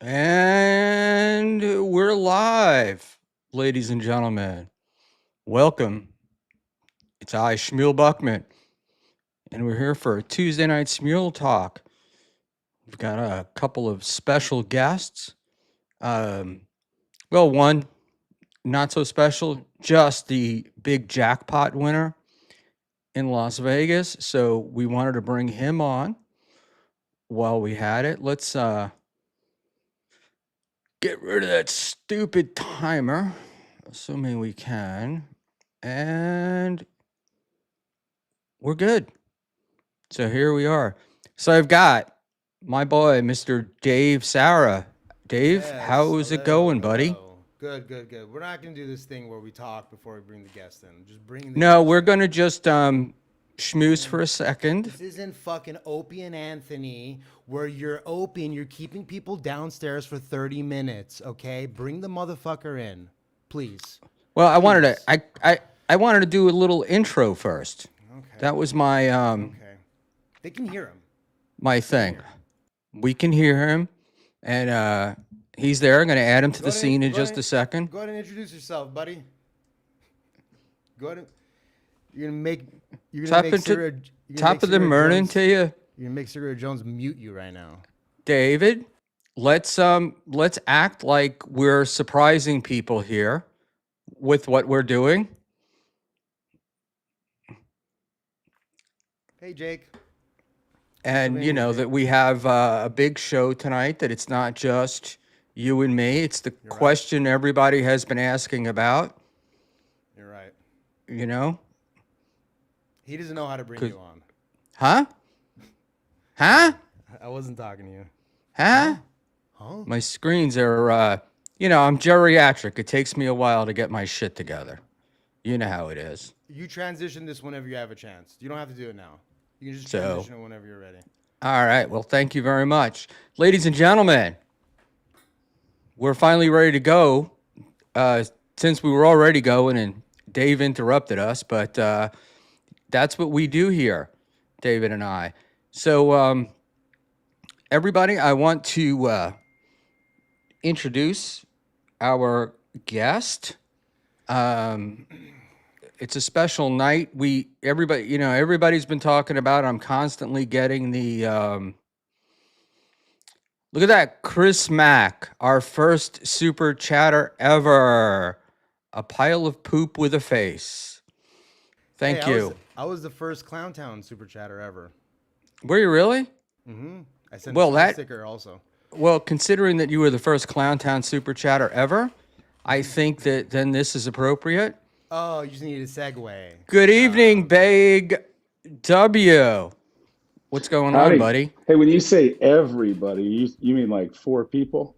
And we're live, ladies and gentlemen. Welcome. It's I, Schmuel Buckman, and we're here for a Tuesday night Schmuel Talk. We've got a couple of special guests. Um, one not so special, just the big jackpot winner in Las Vegas. So we wanted to bring him on while we had it. Let's get rid of that stupid timer, assuming we can. And we're good. So here we are. So I've got my boy, Mr. Dave Sarah. Dave, Yes. how's it Hello. going, buddy? Hello. Good. We're not gonna do this thing where we talk before we bring the guest in. Just bring the No, guest we're in. gonna just schmooze for a second. This isn't fucking Opie and Anthony where you're Opie and you're keeping people downstairs for 30 minutes. Okay, bring the motherfucker in, please. Well, I wanted to Please. I wanted to do a little intro first. Okay. That was my Okay. They can hear him. my thing. We can hear him, and he's there. I'm gonna add him to the scene in just a second. Go ahead and introduce yourself, buddy. Go ahead. You're gonna make. You're gonna Top make into Sarah. You're gonna top make of the Sarah morning Jones. to you, You're gonna make Sarah Jones mute you right now. David. Let's act like we're surprising people here with what we're doing. Hey, Jake. And you know that we have a big show tonight, that it's not just you and me. It's the You're right. question everybody has been asking about, You're right. you know? He doesn't know how to bring 'Cause- you on. Huh? Huh? I wasn't talking to you. Huh? Huh? My screens are, I'm geriatric. It takes me a while to get my shit together. You know how it is. You transition this whenever you have a chance. You don't have to do it now. You can just So- transition it whenever you're ready. All right. Well, thank you very much. Ladies and gentlemen, we're finally ready to go. Since we were already going and Dave interrupted us, but that's what we do here, David and I. So, everybody, I want to introduce our guest. It's a special night. Everybody's been talking about. I'm constantly getting the look at that, Chris Mack, our first super chatter ever. A pile of poop with a face. Thank Hey, you. I was the first Clowntown super chatter ever. Were you really? I sent Well, a that- sticker also. Well, considering that you were the first Clowntown super chatter ever, I think that then this is appropriate. Oh, you just needed a segue. Good evening, Big W. What's going on, Howdy. buddy? Hey, when you say everybody, you mean like four people?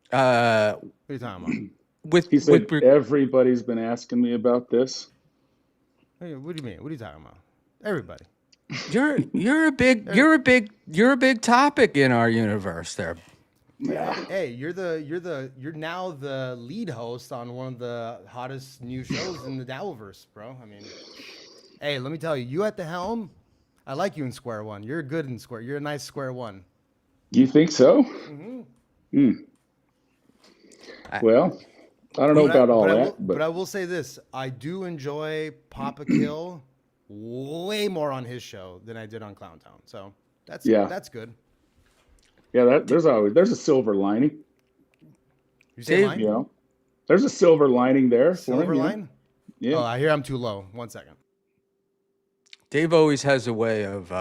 What are you talking With He said with everybody's been asking me about this. about? Hey, what do you mean? What are you talking about? Everybody. you're a big topic in our universe there. Yeah. Hey, you're now the lead host on one of the hottest new shows in the Dowverse, bro. I mean, hey, let me tell you, you at the helm. I like you in Square One. You're good in Square. You're a nice Square One. You think so? Well, I don't know about all that, but I will say this: I do enjoy Papa Kill way more on his show than I did on Clowntown. So that's good. yeah, there's a silver lining. You say Dave, line? You know, there's a silver lining there. for him, Silver you know? line? Yeah. Oh, I hear I'm too low. 1 second. Dave always has a way of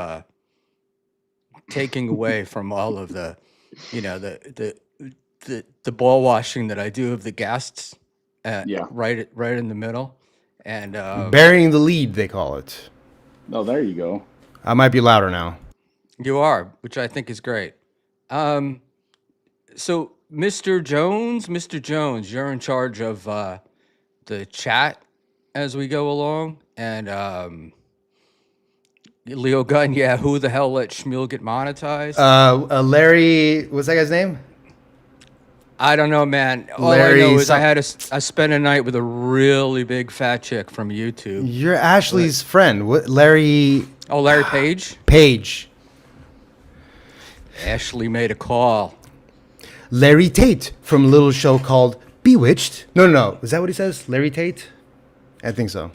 taking away from all of the, the ball washing that I do of the guests. Yeah. Right in the middle, and Burying the lead, they call it. Oh, there you go. I might be louder now. you are, which I think is great. So, Mr. Jones, you're in charge of the chat as we go along, and Leo Gunn, yeah, who the hell let Schmuel get monetized? Larry, what's that guy's name? I don't know, man. All Larry I know is I some- spent a night with a really big fat chick from YouTube. You're Ashley's friend. What? Larry Oh, Larry Page? Page. Ashley made a call. Larry Tate from a little show called Bewitched. No. Is that what he says? Larry Tate? I think so.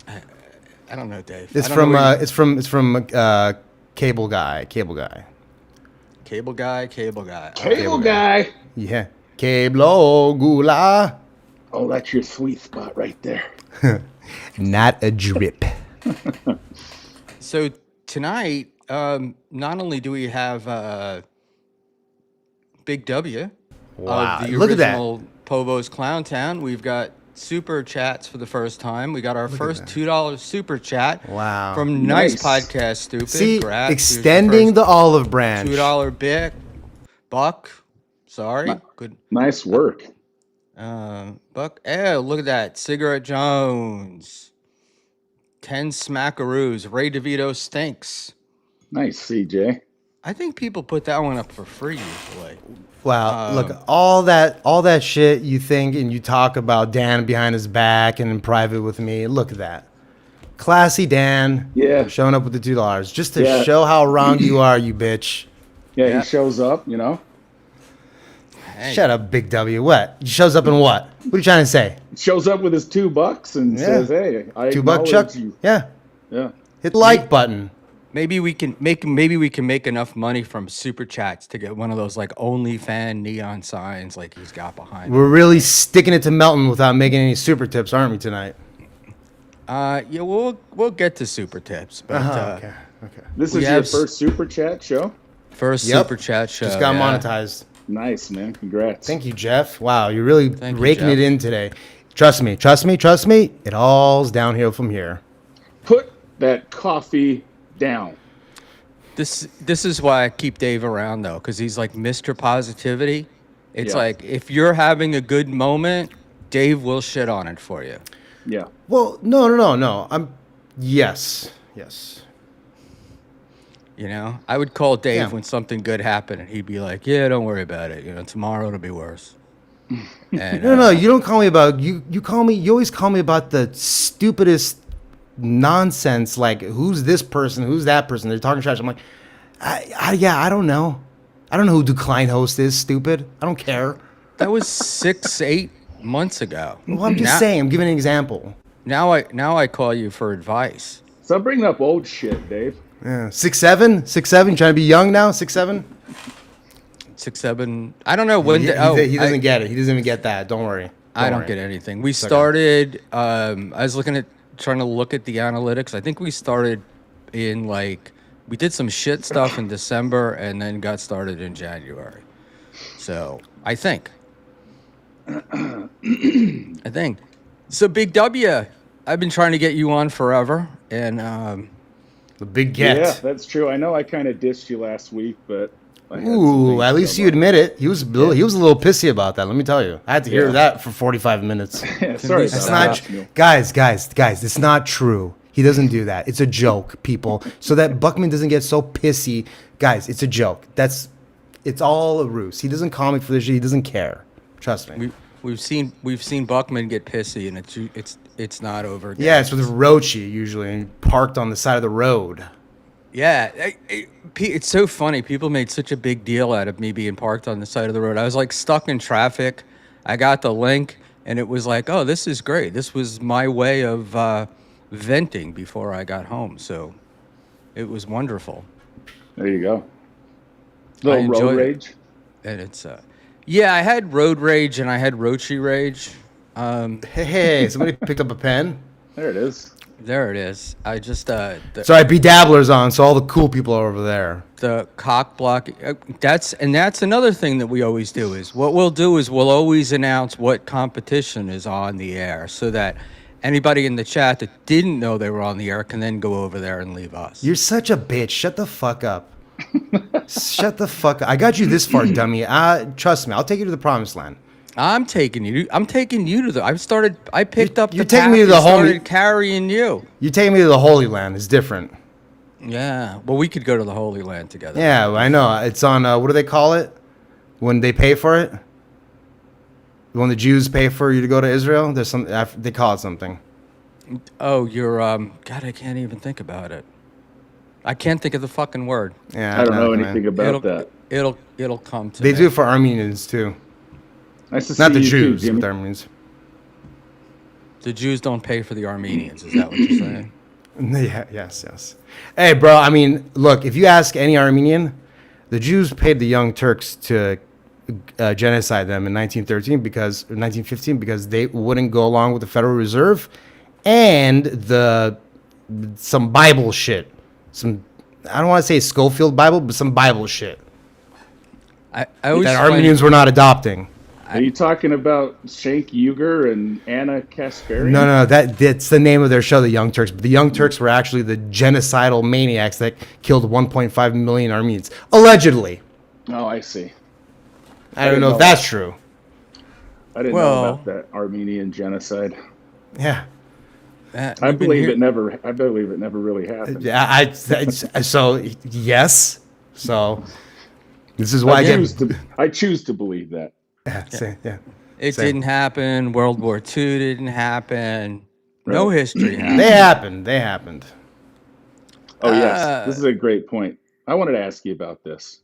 I don't know, Dave. It's I don't from know what it's from Cable Guy. Cable guy. Cable guy. Yeah. Cable Gula. Oh, that's your sweet spot right there. Not a drip. So tonight, not only do we have Big W Wow. of the Look at that. original Povo's Clown Town, we've got super chats for the first time. We got our first $2 super chat. Wow. From Nice. Nice Podcast Stupid. See, Congrats. Here's your extending first the olive branch. $2 buck. Sorry. Good. Nice work. Buck. Oh, look at that. Cigarette Jones. 10 smackaroos. Ray DeVito stinks. Nice, CJ. I think people put that one up for free usually. Wow, look, all that shit you think and you talk about Dan behind his back and in private with me. Look at that. Classy Dan. Yeah. Showing up with the $2 just to Yeah. show how wrong you are, you bitch. Yeah, Yeah. he shows up, you know. Hey, Shut up, Big W. What? He shows up in what? What are you trying to say? Shows up with his $2 and Yeah. says, "Hey, I $2 acknowledge Chuck? you." Yeah. Yeah. Hit the like button. Maybe we can make enough money from super chats to get one of those like OnlyFan neon signs like he's got behind. We're really sticking it to Melton without making any super tips, aren't we, tonight? Yeah, we'll get to super tips, but Okay. This We is your have first super chat show. first Yep. super chat show. Just got yeah. monetized. Nice, man. Congrats. Thank you, Jeff. Wow, you're really Thank you, raking Jeff. it in today. Trust me. It all's downhill from here. Put that coffee down. This is why I keep Dave around though, because he's like Mr. Positivity. It's Yeah. like if you're having a good moment, Dave will shit on it for you. Yeah. Well, no. Yes. You know, I would call Dave Yeah. when something good happened, and he'd be like, "Yeah, don't worry about it. You know, tomorrow it'll be worse." And, No. You don't call me about you. You call me. You always call me about the stupidest nonsense. Like who's this person? Who's that person? They're talking trash. I'm like, I don't know. I don't know who Decline Host is. Stupid. I don't care. That was 6-8 months ago. Well, I'm just saying. I'm giving an example. Now I call you for advice. Stop bringing up old shit, Dave. Yeah. 6'7", 6'7". Trying to be young now. 6'7". 6-7. I don't know when. He doesn't get it. He doesn't even get that. Don't worry. I don't worry. get anything. We started. I was trying to look at the analytics. I think we started in we did some shit stuff in December and then got started in January. So I think. So Big W, I've been trying to get you on forever, and The big get. Yeah, that's true. I know I kind of dissed you last week, but I had some Ooh, things at to least go you about. admit it. He was a little pissy about that. Let me tell you. I had to hear Yeah. that for 45 minutes. Yeah, sorry That's That's about not, that. tr- guys. It's not true. He doesn't do that. It's a joke, people. So that Buckman doesn't get so pissy, guys. It's a joke. It's all a ruse. He doesn't call me for this shit. He doesn't care. Trust me. we've seen Buckman get pissy, and it's not over. Again. Yeah, it's with Rochi usually, and parked on the side of the road. Yeah, it's so funny. People made such a big deal out of me being parked on the side of the road. I was like stuck in traffic. I got the link, and it was like, oh, this is great. This was my way of venting before I got home. So it was wonderful. There you go. I Little enjoyed road it. rage. And it's yeah, I had road rage and I had Rochi rage. Hey, somebody picked up a pen. There it is. There it is. I just Sorry, Bedabbler's on, so all the cool people are over there. the cock block. That's another thing that we always do is what we'll do is we'll always announce what competition is on the air so that anybody in the chat that didn't know they were on the air can then go over there and leave us. You're such a bitch. Shut the fuck up. Shut the fuck up. I got you this far, dummy. Trust me, I'll take you to the promised land. I'm taking you to the. I picked up. You're the taking me pack to the and started homie- carrying you. You take me to the Holy Land. It's different. Yeah. Well, we could go to the Holy Land together. Yeah, I know. It's on, what do they call it? When they pay for it? When the Jews pay for you to go to Israel? There's some, they call it something. Oh, you're God. I can't even think about it. I can't think of the fucking word. Yeah, I don't know man. anything about that. It'll come to They me. do it for Armenians too. Nice to Not see the you too, Jews, Jimmy. but the Armenians. The Jews don't pay for the Armenians. Is that what you're saying? Yeah, yes. Hey, bro. I mean, look. If you ask any Armenian, the Jews paid the Young Turks to genocide them in 1913 or 1915 because they wouldn't go along with the Federal Reserve and some Bible shit. Some I don't want to say Schofield Bible, but some Bible shit I always that find- Armenians were not adopting. Are you talking about Shank Uger and Anna Kasparian? No, that's the name of their show, the Young Turks. But the Young Turks were actually the genocidal maniacs that killed 1.5 million Armenians, allegedly. Oh, I see. I don't didn't know if know that's true. I didn't Well- know about that Armenian genocide. Yeah. I we've been believe here- it never. I believe it never really happened. So yes. So this is why I choose to believe that. yeah. It Same. didn't happen. World War II didn't happen. No Right. history happened. They happened. Oh yes, this is a great point. I wanted to ask you about this.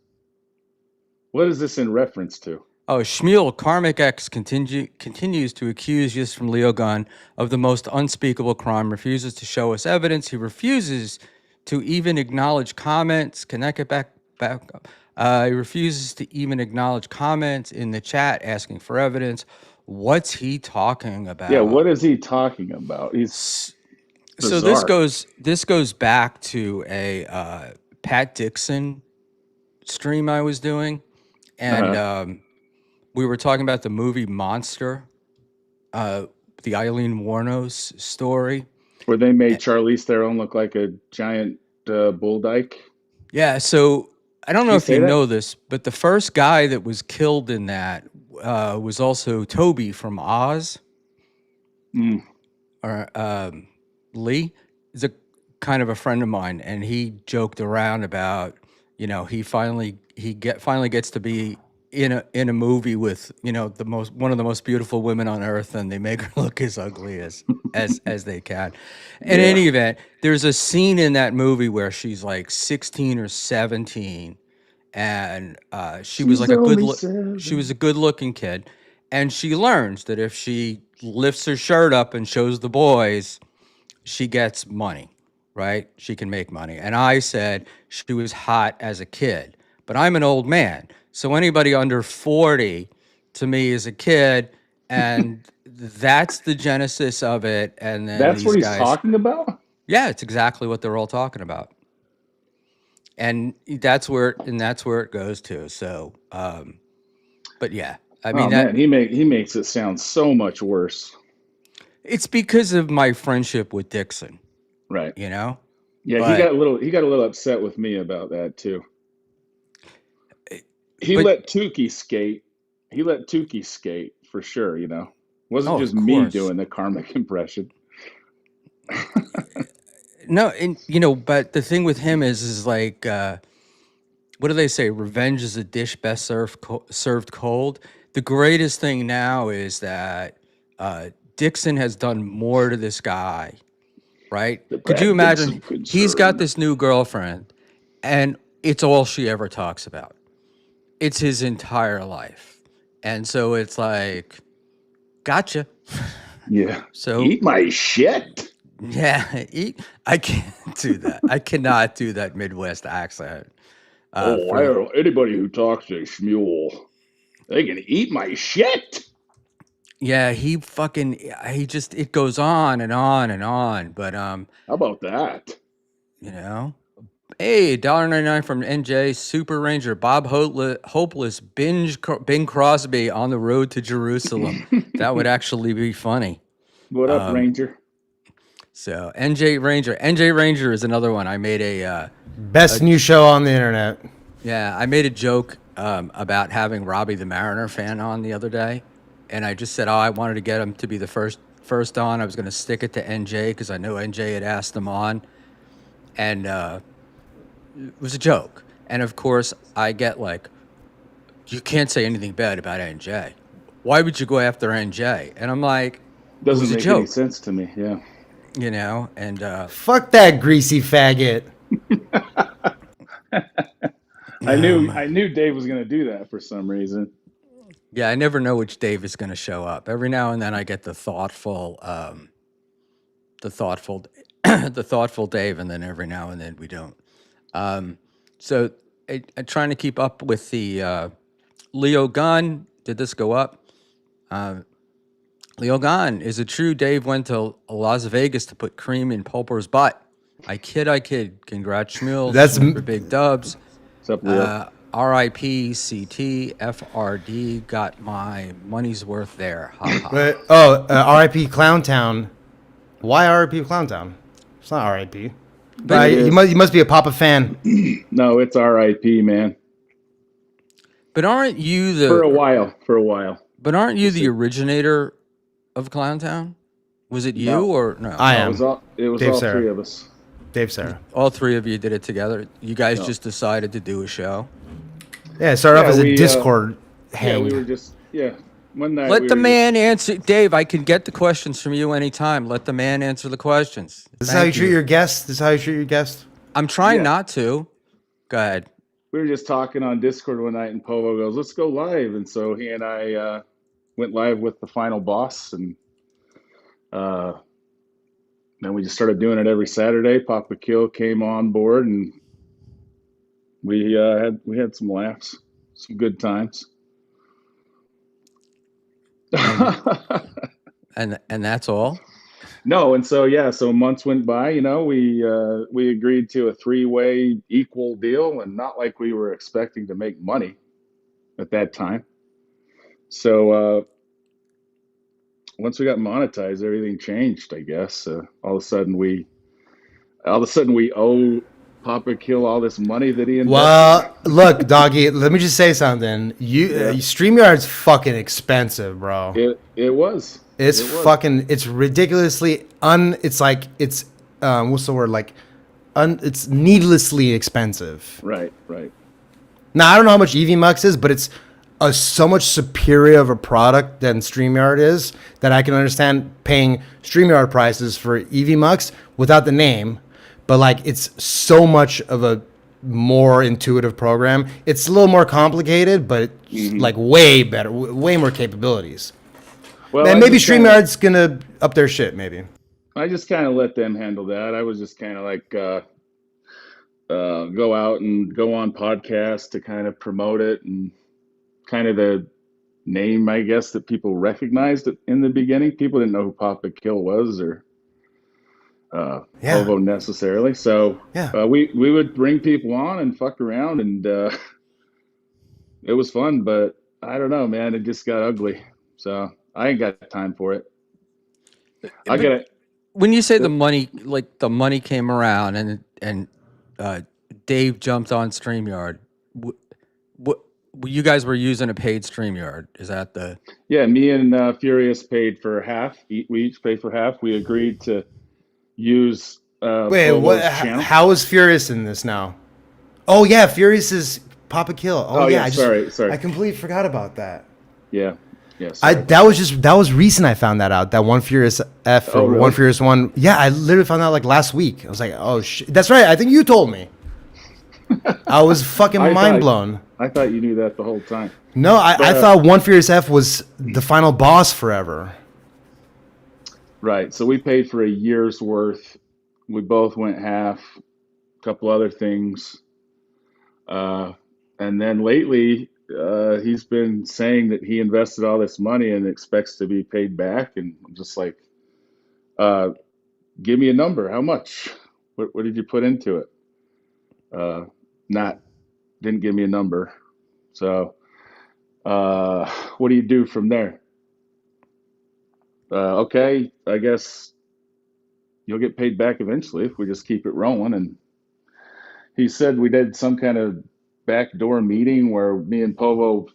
What is this in reference to? Oh, Schmuel, Karmic X continues to accuse Yus from Leogun of the most unspeakable crime, refuses to show us evidence. He refuses to even acknowledge comments. Can I get back up? He refuses to even acknowledge comments in the chat asking for evidence. What's he talking about? Yeah, what is he talking about? He's So bizarre. this goes back to a Pat Dixon stream I was doing, and we were talking about the movie Monster, the Eileen Wuornos story. Where they made Charlize Theron look like a giant bull dyke. Yeah, so I don't know you if you say that? know this, but the first guy that was killed in that was also Toby from Oz, Mm. or Lee is a kind of a friend of mine, and he joked around about, he finally gets to be in a movie with, one of the most beautiful women on earth, and they make her look as ugly as they can. In Yeah. any event, there's a scene in that movie where she's like 16 or 17, and she was She's like only 7. she was a good looking kid, and she learns that if she lifts her shirt up and shows the boys, she gets money, right? She can make money. And I said she was hot as a kid, but I'm an old man. So anybody under 40 to me is a kid. And that's the genesis of it. And then That's these what he's guys, talking about? yeah, it's exactly what they're all talking about. And that's where it goes to. So, but yeah, I mean, Man, he makes it sound so much worse. it's because of my friendship with Dixon, Right. Yeah, He But- got a little upset with me about that too. He but- let Tukey skate. He let Tukey skate for sure, Wasn't Oh, just of me course. doing the karmic impression. No, and but the thing with him is like, what do they say? Revenge is a dish best served cold. The greatest thing now is that Dixon has done more to this guy, right? The Could you Brad imagine? Dixon He's got concern. this new girlfriend, and it's all she ever talks about. It's his entire life, and so it's like, gotcha. Yeah. So Eat my shit. yeah, I can't do that. I cannot do that Midwest accent. Anybody who talks to Schmuel, they can eat my shit. Yeah, it goes on and on and on. But How about that? Hey, $1.99 from NJ Super Ranger Bob Hopeless Bing Crosby on the road to Jerusalem. That would actually be funny. What up, Ranger? So NJ Ranger is another one. I made Best new show on the internet. I made a joke about having Robbie the Mariner fan on the other day, and I just said, I wanted to get him to be the first on. I was going to stick it to NJ because I know NJ had asked him on, and it was a joke. And of course, I get like, you can't say anything bad about NJ. Why would you go after NJ? And I'm like, Doesn't was a make any joke. sense to me. Yeah. and Fuck that greasy faggot. I Oh, knew Dave was going to do that for some reason. Yeah, I never know which Dave is going to show up. Every now and then I get the thoughtful, the thoughtful Dave, and then every now and then we don't. So I'm trying to keep up with the Leo Gunn. Did this go up? Leo Gunn, is it true Dave went to Las Vegas to put cream in Pulper's butt? I kid. Congrats, Schmuel. That's Super big dubs. What's up, Leo? RIP CT FRD got my money's worth there. Ha ha. but R.I.P. Clowntown. Why R.I.P. Clowntown? It's not R.I.P. But It you must be a Papa fan. No, it's R.I.P. man. But aren't you For a the while. but aren't you the originator of Clowntown? Was it you No. or no? I It am. was all Dave Sarah. three of us. Dave Sarah. All three of you did it together. You guys No. just decided to do a show. Yeah, it started off as a we, Discord Yeah, hang. we were just one night. Let we the were man answer. Dave, I can get the questions from you anytime. Let the man answer the questions. This is how you treat your guests. This is how you treat your guests. I'm trying Yeah. not to. Go ahead. We were just talking on Discord one night, and Povo goes, "Let's go live." And so he and I went live with the final boss, and then we just started doing it every Saturday. Papa Kill came on board, and we had some laughs, some good times. And that's all. No, and so months went by. We agreed to a 3-way equal deal, and not like we were expecting to make money at that time. So once we got monetized, everything changed. I guess all of a sudden we owe Papa Kill all this money that he invested. Well, look, doggy. Let me just say something. StreamYard's fucking expensive, bro. It was. It's fucking. It's ridiculously It's like it's. What's the word? Like, it's needlessly expensive. Right. Now I don't know how much EVMux is, but it's so much superior of a product than StreamYard is that I can understand paying StreamYard prices for EVMux without the name, but like it's so much of a more intuitive program. It's a little more complicated, but like way better, way more capabilities. Well, And maybe StreamYard's gonna up their shit. Maybe. I just kind of let them handle that. I was just kind of like go out and go on podcasts to kind of promote it, and kind of the name, I guess, that people recognized it in the beginning. People didn't know who Papa Kill was or Povo necessarily. So we would bring people on and fuck around, and it was fun. But I don't know, man. It just got ugly. So I ain't got time for it. I get it. When you say the money came around and Dave jumped on StreamYard, what you guys were using a paid StreamYard? Is that the? Yeah, me and Furious paid for half. We each paid for half. We agreed to use Wait, Povo's what? channel. How is Furious in this now? Oh yeah, Furious is Papa Kill. Oh yeah, sorry. I completely forgot about that. Yeah. Sorry. That was recent. I found that out. That One Furious F or really? One Furious One. Yeah, I literally found out like last week. I was like, oh shit. That's right. I think you told me. I was fucking mind blown. I thought you knew that the whole time. No, I thought One Furious F was the final boss forever. Right. So we paid for a year's worth. We both went half. A couple other things. And then lately, he's been saying that he invested all this money and expects to be paid back. And I'm just like, give me a number. How much? What did you put into it? Didn't give me a number. So what do you do from there? Okay, I guess you'll get paid back eventually if we just keep it rolling. And he said we did some kind of backdoor meeting where me and Povo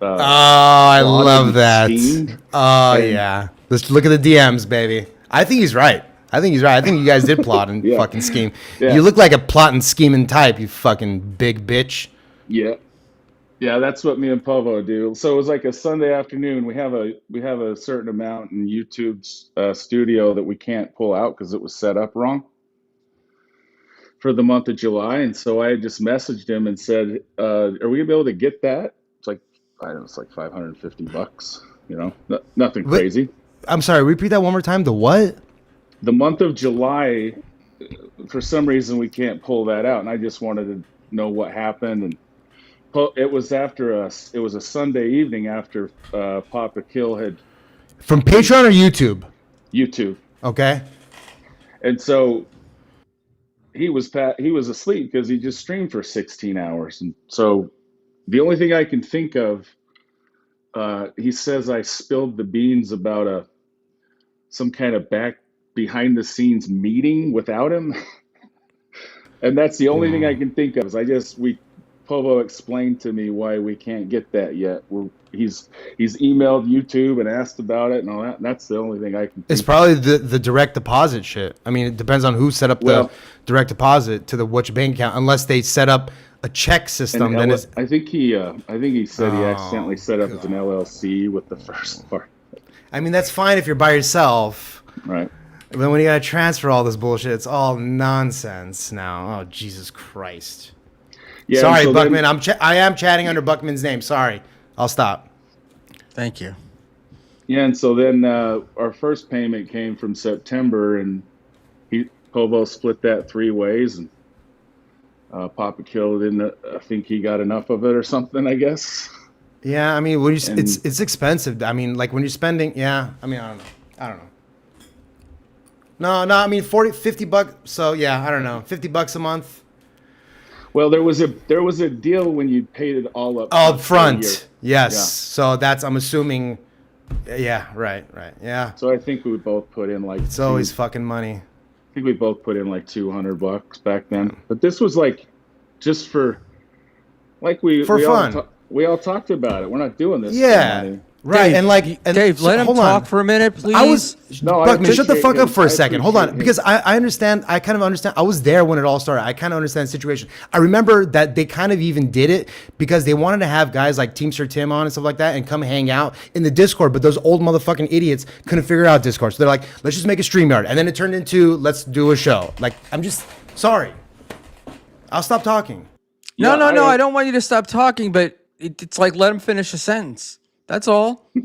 I love that. schemed. Yeah. Let's look at the DMs, baby. I think he's right. I think you guys did plot and fucking scheme. Yeah. You look like a plot and scheming type, you fucking big bitch. Yeah, that's what me and Povo do. So it was like a Sunday afternoon. We have a certain amount in YouTube's studio that we can't pull out because it was set up wrong for the month of July, and so I just messaged him and said, "Are we gonna be able to get that?" It's like I don't know, it's like $550, nothing Wait, crazy. I'm sorry. Repeat that one more time. The what? The month of July, for some reason, we can't pull that out, and I just wanted to know what happened. And it was it was a Sunday evening after Papa Kill had From Patreon or YouTube? YouTube, Okay. and so he was asleep because he just streamed for 16 hours, and so the only thing I can think of, he says I spilled the beans about some kind of behind the scenes meeting without him. And that's the only thing I can think of. Povo explained to me why we can't get that yet. He's emailed YouTube and asked about it and all that. And that's the only thing I can think It's of. probably the direct deposit shit. I mean, it depends on who set up the direct deposit to which bank account. Unless they set up a check system, then it's. I think he said he accidentally set up as an LLC with the first part. I mean, that's fine if you're by yourself. Right. But then when you gotta transfer all this bullshit, it's all nonsense now. Oh, Jesus Christ. Yeah, sorry, so Buckman. I am chatting under Buckman's name. Sorry. I'll stop. Thank you. Yeah, and so then our first payment came from September, and Povo split that 3 ways, and Papa Kill didn't. I think he got enough of it or something, I guess. Yeah, I mean, it's expensive. I mean, like when you're spending, yeah. I mean, I don't know. No, I mean, 50 bucks. So yeah, I don't know, $50 a month. Well, there was a deal when you paid it all up front. Yes. Yeah. So I'm assuming. Yeah. Right. Yeah. So I think we both put in like. It's always fucking money. I think we both put in like $200 back then, but this was like just for fun. We all talked about it. We're not doing this. Yeah. For money. Right, Dave, Dave, let him talk for a minute, please. Buckman, shut the fuck up for a second. Hold on, because I understand. I kind of understand. I was there when it all started. I kind of understand the situation. I remember that they kind of even did it because they wanted to have guys like Teamster Tim on and stuff like that and come hang out in the Discord. But those old motherfucking idiots couldn't figure out Discord, so they're like, let's just make a StreamYard, and then it turned into let's do a show. Like, I'm just sorry. I'll stop talking. No, I don't want you to stop talking, but it's like let him finish a sentence. That's all. You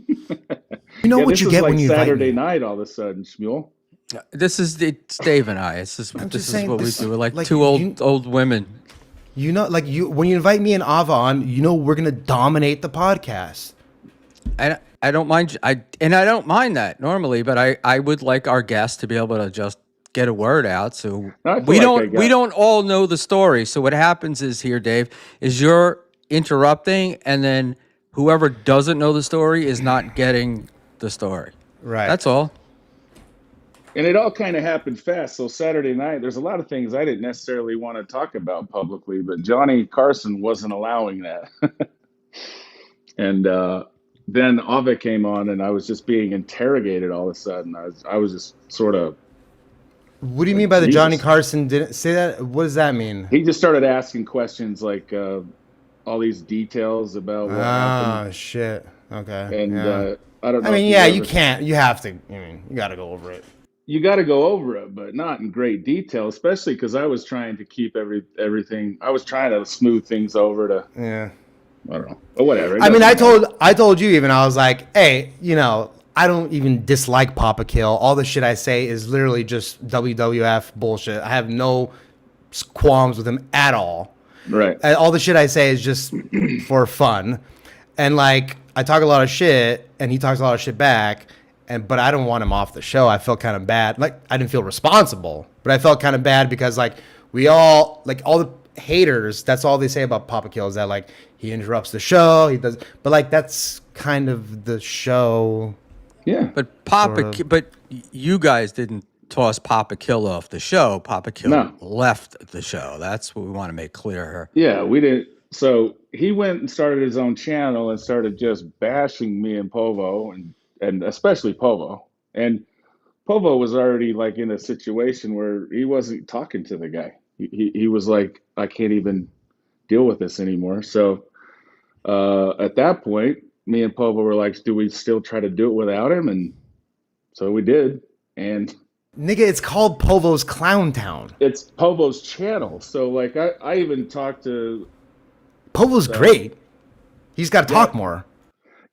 know what you get when you Saturday night all of a sudden, Schmuel. It's Dave and I. This is what we do. We're like two old women. You know, like when you invite me and Ava on, you know we're gonna dominate the podcast. I don't mind. I don't mind that normally, but I would like our guests to be able to just get a word out. So we don't all know the story. So what happens is here, Dave, is you're interrupting, and then whoever doesn't know the story is not getting the story. Right. That's all. And it all kind of happened fast. So Saturday night, there's a lot of things I didn't necessarily want to talk about publicly, but Johnny Carson wasn't allowing that. And then Ava came on, and I was just being interrogated all of a sudden. I was just sort of. What do you mean by the Johnny Carson didn't say that? What does that mean? He just started asking questions like all these details about what happened. Oh, shit. Okay. And I don't know. I mean, yeah, you can't. You have to. I mean, you got to go over it. You got to go over it, but not in great detail, especially because I was trying to keep everything. I was trying to smooth things over to. Yeah. I don't know. But whatever. I mean, I told you even. I was like, hey, I don't even dislike Papa Kill. All the shit I say is literally just WWF bullshit. I have no qualms with him at all. Right. And all the shit I say is just for fun. And like, I talk a lot of shit and he talks a lot of shit back. But I don't want him off the show. I felt kind of bad. Like, I didn't feel responsible, but I felt kind of bad because like all the haters, that's all they say about Papa Kill is that like he interrupts the show. He does, but like, that's kind of the show. Yeah. But but you guys didn't toss Papa Kill off the show. Papa Kill left the show. That's what we want to make clear here. Yeah, we didn't. So he went and started his own channel and started just bashing me and Povo and especially Povo. And Povo was already like in a situation where he wasn't talking to the guy. He was like, I can't even deal with this anymore. So at that point, me and Povo were like, do we still try to do it without him? And so we did. And Nigga, it's called Povo's Clown Town. It's Povo's channel. So like I even talked to Povo's great. He's got to yeah, talk more.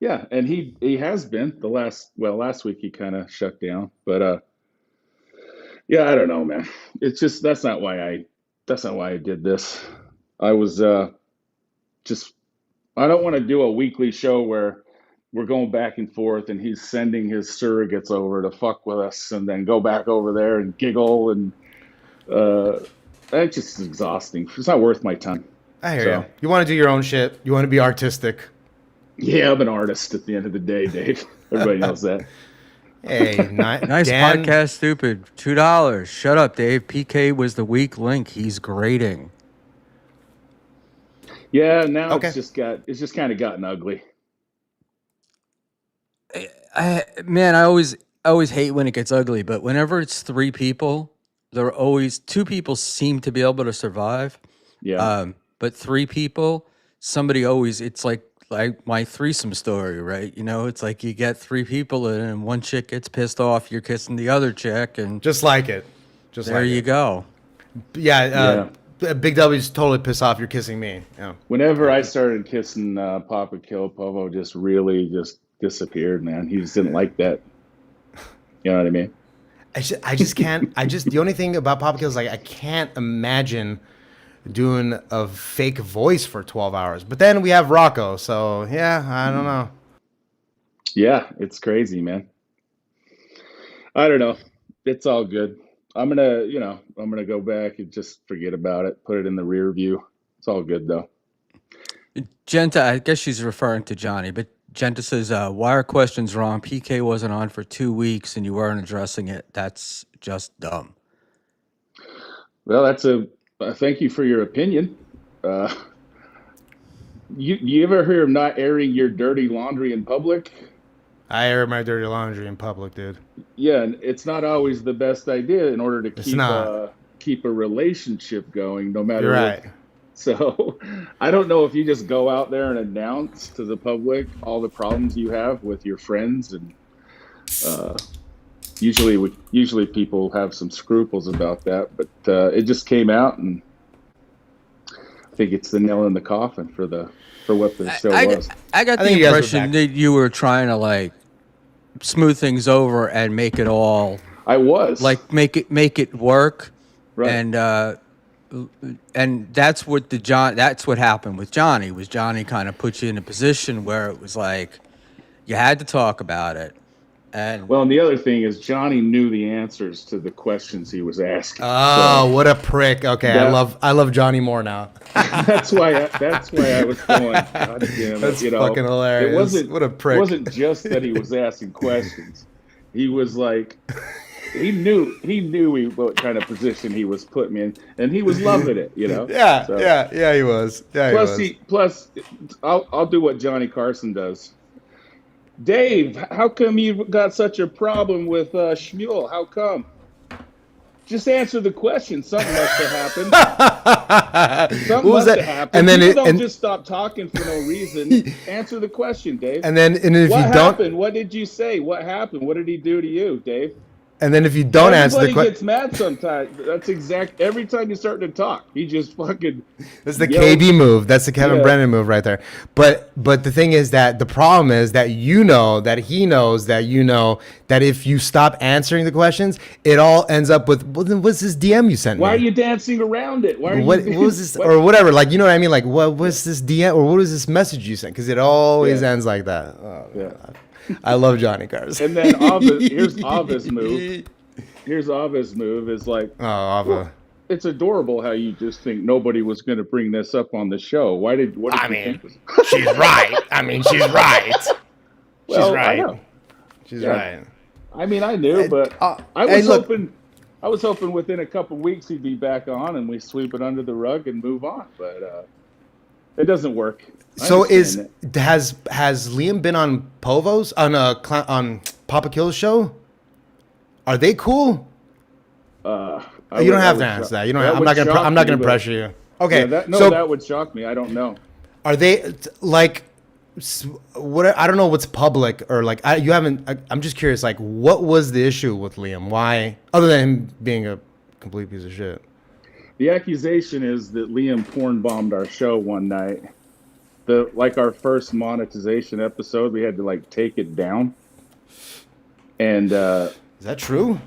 yeah, and he has been the last week he kind of shut down, but yeah, I don't know, man. It's just that's not why I did this. I was just I don't want to do a weekly show where we're going back and forth and he's sending his surrogates over to fuck with us and then go back over there and giggle and uh it's just exhausting. It's not worth my time. I hear So you. You want to do your own shit. You want to be artistic. yeah, I'm an artist at the end of the day, Dave. Everybody knows that. Hey, Nice Dan, podcast, stupid. $2. Shut up, Dave. PK was the weak link. He's grading. Yeah, now Okay. it's just kind of gotten ugly. Man, I always hate when it gets ugly, but whenever it's three people, there are always two people seem to be able to survive. Yeah. But three people, somebody always it's like my threesome story, right? You know, it's like you get three people in and one chick gets pissed off, you're kissing the other chick, and just like it. Just there like you it. go. Yeah, Big W's totally pissed off. You're kissing me. Yeah. Whenever I started kissing Papa Kill, Povo just really just disappeared, man. He just didn't like that. You know what I mean? I just can't. The only thing about Papa Kill is like I can't imagine doing a fake voice for 12 hours. But then we have Rocco, so yeah, I don't know. Yeah, it's crazy, man. I don't know. It's all good. I'm gonna go back and just forget about it. Put it in the rear view. It's all good though. Genta, I guess she's referring to Johnny, but Genta says, why are questions wrong? PK wasn't on for 2 weeks and you weren't addressing it. That's just dumb. Well, that's thank you for your opinion. You ever hear of not airing your dirty laundry in public? I air my dirty laundry in public, dude. Yeah, and it's not always the best idea in order to It's not. keep a relationship going, no matter You're what. right. So I don't know if you just go out there and announce to the public all the problems you have with your friends, and usually people have some scruples about that, but it just came out, and I think it's the nail in the coffin for what the show was. I got I the think you guys were impression back. that you were trying to like smooth things over and make it all I was like make it work, right. and that's what that's what happened with Johnny. Was Johnny kind of put you in a position where it was like you had to talk about it. And Well, and the other thing is Johnny knew the answers to the questions he was asking. Oh, what a prick. Okay, I love Johnny Moore now. That's why I was going. God damn it, That's fucking hilarious. It wasn't What a prick. It wasn't just that he was asking questions. He was like, he knew what kind of position he was putting me in, and he was loving it. You know. Yeah, So, yeah, he was. Yeah, plus, I'll do what Johnny Carson does. Dave, how come you've got such a problem with Schmuel? How come? Just answer the question. Something must have happened. Something must have happened. And then People don't just stop talking for no reason. Answer the question, Dave. And if what you happened? don't, What did you say? What happened? What did he do to you, Dave? and then if you don't answer the Everybody question, gets mad sometimes. That's exact. Every time you start to talk, he just fucking. that's the yells. KB move. That's the Kevin Yeah. Brennan move right there. But the thing is that the problem is that he knows that if you stop answering the questions, it all ends up with what's this DM you sent me? Why are you dancing around it? Why are What you? was this what- or whatever? Like, you know what I mean? Like, what was this DM or what was this message you sent? Because it always Yeah. ends like that. Oh, Yeah. I love Johnny Carson. And then here's Ava's move. Here's Ava's move is like, Oh, Ava. it's adorable how you just think nobody was going to bring this up on the show. What did you think? She's right. I mean, she's right. Well, right. I know. She's Yeah. right. I mean, I knew, but I hey, was look. I was hoping within a couple weeks he'd be back on and we sweep it under the rug and move on. But it doesn't work. I So understand has Liam been on Povo's on Papa Kill's show? Are they cool? that. You don't have to answer that. You don't. I'm not gonna pressure you. Okay. Yeah, so that would shock me. I don't know. are they like? what I don't know what's public or like you haven't. I'm just curious. Like, what was the issue with Liam? Why, other than him being a complete piece of shit? The accusation is that Liam porn bombed our show one night. Our first monetization episode, we had to like take it down, and Is that true?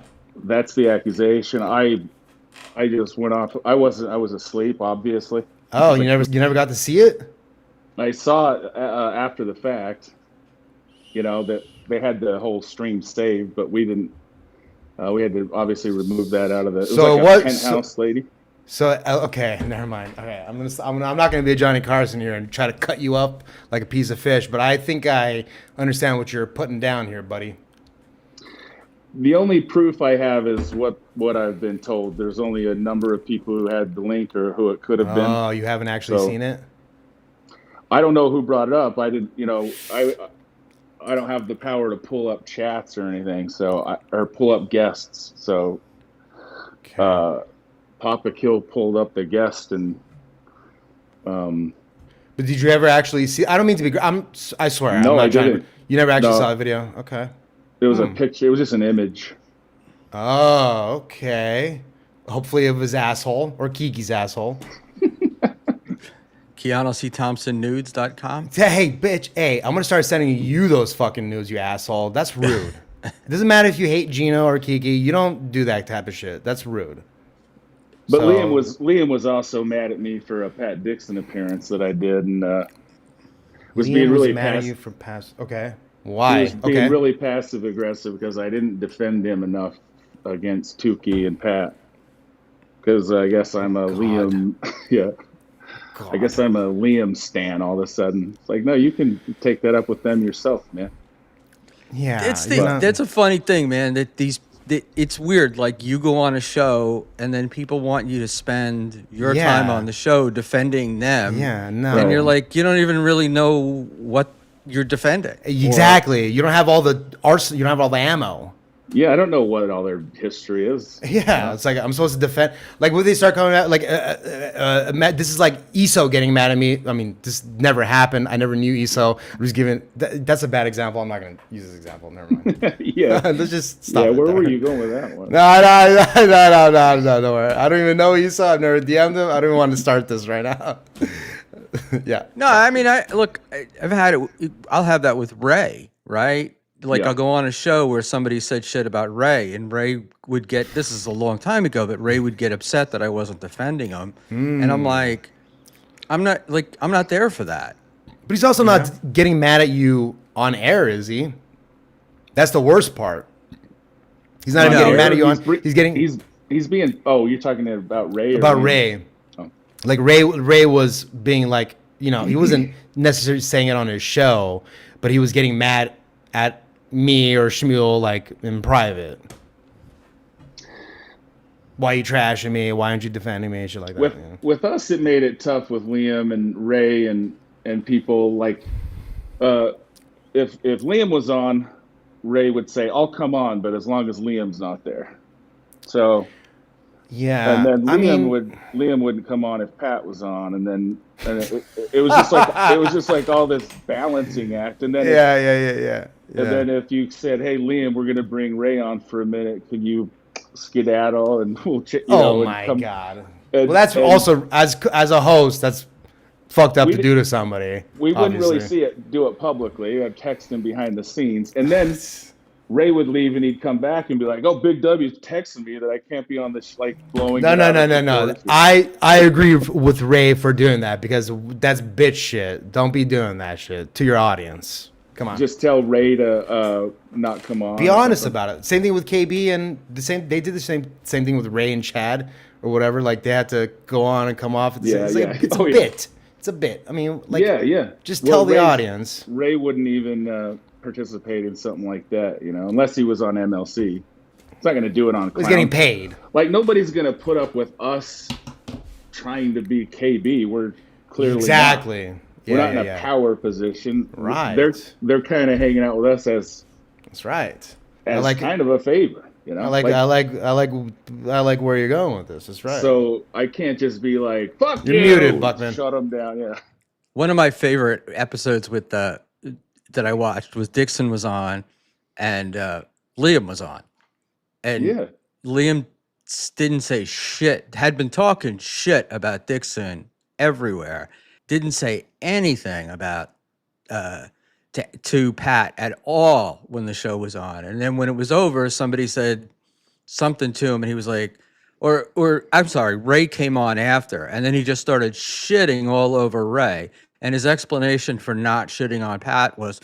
that's the accusation. I just went off. I was asleep, obviously. Oh, Like, you never got to see it? I saw it after the fact. That they had the whole stream saved, but we didn't. We had to obviously remove that out of the. It was So like what? a penthouse lady. So okay, never mind. Okay, I'm not gonna be a Johnny Carson here and try to cut you up like a piece of fish, but I think I understand what you're putting down here, buddy. The only proof I have is what I've been told. There's only a number of people who had the link or who it could have been. Oh, you haven't actually seen it? I don't know who brought it up. I didn't. I don't have the power to pull up chats or anything. Or pull up guests. So, Okay. Papa Kill pulled up the guest and. But did you ever actually see? I don't mean to be. I swear. No, I'm not I trying didn't. You never actually No. saw the video. Okay. It was a picture. It was just an image. Oh, okay. Hopefully it was asshole or Kiki's asshole. KeanuCThompsonNudes.com. Hey, bitch. Hey, I'm gonna start sending you those fucking nudes, you asshole. That's rude. It doesn't matter if you hate Gino or Kiki. You don't do that type of shit. That's rude. But So- Liam was also mad at me for a Pat Dixon appearance that I did, and was Liam being really mad at you for past. Okay. Why? He was being Okay. really passive aggressive because I didn't defend him enough against Tukey and Pat. Because I guess I'm a Liam. Yeah. God. I guess I'm a Liam stan all of a sudden. It's like, no, you can take that up with them yourself, man. Yeah. That's a funny thing, man. It's weird. Like you go on a show and then people want you to spend your Yeah. time on the show defending them. Yeah, no. And you're like, you don't even really know what you're defending. Exactly. You don't have all the arsenal. You don't have all the ammo. Yeah, I don't know what all their history is. Yeah, it's like I'm supposed to defend. Like when they start coming out, like this is like ESO getting mad at me. I mean, this never happened. I never knew ESO. I'm just giving. That's a bad example. I'm not gonna use this example. Never mind. Yeah. Let's just stop. Yeah, it where there. were you going with that one? No. Don't worry. I don't even know ESO. I've never DM'd him. I don't even want to start this right now. Yeah. No, I mean, I've had it. I'll have that with Ray, right? Like Yeah. I'll go on a show where somebody said shit about Ray, and Ray would get. This is a long time ago, but Ray would get upset that I wasn't defending him, and I'm like, I'm not there for that. But he's also not getting mad at you on air, is he? That's the worst part. He's not even No, getting mad at you on. He's He's getting he's being. Oh, you're talking about Ray. about or Ray. Oh. Like Ray was being like, he wasn't necessarily saying it on his show, but he was getting mad at me or Schmuel like in private. Why you trashing me? Why aren't you defending me? Shit like that. With us, it made it tough with Liam and Ray and people like. If Liam was on, Ray would say, "I'll come on," but as long as Liam's not there. So. Yeah. And then I mean, Liam wouldn't come on if Pat was on, and it was just like all this balancing act, and then yeah. and then if you said, "Hey Liam, we're gonna bring Ray on for a minute, can you skedaddle?" and we'll Oh and my come- God. and- Well, that's and also as a host, that's fucked up We to did- do to somebody. we wouldn't really obviously. see it do it publicly. I'd text him behind the scenes, and then Ray would leave, and he'd come back and be like, "Oh, Big W's texting me that I can't be on this blowing." No. it out of proportion." I agree with Ray for doing that because that's bitch shit. Don't be doing that shit to your audience. Come on. Just tell Ray to not come on. Be or honest something. about it. Same thing with KB and they did the same thing with Ray and Chad or whatever. Like they had to go on and come off at the same. Yeah. It's Oh, a yeah. bit. It's a bit. I mean, like Yeah. just Well, tell the Ray's- audience. Ray wouldn't even participate in something like that, unless he was on MLC. He's not going to do it on. He's Clown. getting paid. Like nobody's going to put up with us trying to be KB. We're clearly Exactly. Not. We're not in a yeah. power position. Right. They're kind of hanging out with us as That's right. kind of a favor. I like where you're going with this. That's right. So I can't just be like, "Fuck You're you." muted, Buckman. Shut them down. Yeah. One of my favorite episodes with that I watched was Dixon was on, and Liam was on, and Yeah. Liam didn't say shit. Had been talking shit about Dixon everywhere. Didn't say anything about to Pat at all when the show was on. And then when it was over, somebody said something to him, and he was like, or I'm sorry, Ray came on after, and then he just started shitting all over Ray. And his explanation for not shitting on Pat was,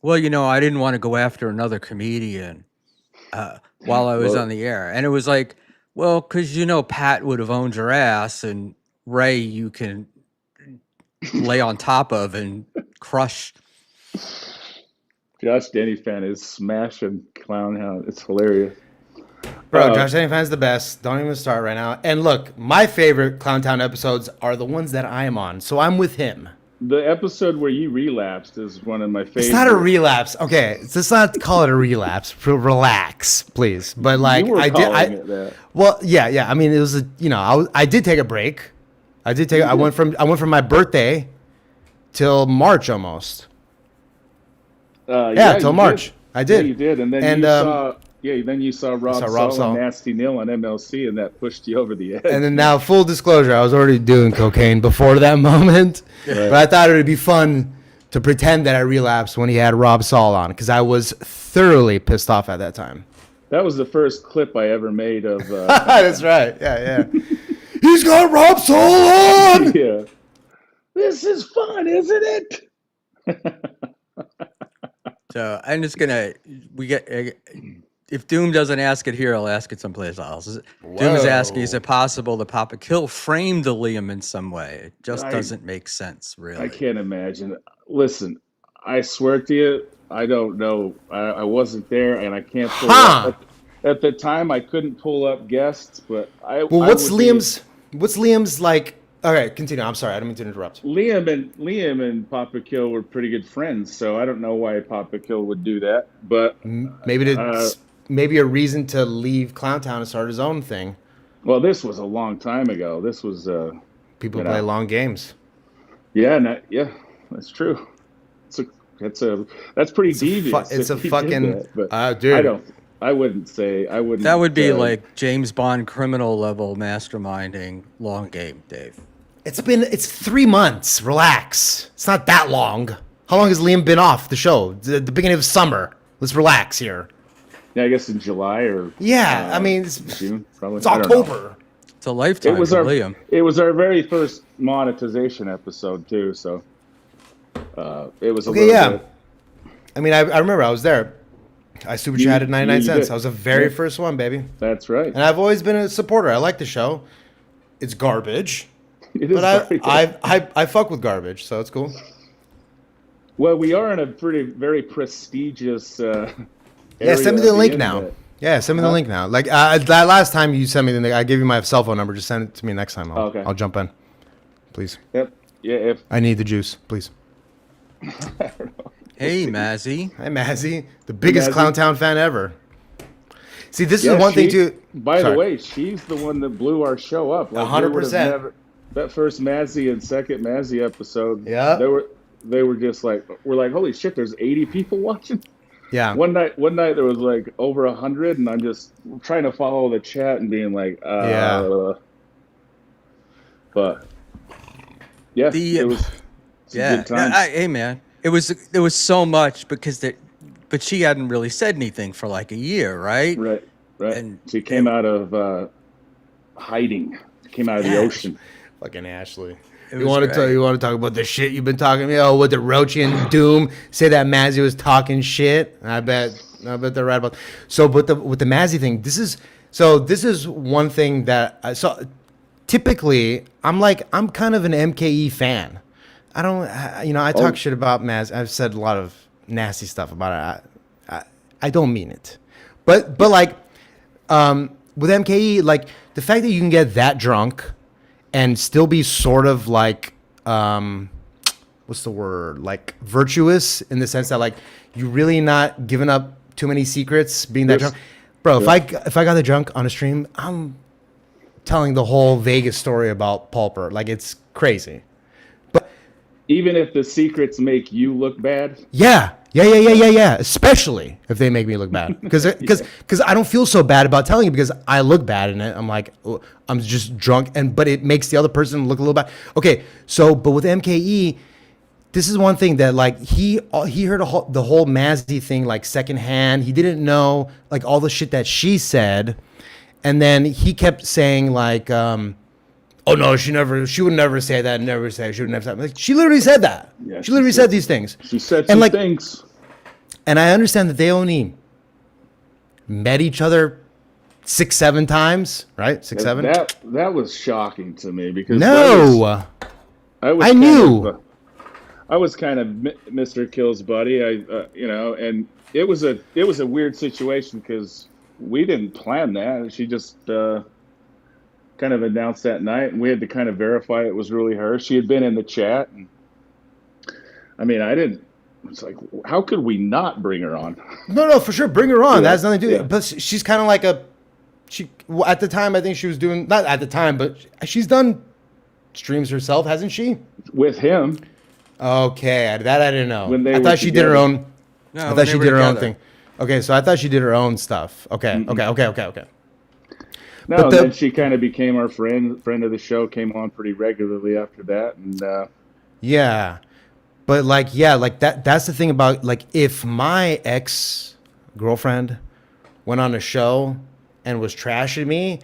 well, I didn't want to go after another comedian while I was Well, on the air. And it was like, well, because Pat would have owned your ass, and Ray you can lay on top of and crush. Josh Denny fan is smashing Clownhound. It's hilarious. Bro, Josh Danny Fan's the best. Don't even start right now. And look, my favorite Clowntown episodes are the ones that I am on. So I'm with him. The episode where you relapsed is one of my favorites. It's not a relapse. Okay, let's not call it a relapse. Relax, please. But like You were I calling did, it that. well, yeah. I mean, it was I did take a break. I went from my birthday till March almost. Till you March. did. I did. Yeah, you did, and then you saw Rob Saul and Nasty Neil on MLC, and that pushed you over the edge. And then now, full disclosure, I was already doing cocaine before that moment. Right. But I thought it would be fun to pretend that I relapsed when he had Rob Saul on, because I was thoroughly pissed off at that time. That was the first clip I ever made of. That's right. Yeah. He's got Rob Saul on. Yeah. This is fun, isn't it? So I'm just gonna if Doom doesn't ask it here, I'll ask it someplace else. Doom is asking, is it possible that Papa Kill framed the Liam in some way? It just doesn't make sense, really. I can't imagine. Listen, I swear to you, I don't know. I wasn't there, and I can't pull up. At the time, I couldn't pull up guests, but What's Liam's like? All right, continue. I'm sorry, I didn't mean to interrupt. Liam and Papa Kill were pretty good friends, so I don't know why Papa Kill would do that. But maybe a reason to leave Clowntown and start his own thing. Well, this was a long time ago. This was people play long games. Yeah, that's true. That's pretty devious. It's a fucking dude. I wouldn't. That would be like James Bond criminal level masterminding long game, Dave. It's 3 months. Relax. It's not that long. How long has Liam been off the show? The beginning of summer. Let's relax here. Yeah, I guess in July or I mean it's June probably. It's October. It's a lifetime for Liam. It was our very first monetization episode too, so it was a little bit. I mean, I remember I was there. I super chatted 99 cents. I was the very first one, baby. That's right. And I've always been a supporter. I like the show. It's garbage. It is but I fuck with garbage, so it's cool. Well, we are in a very prestigious send me the link now. Yeah, send me the link now. Like that last time you sent me the link, I gave you my cell phone number. Just send it to me next time. I'll jump in, please. Yep. Yeah. I need the juice, please. Hey, Mazzy. Hi, Mazzy. The biggest Clowntown fan ever. See, this is one thing too. By the way, she's the one that blew our show up. 100%. That first Mazzy and second Mazzy episode. Yeah. They were just like, we're like, holy shit, there's 80 people watching. Yeah. One night there was like over 100, and I'm just trying to follow the chat and being like, But yeah, it was a good time. Hey, man. It was so much because but she hadn't really said anything for like a year, right? Right. And she came out of hiding. Came out of the ocean. Fucking Ashley. You want to talk about the shit you've been talking about? Oh, with the Roachy and Doom say that Mazzy was talking shit. I bet they're right about. So, with the Mazzy thing, this is one thing that I saw. Typically, I'm kind of an MKE fan. I don't, I talk shit about Maz. I've said a lot of nasty stuff about it. I don't mean it, but like, with MKE, like the fact that you can get that drunk and still be sort of like, what's the word? Like virtuous in the sense that like you really not giving up too many secrets, being that drunk, bro. If I got the drunk on a stream, I'm telling the whole Vegas story about Pulper. Like it's crazy. Even if the secrets make you look bad. Yeah. Especially if they make me look bad, because I don't feel so bad about telling you because I look bad in it. I'm like, oh, I'm just drunk, but it makes the other person look a little bad. Okay, so but with MKE, this is one thing that like he heard the whole Mazzy thing like secondhand. He didn't know like all the shit that she said, and then he kept saying like, "Oh no, she would never say that. Never say. She would never say that." Like, she literally said that. Yeah, She literally said these things. She said and some like, things. and I understand that they only met each other 6-7 times, right? 6-7. That was shocking to me because No, I kind knew. of, I was kind of Mr. Kill's buddy. And it was a weird situation because we didn't plan that. She just kind of announced that night, and we had to kind of verify it was really her. She had been in the chat, and I mean, I didn't. It's like, how could we not bring her on? No, for sure, bring her on. Yeah, That has nothing to do. yeah. But she's kind of like at the time I think she was doing, not at the time, but she's done streams herself, hasn't she? With him. Okay, that I didn't know. When they I were thought she did her together. own. No, I when thought they she were did her own together. thing. Okay, so I thought she did her own stuff. Okay. No, But then she kind of became our friend of the show, came on pretty regularly after that. And Yeah. But like, yeah, like that's the thing about like if my ex-girlfriend went on a show and was trashing me,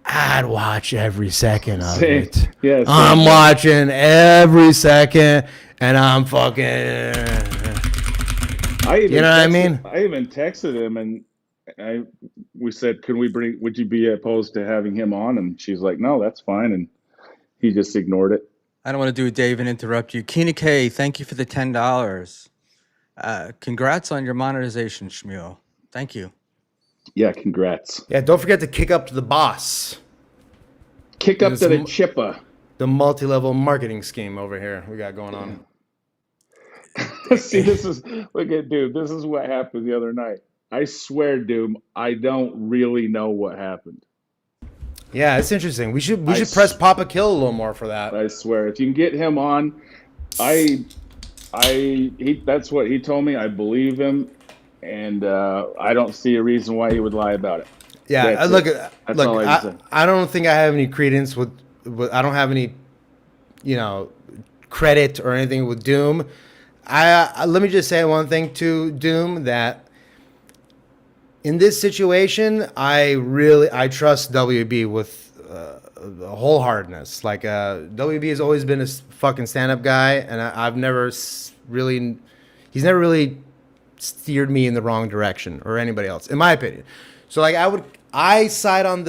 I'd watch every second of Same. it. Yeah, same I'm thing. watching every second and I'm fucking You know what I mean? I even texted him and we said, would you be opposed to having him on? And she's like, no, that's fine. And he just ignored it. I don't want to do it, Dave, and interrupt you. Keena K, thank you for the $10. Congrats on your monetization, Schmuel. Thank you. Yeah, congrats. Yeah, don't forget to kick up to the boss. Kick up It's to the chippa. The multi-level marketing scheme over here we got going on. See, look at Doom. This is what happened the other night. I swear, Doom, I don't really know what happened. Yeah, it's interesting. We should press Papa Kill a little more for that. I swear, if you can get him on, that's what he told me. I believe him, and I don't see a reason why he would lie about it. Yeah, That's all I say. I don't think I have any credence with I don't have any, credit or anything with Doom. Let me just say one thing to Doom, that in this situation, I trust WB with wholeheartedness. Like WB has always been a fucking stand-up guy, and I've never he's never really steered me in the wrong direction, or anybody else, in my opinion. So like I side on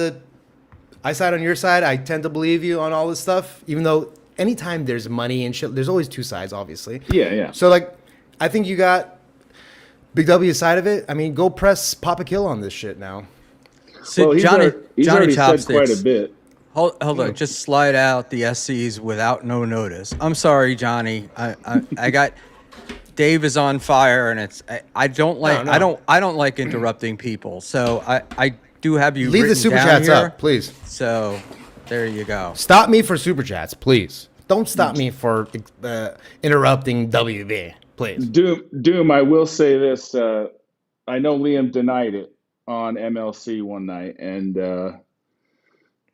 your side. I tend to believe you on all this stuff, even though anytime there's money and shit, there's always two sides, obviously. Yeah. So like, I think you got Big W's side of it. I mean, go press Papa Kill on this shit now. So Well, he's Johnny already said Chopsticks, quite a bit. hold on, just slide out the SCs without no notice. I'm sorry, Johnny. I got Dave is on fire, and I don't like No. I don't like interrupting people. So I do have you Leave the written super down chats here. up, please. So there you go. Stop me for super chats, please. Don't stop me for interrupting WB, please. Doom, I will say this. I know Liam denied it on MLC one night, and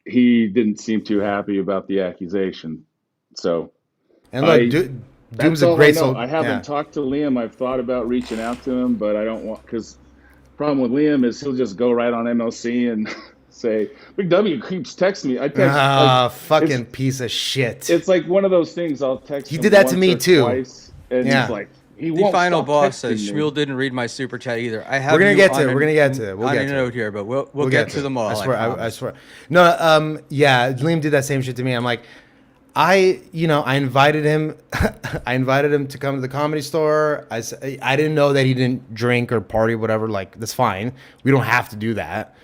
he didn't seem too happy about the accusation. So, And look, that's Doom's a all great I know. soul. I haven't talked to Liam. I've thought about reaching out to him, but I don't want, because the problem with Liam is he'll just go right on MLC and say, Big W keeps texting me. I text Fucking piece of shit. It's like one of those things. I'll text. He him did that to once me, or too. Twice, and Yeah. he's like, he The won't final stop boss texting says me. Schmuel didn't read my super chat either. I have We're gonna you get on to it. an- We're gonna get to it. We'll on get a to note it. here, but we'll get to them all. I swear. I promise. swear. No. Yeah. Liam did that same shit to me. I'm like, I invited him. I invited him to come to the Comedy Store. I didn't know that he didn't drink or party, whatever. Like, that's fine. We don't have to do that.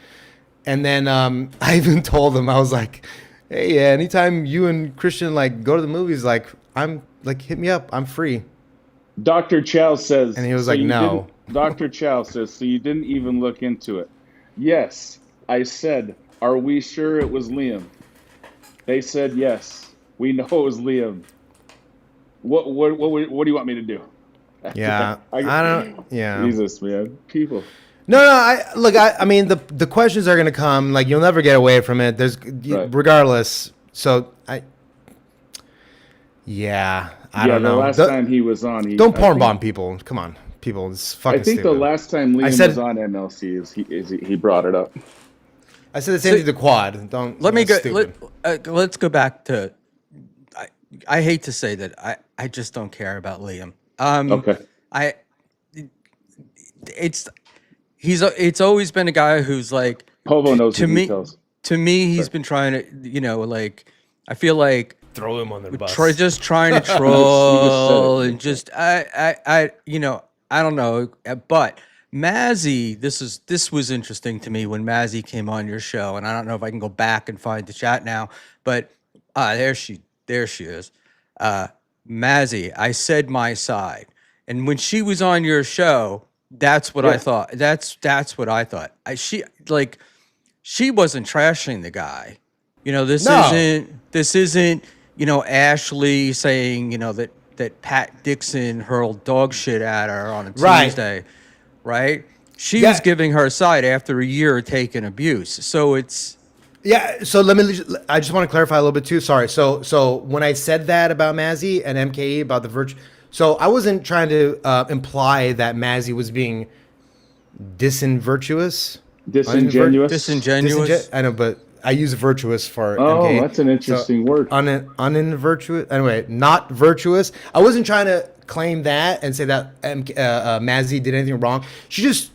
And then I even told him, I was like, hey, yeah, anytime you and Christian like go to the movies, like hit me up. I'm free. Dr. Chow says, And he was like, no. Dr. Chow says, so you didn't even look into it. Yes, I said, are we sure it was Liam? They said yes. We know it was Liam. What do you want me to do? Yeah, I don't. Yeah. Jesus, man, people. No, no. I mean, the questions are gonna come. Like, you'll never get away from it. Right. Regardless. So yeah, I Yeah, don't the know. last time he was on, Don't porn bomb people. Come on, people. It's I fucking think the stupid. last time Liam said- was on MLC he brought it up. I said the same thing to Quad. Don't. Let me go. Stupid. Let's go back to. I hate to say that I just don't care about Liam. Okay. It's always been a guy who's like Povo knows to the me. details. To me, he's been trying to, like, I feel like Throw him on the bus. trying to You just said troll it. and just I don't know, but Mazzy, this was interesting to me when Mazzy came on your show, and I don't know if I can go back and find the chat now, but there she is. Mazzy, I said my side, and when she was on your show, that's what I Yeah. thought. That's what I thought. She wasn't trashing the guy. This No. isn't, Ashley saying, that Pat Dixon hurled dog shit at her on a Right. Tuesday, right? She Yeah. was giving her side after a year of taking abuse. So it's Yeah, so I just want to clarify a little bit too. Sorry. So when I said that about Mazzy and MKE about the virtue, so I wasn't trying to imply that Mazzy was being disinvirtuous. disingenuous. I know, but I use virtuous for Oh, MKE. that's an interesting word. Uninvirtuous. Anyway, not virtuous. I wasn't trying to claim that and say that Mazzy did anything wrong. She just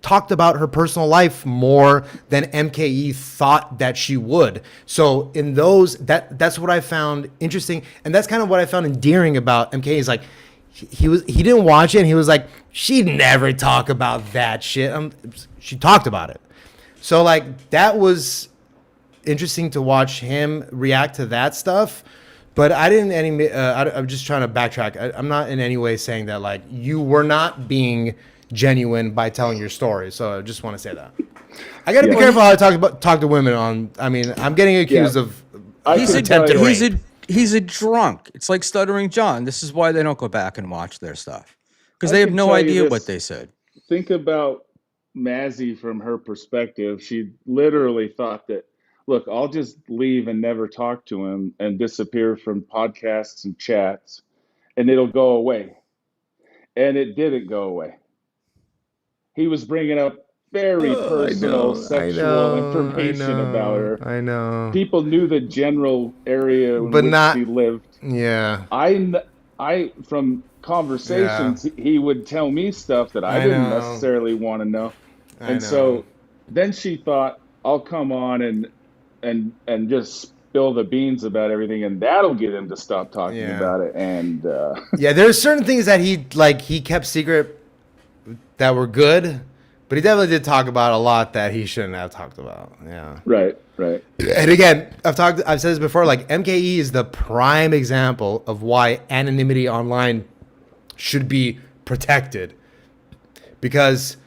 talked about her personal life more than MKE thought that she would. So in those, that's what I found interesting, and that's kind of what I found endearing about MKE. Is like he didn't watch it, and he was like, she'd never talk about that shit. She talked about it. So like that was interesting to watch him react to that stuff. But I didn't I'm just trying to backtrack. I'm not in any way saying that like you were not being genuine by telling your story. So I just want to say that. I got to be careful how I talk to women on. I mean, I'm getting accused of attempted rape. He's a drunk. It's like Stuttering John. This is why they don't go back and watch their stuff, because they have no idea what they said. Think about Mazzy from her perspective. She literally thought that, look, I'll just leave and never talk to him and disappear from podcasts and chats, and it'll go away. And it didn't go away. He was bringing up very personal sexual information about her. I know. People knew the general area in which she lived. Yeah. I from conversations, he would tell me stuff that I didn't necessarily want to know. And so then she thought, I'll come on and just spill the beans about everything, and that'll get him to stop talking about it. And yeah, there's certain things that he kept secret that were good, but he definitely did talk about a lot that he shouldn't have talked about. Yeah. Right. And again, I've said this before, like MKE is the prime example of why anonymity online should be protected. Because,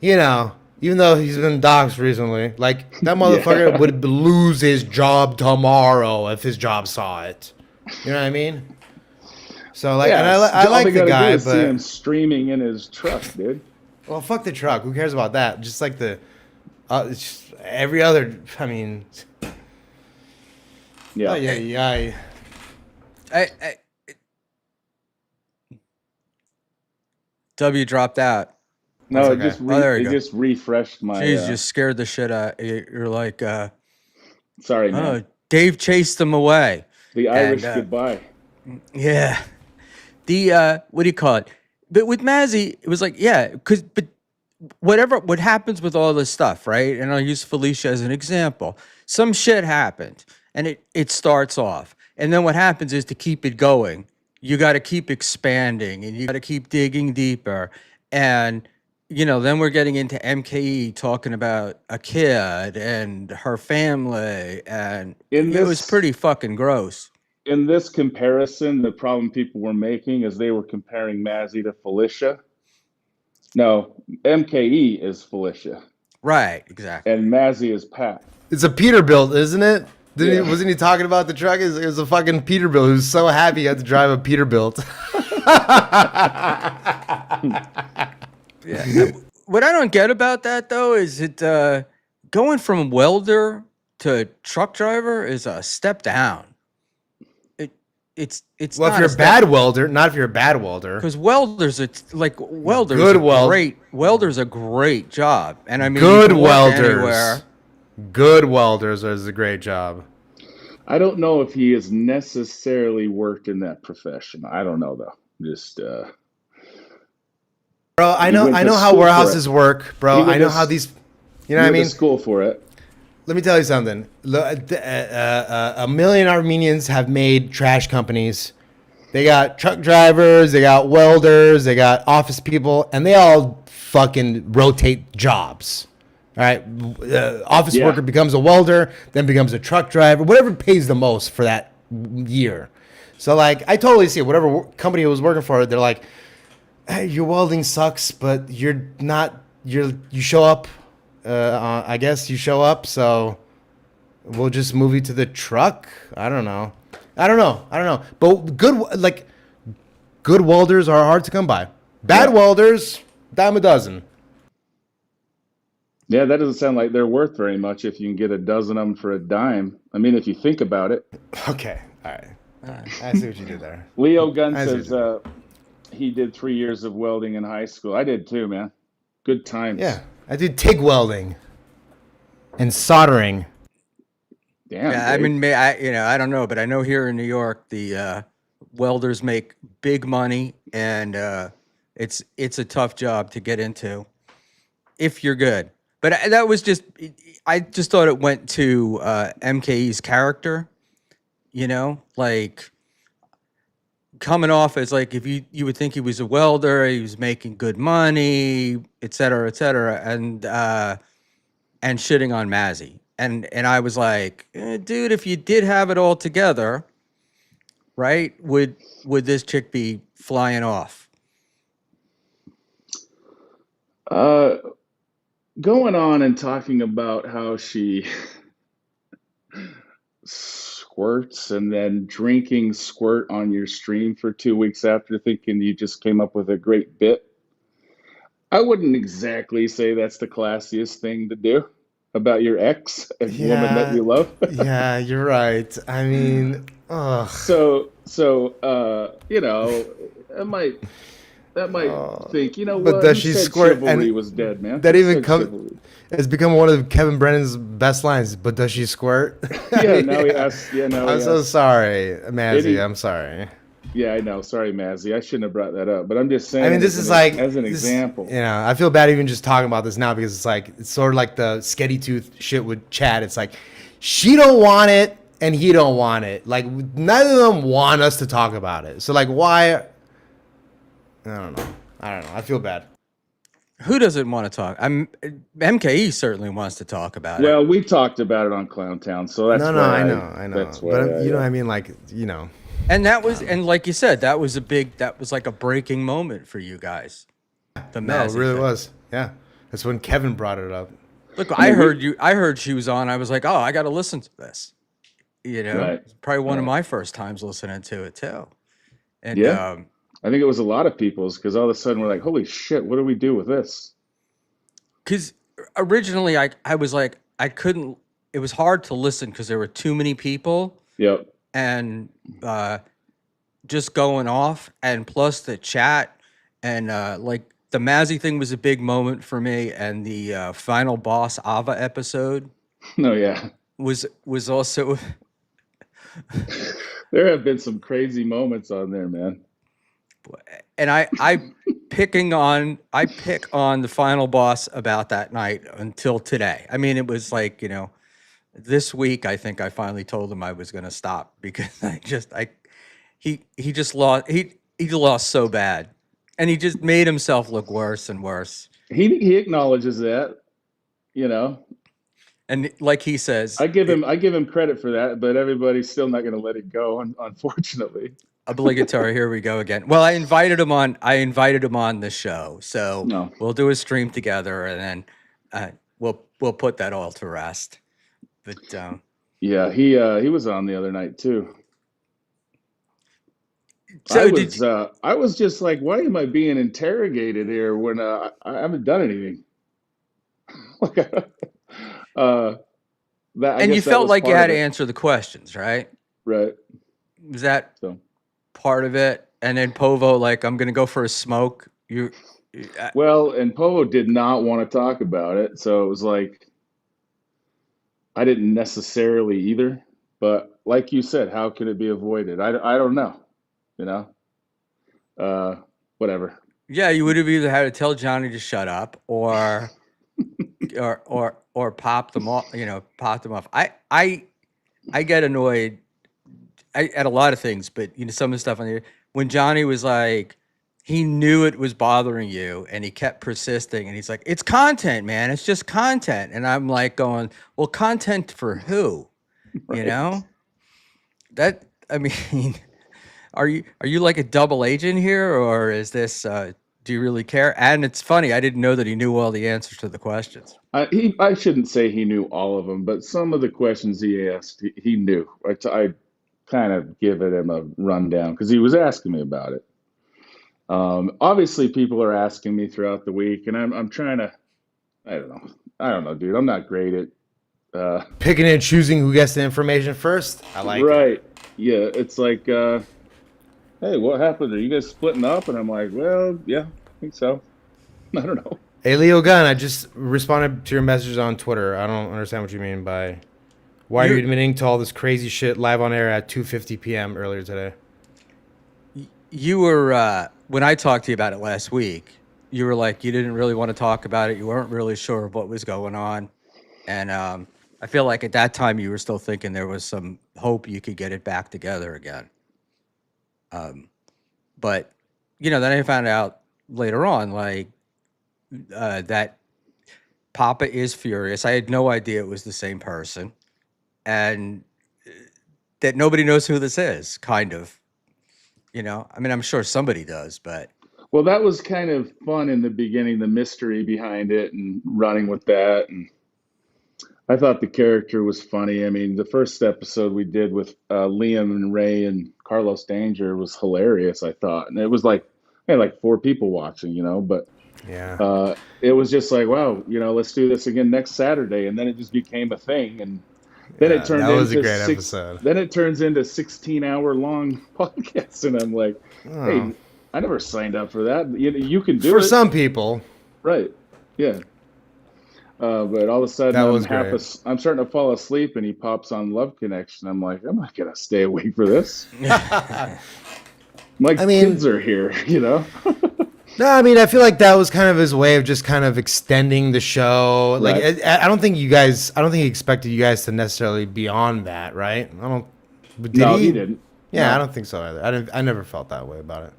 even though he's been doxxed recently, like that motherfucker would lose his job tomorrow if his job saw it. You know what I mean? So like, and I like the guy, but see him streaming in his truck, dude. Well, fuck the truck. Who cares about that? Just like it's just every other. I mean, yeah. W dropped out. No, it just refreshed my. Jeez, just scared the shit out. You're like, sorry, man. Dave chased them away. The Irish goodbye. Yeah. The what do you call it? But with Mazzy, it was like, but what happens with all this stuff, right? And I'll use Felicia as an example. Some shit happened, and it starts off, and then what happens is, to keep it going, you got to keep expanding, and you got to keep digging deeper, and then we're getting into MKE talking about a kid and her family, and it was pretty fucking gross. In this comparison, the problem people were making is they were comparing Mazzy to Felicia. No, MKE is Felicia. Right, exactly. And Mazzy is Pat. It's a Peterbilt, isn't it? Didn't Yeah. he, wasn't he talking about the truck? It was a fucking Peterbilt. He was so happy he had to drive a Peterbilt. Yeah. What I don't get about that though is it going from welder to truck driver is a step down. It's Well, if not you're a a bad step welder, not if you're a bad welder. because welders it's like welder's Good a weld- welder's a great job. And I mean you Good can work welders. anywhere. Good welders is a great job. I don't know if he has necessarily worked in that profession. I don't know though. Just Bro, I He went to know how school for warehouses it. work, bro. He went I know to how s- these, you he know what I went to mean? school for it. Let me tell you something. A million Armenians have made trash companies. They got truck drivers, they got welders, they got office people, and they all fucking rotate jobs. All right, office Yeah. worker becomes a welder, then becomes a truck driver, whatever pays the most for that year. So like, I totally see it. Whatever company I was working for, they're like, hey, your welding sucks, but you're not. You show up. I guess you show up, so we'll just move you to the truck. I don't know. But good welders are hard to come by. Bad Yeah. welders, dime a dozen. Yeah, that doesn't sound like they're worth very much if you can get a dozen of them for a dime. I mean, if you think about it. Okay, all right. I see what you did there. Leo Gunn I see what says you did. he did 3 years of welding in high school. I did too, man. Good times. Yeah, I did TIG welding and soldering. Damn. Yeah, I Dave. mean I don't know, but I know here in New York the welders make big money and it's a tough job to get into if you're good. But that was just I just thought it went to MKE's character, like coming off as like if you would think he was a welder, he was making good money, et cetera, and shitting on Mazzy. And I was like, dude, if you did have it all together, right, would this chick be flying off? uh, going on and talking about how she squirts and then drinking squirt on your stream for 2 weeks after thinking you just came up with a great bit. I wouldn't exactly say that's the classiest thing to do about your ex, a woman that you love. Yeah, you're right. I mean, ugh. You know, that might think, you know But what? does Who she said squirt? chivalry And was dead, man? that Who even said come. chivalry? It's become one of Kevin Brennan's best lines. But does she squirt? Yeah, now he asks. Yeah, now I'm he so asks. sorry, Mazzy. Any- I'm sorry. Yeah, I know. Sorry, Mazzy. I shouldn't have brought that up. But I'm just saying. I mean, this as is an- like as an this- example. You know, I feel bad even just talking about this now because it's sort of like the sketty tooth shit with Chad. It's like she don't want it and he don't want it. Like neither of them want us to talk about it. So like, why? I don't know. I feel bad. Who doesn't want to talk? MKE certainly wants to talk about it. Well, we talked about it on Clown Town, so that's No, why I know. That's why. But you know what I mean? Like, you know. And that was, and like you said, that was like a breaking moment for you guys. The No, it Mazzy really thing. was. Yeah. That's when Kevin brought it up. Look, I heard she was on. I was like, oh, I got to listen to this. Right. It's probably one of Right. my first times listening to it too. And Yeah. I think it was a lot of people's because all of a sudden we're like, holy shit, what do we do with this? because originally I was like, I couldn't. It was hard to listen because there were too many people Yep. and just going off, and plus the chat and like the Mazzy thing was a big moment for me, and the final boss Ava episode No, yeah. was also. There have been some crazy moments on there, man. And I pick on the final boss about that night until today. I mean, it was like, this week I think I finally told him I was going to stop because he lost so bad, and he just made himself look worse and worse. He acknowledges that, you know. And like he says, I give him credit for that, but everybody's still not going to let it go, unfortunately. obligatory. Here we go again. Well, I invited him on the show, so No. we'll do a stream together, and then we'll put that all to rest. But Yeah, he was on the other night too. So did I was just like, why am I being interrogated here when I haven't done anything? Like, that I and you guess that felt was like you part had of to it, answer the questions, right? right? Was that So, part of it? And then Povo, like, I'm gonna go for a smoke. well, and Povo did not want to talk about it, so it was like I didn't necessarily either. But like you said, how could it be avoided? I don't know, you know. Uh, Whatever. Yeah, you would have either had to tell Johnny to shut up or pop them off, pop them off. I get annoyed at a lot of things, but some of the stuff on here when Johnny was like he knew it was bothering you and he kept persisting and he's like, it's content, man. It's just content. And I'm like going, well, content for who? You Right. know? That I mean, are you like a double agent here or is this do you really care? And it's funny, I didn't know that he knew all the answers to the questions. I shouldn't say he knew all of them, but some of the questions he asked, he knew. I kind of given him a rundown because he was asking me about it. Obviously, people are asking me throughout the week, and I'm trying to. I don't know, dude. I'm not great at. Picking and choosing who gets the information first. I like it. Right. Yeah. It's like, hey, what happened? Are you guys splitting up? And I'm like, well, yeah, I think so. I don't know. Hey, Leo Gunn, I just responded to your message on Twitter. I don't understand what you mean by why are you You admitting to all this crazy shit live on air at 2:50 p.m. earlier today? you were when I talked to you about it last week, you were like you didn't really want to talk about it. You weren't really sure of what was going on. And I feel like at that time you were still thinking there was some hope you could get it back together again. But then I found out later on, like that Papa is furious. I had no idea it was the same person, and that nobody knows who this is. Kind of, I mean, I'm sure somebody does, but Well, that was kind of fun in the beginning, the mystery behind it and running with that. And I thought the character was funny. I mean, the first episode we did with Liam and Ray and Carlos Danger was hilarious, I thought. And it was like, I had like four people watching, but Yeah. it was just like, wow, let's do this again next Saturday. And then it just became a thing. And then it Yeah, turned that was a into great episode. then it turns into 16-hour long podcasts. And I'm like, Oh. hey, I never signed up for that. You can do For it. some people, Right. Yeah. But all of a sudden, that was great. I'm starting to fall asleep, and he pops on Love Connection. I'm like, I'm not gonna stay awake for this. My I mean, kids are here. no, I mean, I feel like that was kind of his way of just kind of extending the show. Like, Right. I don't think he expected you guys to necessarily be on that, right? I don't. Did No, he? he didn't. Yeah, No. I don't think so either. I never felt that way about it.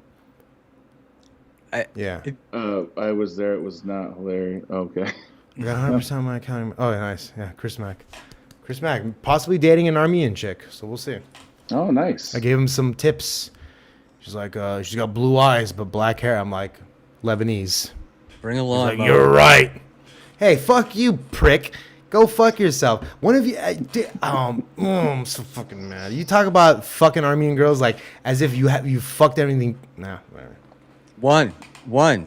I, Yeah. it, I was there. It was not hilarious. Okay. I got 100% of my accounting. Oh, nice. Yeah, Chris Mack. Chris Mack, possibly dating an Armenian chick, so we'll see. Oh, nice. I gave him some tips. She's like, she's got blue eyes but black hair. I'm like, Lebanese. bring He's along. like, you're right. Hey, fuck you, prick. Go fuck yourself. One of you, I'm so fucking mad. You talk about fucking Armenian girls like as if you fucked everything. Nah, whatever. One, and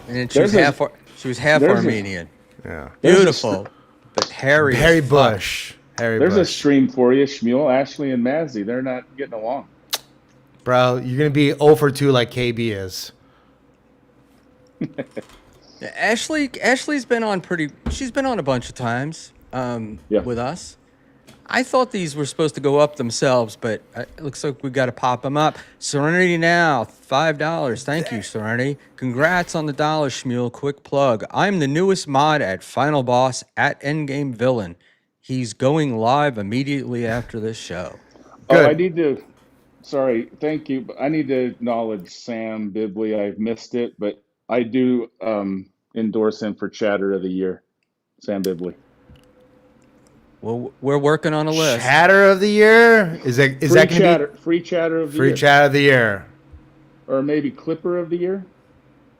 then There's a- she was half there's a- Armenian. Yeah. Beautiful, but hairy. Harry as fuck. Bush. Harry There's a Bush. stream for you, Schmuel, Ashley, and Mazzy. They're not getting along. Bro, you're going to be 0 for 2 like KB is. Yeah, Ashley's been on she's been on a bunch of times Yeah. with us. I thought these were supposed to go up themselves, but it looks like we got to pop them up. Serenity now, $5. Thank you, Serenity. Congrats on the dollar, Schmuel. Quick plug. I'm the newest mod at Final Boss at Endgame Villain. He's going live immediately after this show. Oh, I Good. need to. Sorry, thank you. But I need to acknowledge Sam Bibley. I've missed it, but I do endorse him for Chatter of the Year. Sam Bibley. Well, we're working on a list. Chatter of the year? Is that going to be Free chatter of the free year, chat of the year? or maybe Clipper of the Year.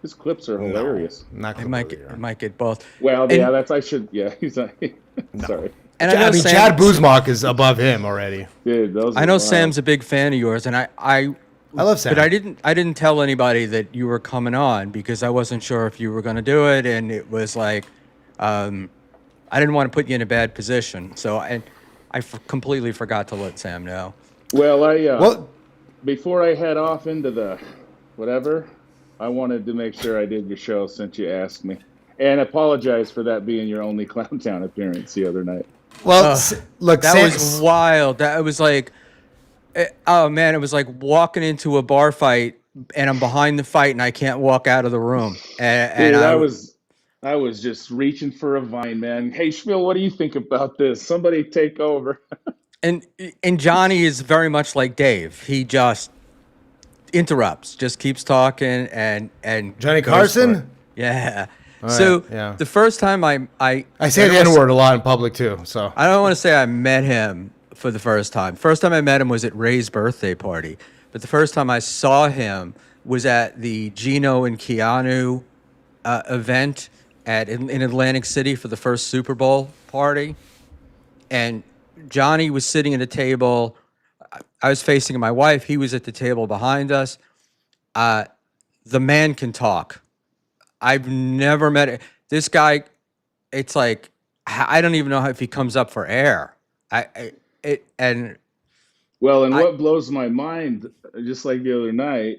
His clips are hilarious. Not It clip might of the get, year. it might get both. Well, And- yeah, that's I should. Yeah, he's sorry. And I know I mean, Sam, Chad Buzmark is above him already. Dude, those I are know wild. Sam's a big fan of yours, and I love Sam. but I didn't tell anybody that you were coming on because I wasn't sure if you were going to do it, and it was like, I didn't want to put you in a bad position, so I completely forgot to let Sam know. Well, Well, before I head off into the whatever, I wanted to make sure I did your show since you asked me, and apologize for that being your only Clowntown appearance the other night. look, That Sam, was wild. That was like, oh man, it was like walking into a bar fight, and I'm behind the fight, and I can't walk out of the room, and Dude, I I was just reaching for a vine, man. Hey, Schmuel, what do you think about this? Somebody take over. and Johnny is very much like Dave. He just interrupts, just keeps talking, and Johnny goes for it. Carson? Yeah. right, So yeah. the first time I say the don't N word a lot in public too. So I don't want to say I met him for the first time. First time I met him was at Ray's birthday party, but the first time I saw him was at the Gino and Keanu event in Atlantic City for the first Super Bowl party, and Johnny was sitting at a table. I was facing my wife. He was at the table behind us. The man can talk. I've never met this guy. It's like I don't even know if he comes up for air. And Well, and I what blows my mind, just like the other night,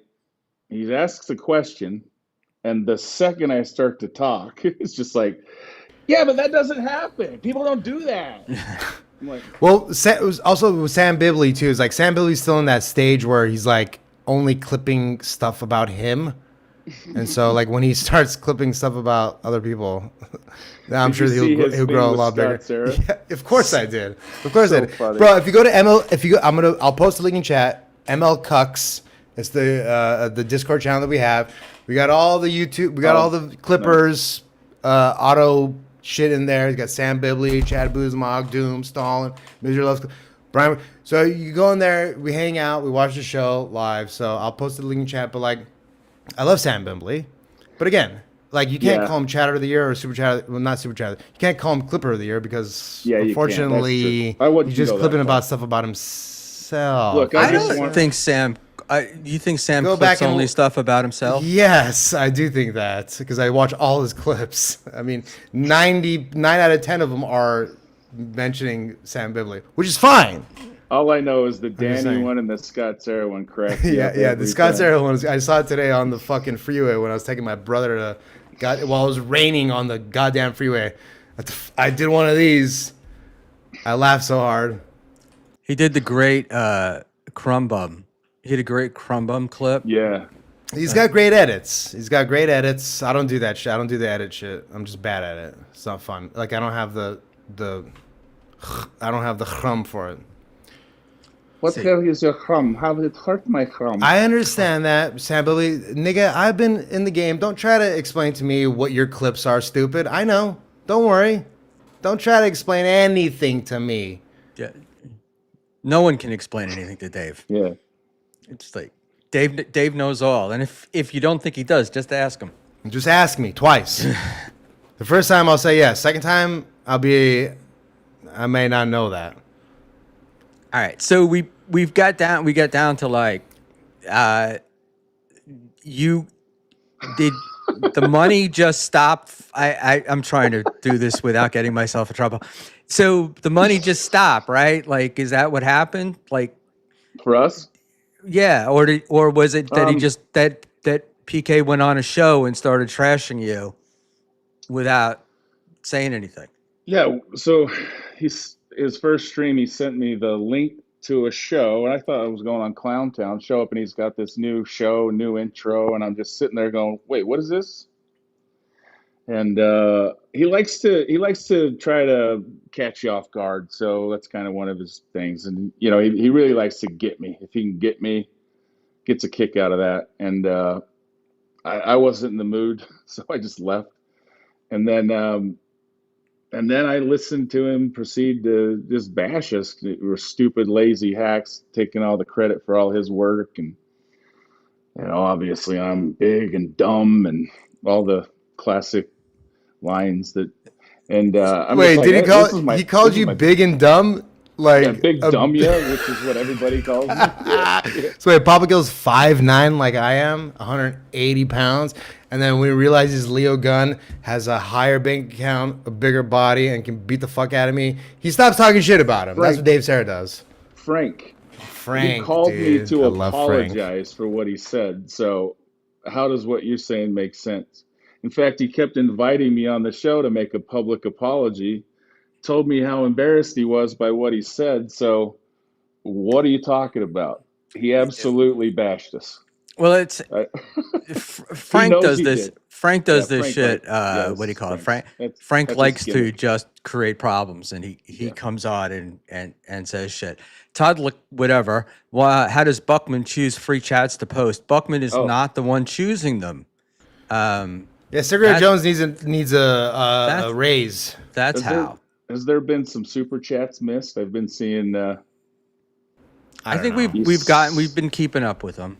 he asks a question, and the second I start to talk, it's just like, yeah, but that doesn't happen. People don't do that. I'm like, well, it was also with Sam Bibley too. It's like Sam Bibley's still in that stage where he's like only clipping stuff about him, and so like when he starts clipping stuff about other people, I'm Did sure you see his he'll thing grow a with lot bigger. Scott Sarah? Yeah, of course I did. Of course I So did, funny. bro. If you go to I'll post a link in chat. ML Cucks. It's the Discord channel that we have. We got all the YouTube. We got all the Clippers auto shit in there. You got Sam Bibley, Chad Buzmark, Doom, Stalin, Misery Loves, Brian. So you go in there, we hang out, we watch the show live. So I'll post the link in chat. But like, I love Sam Bibley, but again, like you can't Yeah. call him Chatter of the Year or Super Chatter. Well, not Super Chatter. You can't call him Clipper of the Year because Yeah, you can't. That's unfortunately true. I wouldn't he's just go that clipping far. about stuff about himself. Look, I I just don't want- think Sam. You think Sam Go clips back and only stuff about himself? Yes, I do think that because I watch all his clips. I mean, 9 out of 10 of them are mentioning Sam Bibley, which is fine. all I know is the just Danny saying. one and the Scott Sarah one cracked me up Yeah. The every Scott time. Sarah one, I saw it today on the fucking freeway when I was taking my brother to, while it was raining on the goddamn freeway. I did one of these. I laughed so hard. He did the great Crumb Bum. He had a great Crumb Bum clip. Yeah. He's got great edits. I don't do that shit. I don't do the edit shit. I'm just bad at it. It's not fun. Like I don't have the hum for it. What the hell is your hum? How did it hurt my hum? I understand that, Sam Billy. Nigga, I've been in the game. Don't try to explain to me what your clips are, stupid. I know. Don't worry. Don't try to explain anything to me. Yeah. No one can explain anything to Dave. Yeah. It's like Dave knows all, and if you don't think he does, just ask him. Just ask me twice. The first time I'll say yes. Second time I may not know that. All right, so we got down to like, you did the money just stop? I'm trying to do this without getting myself in trouble. So the money just stopped, right? Like, is that what happened? Like, For us? yeah, or was it that he Um, just that PK went on a show and started trashing you without saying anything? Yeah. So his first stream, he sent me the link to a show, and I thought I was going on Clowntown. Show up, and he's got this new show, new intro, and I'm just sitting there going, "Wait, what is this?" And he likes to try to catch you off guard. So that's kind of one of his things. And you know, he really likes to get me. If he can get me, gets a kick out of that. And I wasn't in the mood, so I just left. And then I listened to him proceed to just bash us. We're stupid, lazy hacks, taking all the credit for all his work. And you know, obviously I'm big and dumb and all the classic lines that, And I'm just Wait, like, did he hey, call? this is He called you my big and dumb, yeah, like big a. dumya, which is what everybody calls me. Yeah. So wait, Papa Gill's 5'9", like I am, 180 pounds, and then when he realizes Leo Gunn has a higher bank account, a bigger body, and can beat the fuck out of me, he stops talking shit about him. That's what Frank, Dave Sarah does. Frank, he Frank, called me dude, to I love Frank. apologize for what he said. So how does what you're saying make sense? In fact, he kept inviting me on the show to make a public apology, told me how embarrassed he was by what he said. So what are you talking about? He absolutely bashed us. Well, it's I, he Frank knows does he this. did. Frank Yeah, does this Frank like shit. What do you yes, call it? Frank's Frank that's his likes to gimmick. just create problems, and he Yeah. comes on and says shit. Todd, look, whatever. Well, how does Buckman choose free chats to post? Buckman is Oh, not the one choosing them. Yeah, Cigarette That Jones needs a that's raise. that's has there how. has there been some super chats missed? I've been seeing I I don't think know. you we've been keeping up with them,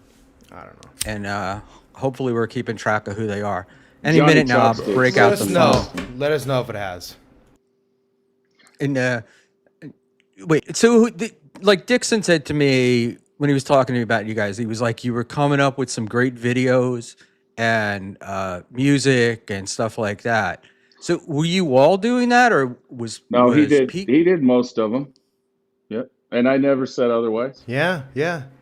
I don't know. and hopefully we're keeping track of who they are. Any Johnny minute now, I'll Chopsticks break Let out us the is know. phone. missed me. Let us know if it has. And wait, so like Dixon said to me when he was talking to me about you guys, he was like, you were coming up with some great videos and music and stuff like that. So were you all doing that, or No, was Pete? he did most of them. Yep. And I never said otherwise. Yeah.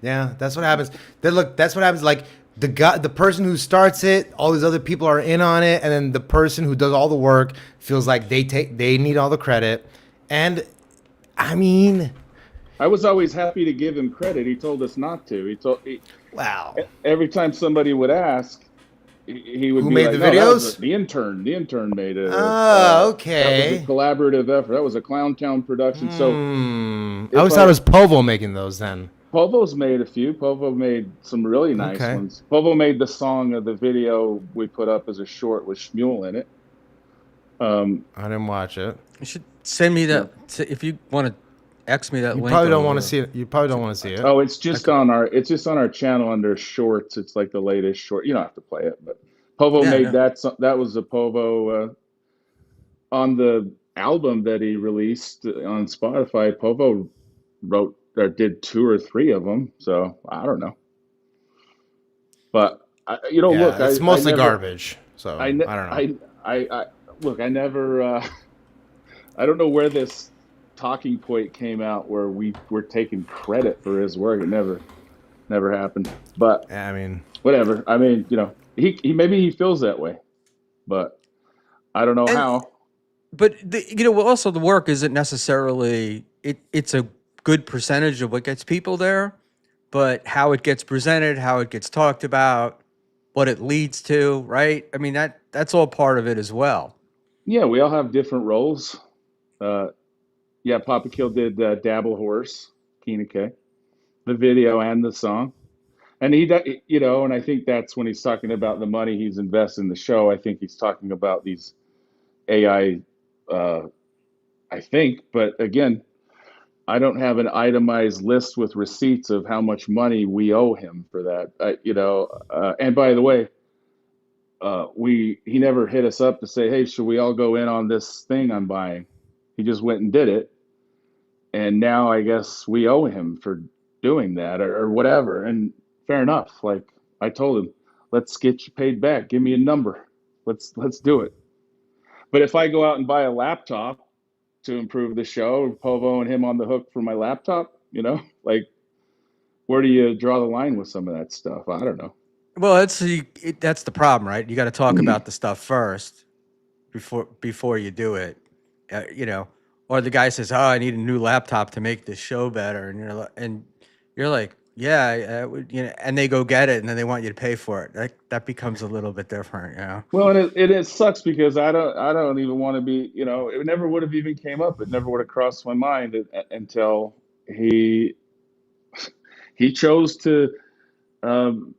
That's what happens. Then look, that's what happens. Like the person who starts it, all these other people are in on it, and then the person who does all the work feels like they need all the credit. And I mean, I was always happy to give him credit. He told us not to. wow, Every time somebody would ask, he would who be made like, the "No, that was videos? the intern. The intern made it, or Oh, that was a okay. collaborative effort. That was a Clown Town production." So I if always thought it was Povo making those then. Povo's made a few. Povo made some really nice Okay. ones. Povo made the song of the video we put up as a short with Schmuel in it. I didn't watch it. You should send me Yeah. that if you want to X me that You link probably don't want to over. see it. You probably don't want to see it. Oh, I could, it's just on our channel under shorts. It's like the latest short. You don't have to play it, but Povo yeah, made no. that. That was a Povo on the album that he released on Spotify. Povo wrote or did two or three of them. So I don't know, but look, Yeah, it's mostly garbage. So I, ne- I don't know. I look, I never. I don't know where this talking point came out where we were taking credit for his work. It never happened. But Yeah, I mean, whatever. I mean, he maybe he feels that way, but I don't know And how. but also the work isn't necessarily it's a good percentage of what gets people there, but how it gets presented, how it gets talked about, what it leads to, right? I mean that's all part of it as well. Yeah, we all have different roles. Uh, yeah, Papa Kill did Dabble Horse, Kina K, the video and the song. And and I think that's when he's talking about the money he's invested in the show. I think he's talking about these AI, I think. But again, I don't have an itemized list with receipts of how much money we owe him for that. And by the way, he never hit us up to say, "Hey, should we all go in on this thing I'm buying?" He just went and did it, and now I guess we owe him for doing that or whatever. And fair enough. Like I told him, let's get you paid back. Give me a number. Let's do it. But if I go out and buy a laptop to improve the show, Povo and him on the hook for my laptop, like where do you draw the line with some of that stuff? I don't know. Well, that's the problem, right? You got to talk about the stuff first before you do it. Or the guy says, "Oh, I need a new laptop to make this show better," and you're like, "Yeah, and they go get it, and then they want you to pay for it. That becomes a little bit different. Well, and it sucks because I don't even want to be, it never would have even came up. It never would have crossed my mind until he chose to um,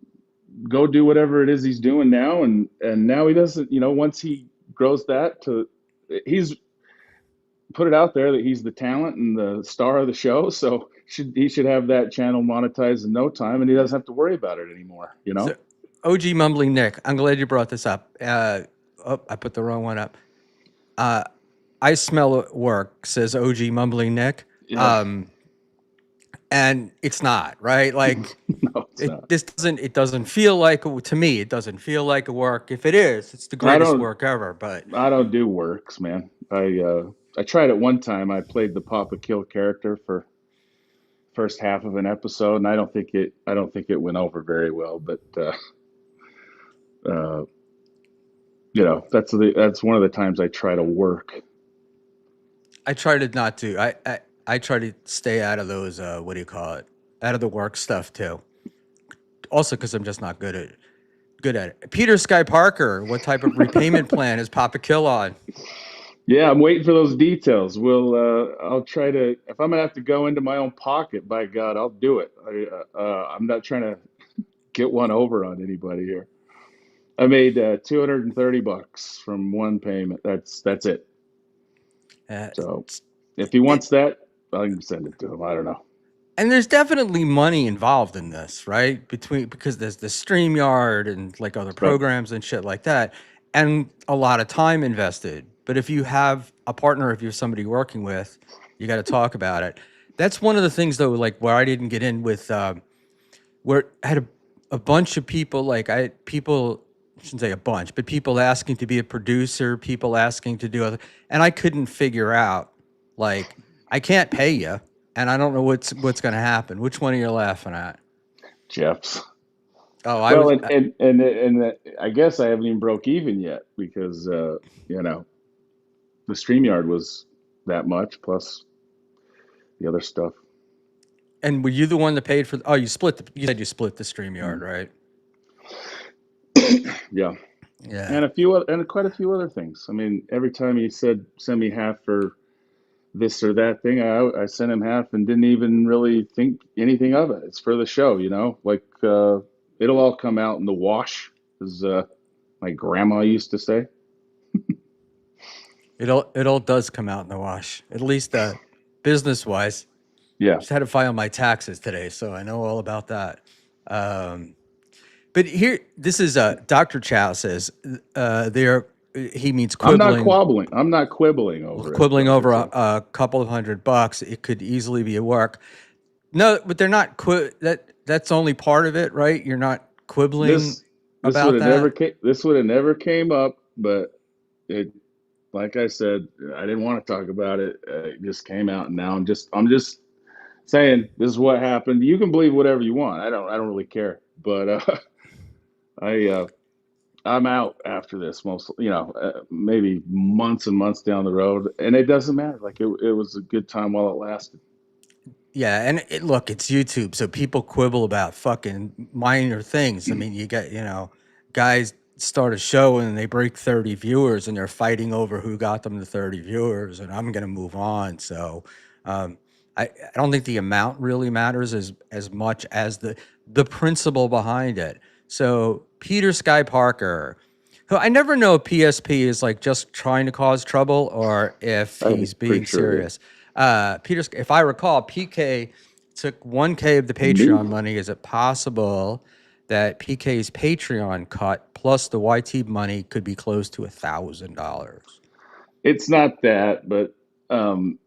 go do whatever it is he's doing now, and now he doesn't. Once he grows he's put it out there that he's the talent and the star of the show, so he should have that channel monetized in no time, and he doesn't have to worry about it anymore. So, OG Mumbling Nick, I'm glad you brought this up. Oh, I put the wrong one up. I smell at work, says OG Mumbling Nick. Yeah. And it's not, right? Like No, it's not. it doesn't feel like, to me, it doesn't feel like a work. If it is, it's the I greatest don't. work ever. But I don't do works, man. I tried it one time. I played the Papa Kill character for first half of an episode, and I don't think it went over very well. But uh, that's one of the times I try to work. I try to not do. I try to stay out of those. What do you call it? Out of the work stuff too. Also, because I'm just not good at it. Peter Sky Parker, what type of repayment plan is Papa Kill on? Yeah, I'm waiting for those details. I'll try to. If I'm gonna have to go into my own pocket, by God, I'll do it. I'm not trying to get one over on anybody here. I made $230 from one payment. That's it. Uh, So if he it, wants that, I can send it to him. I don't know. and there's definitely money involved in this, right? Because there's the StreamYard and like other Right. programs and shit like that, and a lot of time invested. But if you have a partner, if you're somebody working with, you got to talk about it. That's one of the things, though, like where I didn't get in with, where I had a bunch of people, I shouldn't say a bunch, but people asking to be a producer, people asking to do other, and I couldn't figure out, like, I can't pay you, and I don't know what's going to happen. Which one are you laughing at? Jeff's. Oh, I Well, was. and I guess I haven't even broke even yet because you know the StreamYard was that much plus the other stuff. And were you the one that paid for? Oh, you split. You said you split the StreamYard, Mm. right? Yeah, Yeah. and and quite a few other things. I mean, every time he said send me half for this or that thing, I sent him half and didn't even really think anything of it. It's for the show, like it'll all come out in the wash, as my grandma used to say. It all does come out in the wash, at least business wise. Yeah, Just had to file my taxes today, so I know all about that. Um, but here, this is Dr. Chow says there. He means I'm not quibbling, quibbling. I'm not quibbling over it, quibbling Doctor over Cho. a couple of $100. It could easily be a work. No, but they're not that's only part of it, right? You're not quibbling This this would about have never that. came, this would have never came up, but it, like I said, I didn't want to talk about it. It just came out, and now I'm just saying this is what happened. You can believe whatever you want. I don't really care. But I I'm out after this. Most maybe months and months down the road, and it doesn't matter. Like it was a good time while it lasted. Yeah, and look, it's YouTube, so people quibble about fucking minor things. I mean, you get, guys start a show and they break 30 viewers and they're fighting over who got them the 30 viewers, and I'm gonna move on. So, um, I don't think the amount really matters as much as the principle behind it. So, Peter Sky Parker, who I never know if PSP is like just trying to cause trouble or if I'm he's pretty being sure it is. serious. Peter, if I recall, PK took 1K of the Me? Patreon money. Is it possible that PK's Patreon cut plus the YT money could be close to $1,000? It's not that, but um,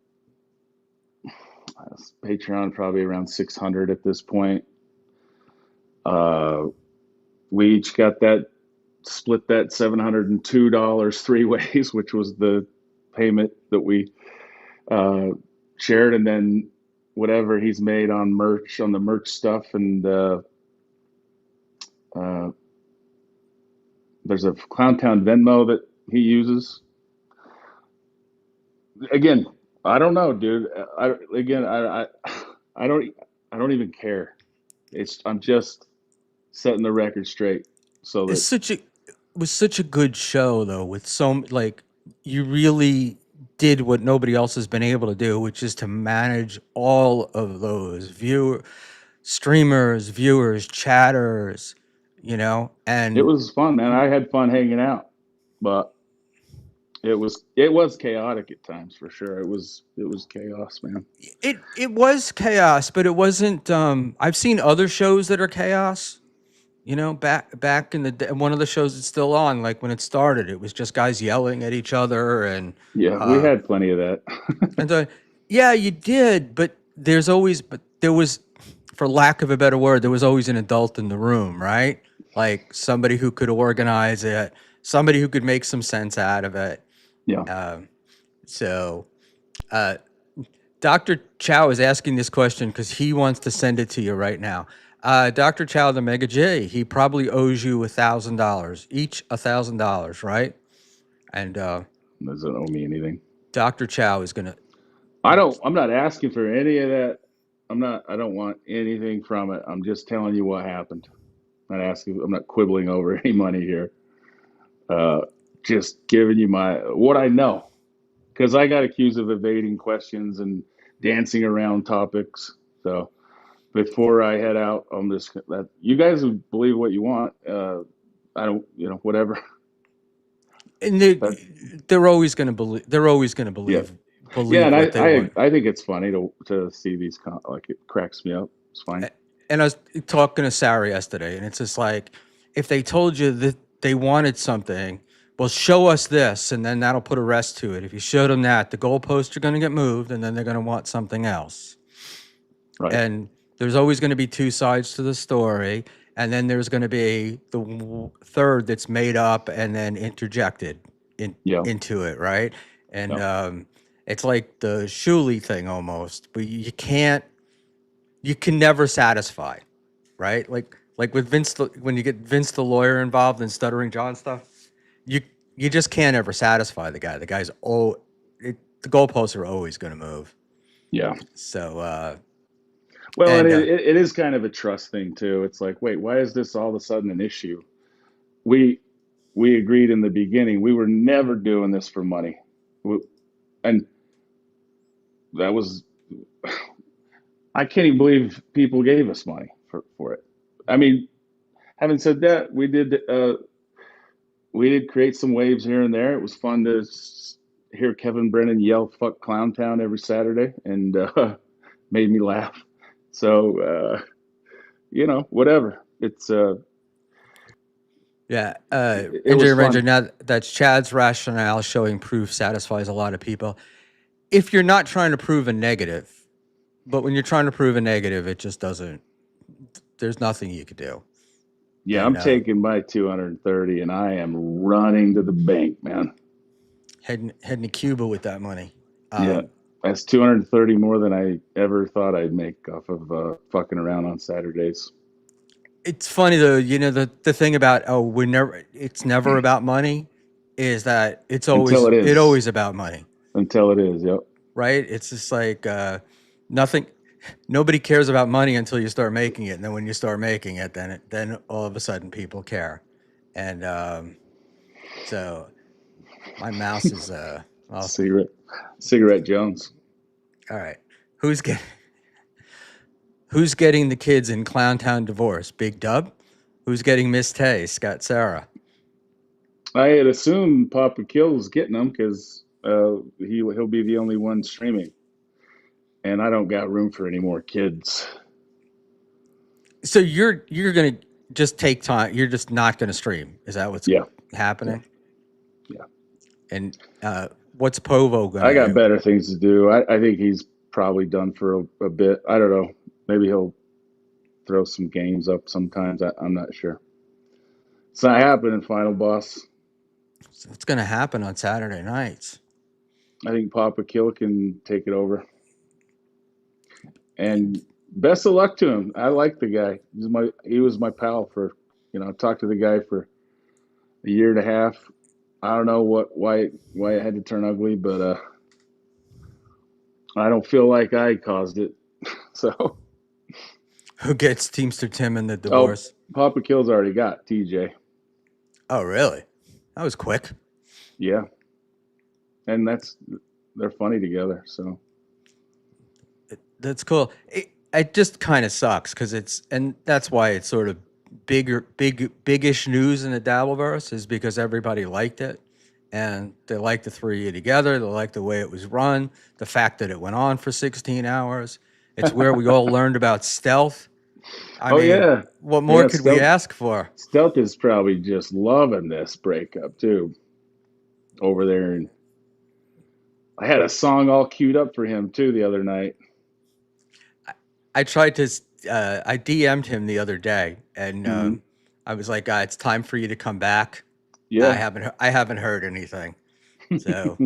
Patreon probably around 600 at this point. Uh, we each got that split that $702 three ways, which was the payment that we uh, shared, and then whatever he's made on the merch stuff, and uh, there's a Clowntown Venmo that he uses. Again, I don't know, dude. I don't I don't even care. I'm just setting the record straight so It's that such a it was such a good show though, with like you really did what nobody else has been able to do, which is to manage all of those streamers, viewers, chatters, it and was fun, man. I had fun hanging out, but it was chaotic at times for sure. It was chaos, man. it was chaos, but it wasn't. I've seen other shows that are chaos, You know, back in the day, one of the shows it's still on. Like when it started, it was just guys yelling at each other, Yeah, we uh, had plenty of that. and yeah, you did, but there was, for lack of a better word, there was always an adult in the room, right? Like somebody who could organize it, somebody who could make some sense out of it. Yeah. Um, so, uh, Dr. Chow is asking this question because he wants to send it to you right now. Dr. Chow, the Mega J, he probably owes you $1,000 each, $1,000, right? And Doesn't owe me anything. Dr. Chow is gonna. I'm not asking for any of that. I don't want anything from it. I'm just telling you what happened. I'm not quibbling over any money here. Uh, just giving you what I know. Because I got accused of evading questions and dancing around topics. So before I head out, you guys believe what you want. I don't, whatever. And But they're always going to believe. They're always going to yeah, believe and what they want. I think it's funny to see these like it cracks me up. It's fine. And I was talking to Sarah yesterday, and it's just like, if they told you that they wanted something, well, show us this, and then that'll put a rest to it. If you showed them that, the goalposts are going to get moved, and then they're going to want something else. Right. And there's always going to be two sides to the story, and then there's going to be the third that's made up and then interjected into it, right? And it's like the Shuley thing almost, but you can never satisfy, right? Like with Vince, when you get Vince the lawyer involved in Stuttering John stuff, you you just can't ever satisfy the guy. The guy's the goalposts are always going to move. Yeah. So Well, and and it is kind of a trust thing too. It's like, wait, why is this all of a sudden an issue? We we agreed in the beginning we were never doing this for money, and that was I can't even believe people gave us money for it. I mean, having said that, we did create some waves here and there. It was fun to hear Kevin Brennan yell "fuck Clowntown" every Saturday, and made me laugh. So whatever. yeah, It was Engineer Ranger. fun. Now that's Chad's rationale showing proof satisfies a lot of people. If you're not trying to prove a negative, but when you're trying to prove a negative, it just doesn't. There's nothing you could do. Yeah, And I'm taking my 230, and I am running to the bank, man. heading to Cuba with that money. Yeah, that's 230 more than I ever thought I'd make off of fucking around on Saturdays. It's funny though, you know, the thing about it's never about money, is that Until it is. always about money, Until it is, yep. right? It's just like nothing. Nobody cares about money until you start making it, and then when you start making it, then all of a sudden people care, and so my mouse is well, Cigarette Jones. all right. Who's getting Who's getting the kids in Clowntown divorce? Big Dub? Who's getting Miss Tay? Scott Sarah? I had assumed Papa Kill's getting them because he'll be the only one streaming, and I don't got room for any more kids. So you're gonna just take time. You're just not gonna stream. Is that what's happening? Yeah. And what's Povo gonna I got do? better things to do. I think he's probably done for a bit. I don't know. Maybe he'll throw some games up sometimes. I'm not sure. It's not happening, Final Boss. So what's gonna happen on Saturday nights? I think Papa Kill can take it over. And best of luck to him. I like the guy. He was my pal for, I talked to the guy for a year and a half. I don't know why it had to turn ugly, but I don't feel like I caused it. So Who gets Teamster Tim in the divorce? Papa Kill's already got TJ. Oh, really? That was quick. Yeah. And they're funny together, so That's cool. It just kind of sucks because that's why it's sort of biggish news in the Dabbleverse, is because everybody liked it, and they liked the three of you together. They liked the way it was run, the fact that it went on for 16 hours. It's where we all learned about stealth. I Oh mean, yeah, what more yeah. could we ask for? Stealth is probably just loving this breakup too over there. And I had a song all queued up for him too the other night. I tried to, I DM'd him the other day, and Hmm. I was like, "It's time for you to come back." Yeah. I haven't heard anything. So,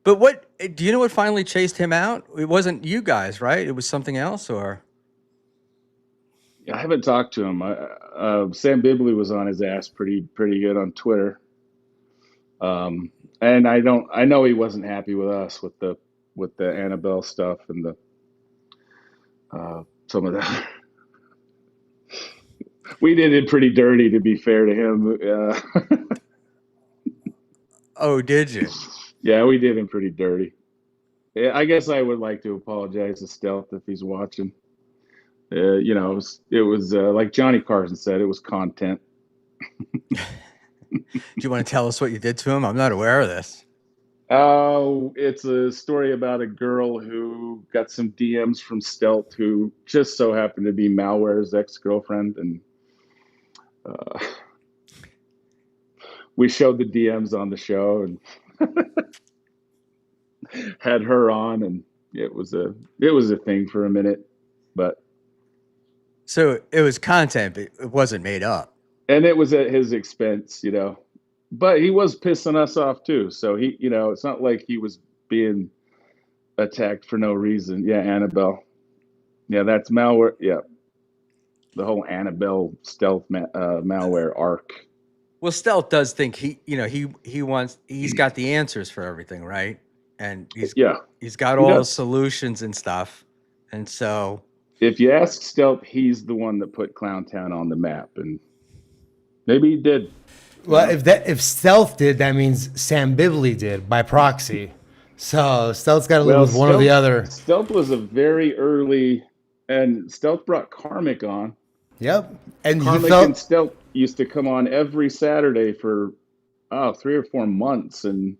but do you know what finally chased him out? It wasn't you guys, right? It was something else, or I haven't talked to him. Sam Bibley was on his ass pretty good on Twitter. And I don't. I know he wasn't happy with us with the Annabelle stuff and the some of that. We did it pretty dirty, to be fair to him. oh, did you? Yeah, we did him pretty dirty. Yeah, I guess I would like to apologize to Stealth if he's watching. You know, it was like Johnny Carson said, it was content. Do you want to tell us what you did to him? I'm not aware of this. Oh, it's a story about a girl who got some DMs from Stealth, who just so happened to be Malware's ex-girlfriend, and uh, we showed the DMs on the show and had her on, and it was a thing for a minute, but So it was content, but it wasn't made up. and it was at his expense, you know. But he was pissing us off too, so he, you know, it's not like he was being attacked for no reason. Yeah, Annabelle. Yeah, that's malware. Yeah, the whole Annabelle stealth malware arc. Well, Stealth does think he's got the answers for everything, right? And Yeah, he's got he all the does. solutions and stuff. And so, If you ask Stealth, he's the one that put Clowntown on the map, and maybe he did. Well, if Stealth did, that means Sam Bibley did by proxy. So Stealth's got to live Well, with one or the other. Stealth was a very early, and Stealth brought Karmic on. Yep. And he Karmic and felt Stealth used to come on every Saturday for 3 or 4 months, and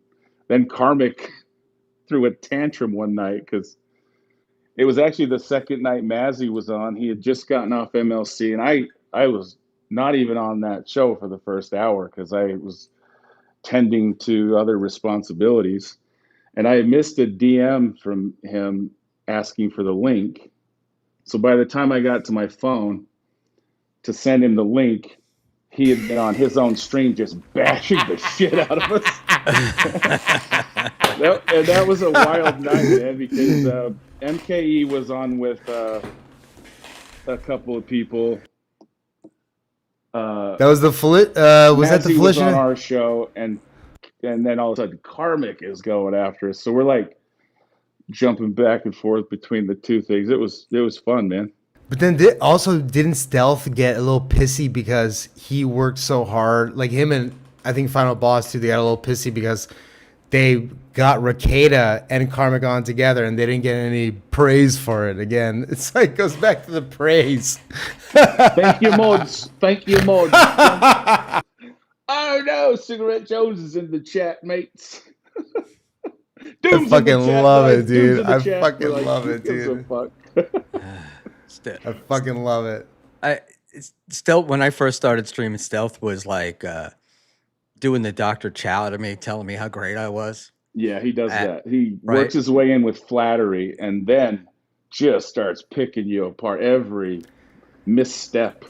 then Karmic threw a tantrum one night because it was actually the second night Mazzy was on. He had just gotten off MLC, and I was not even on that show for the first hour because I was tending to other responsibilities, and I missed a DM from him asking for the link. So by the time I got to my phone to send him the link, he had been on his own stream just bashing the shit out of us. And that was a wild night, man, because MKE was on with a couple of people. that was the was that the Mazzy was on Felicia? our show, and then all of a sudden Karmic is going after us. So we're like jumping back and forth between the two things. It was fun, man. But then also didn't Stealth get a little pissy because he worked so hard? Like him and I think Final Boss too, they got a little pissy because they got Rakeda and Karmic on together and they didn't get any praise for it. Again, it's like goes back to the praise. Thank you, mods. Thank you, mods. Oh no, Cigarette Jones is in the chat, mates. I fucking love it, dude. I Chat. fucking Like, love it, who gives a dude. fuck? I fucking love it. Stealth, when I first started streaming, Stealth was like doing the Dr. Chow to me, telling me how great I was. Yeah, he does that. He right. works his way in with flattery and then just starts picking you apart every misstep.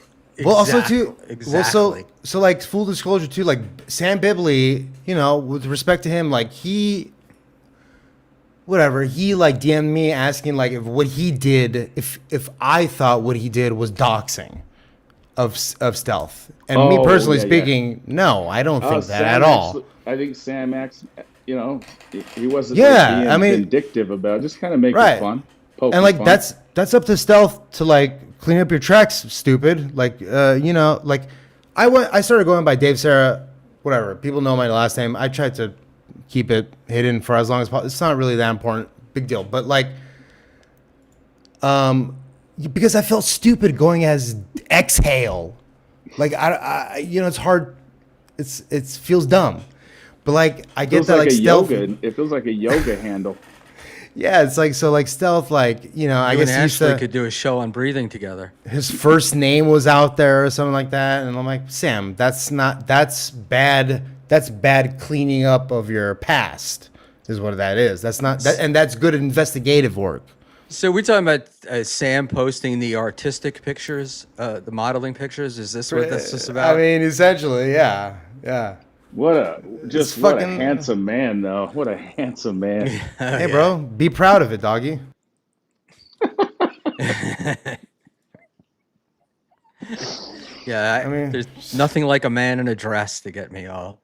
Well, also too. Exactly. Well, so like full disclosure too. Like Sam Bibley, you know, with respect to him, like he like DM'd me asking like if what he did, if I thought what he did was doxing of Stealth. And me personally speaking, no, I don't think that at all. I think Sam acts, you know, he wasn't Yeah, being I mean, vindictive about it. Just kind of make right. it fun. And like fun. that's up to Stealth to like clean up your tracks, stupid. Like you know, like I started going by Dave Sarah, whatever. People know my last name. I tried to keep it hidden for as long as possible. It's not really that important, big deal. But like because I felt stupid going as Exhale. Like I you know, it's hard. It feels dumb. But like I get that like Stealth. It feels like a yoga handle. Yeah, it's like so like Stealth, like I You and guess he used Ashley to, could do a show on breathing together. his first name was out there or something like that, and I'm like, Sam, that's bad. That's bad cleaning up of your past, is what that is. That's not that, and that's good investigative work. So we're talking about Sam posting the artistic pictures, the modeling pictures. Is this what this is I about? mean, essentially, yeah, yeah. It's What a fucking. handsome man, though. What a handsome man. Oh, Hey, yeah. bro, be proud of it, doggy. Yeah, I mean, there's nothing like a man in a dress to get me all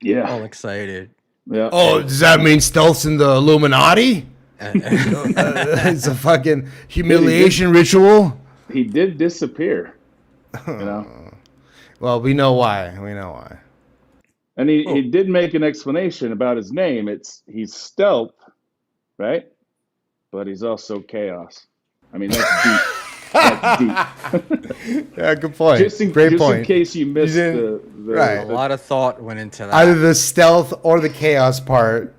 Yeah, excited. yeah. oh, does that mean Stealth's in the Illuminati? Uh, It's a fucking Dude, humiliation ritual. he did disappear. You know, Well, we know why. We know why. and he oh, did make an explanation about his name. He's Stealth, right? But he's also chaos. I mean, that's deep. That's deep. Yeah, good point. Great just in point. case you missed didn't- the right. a lot of thought went into Either that. the stealth or the chaos part.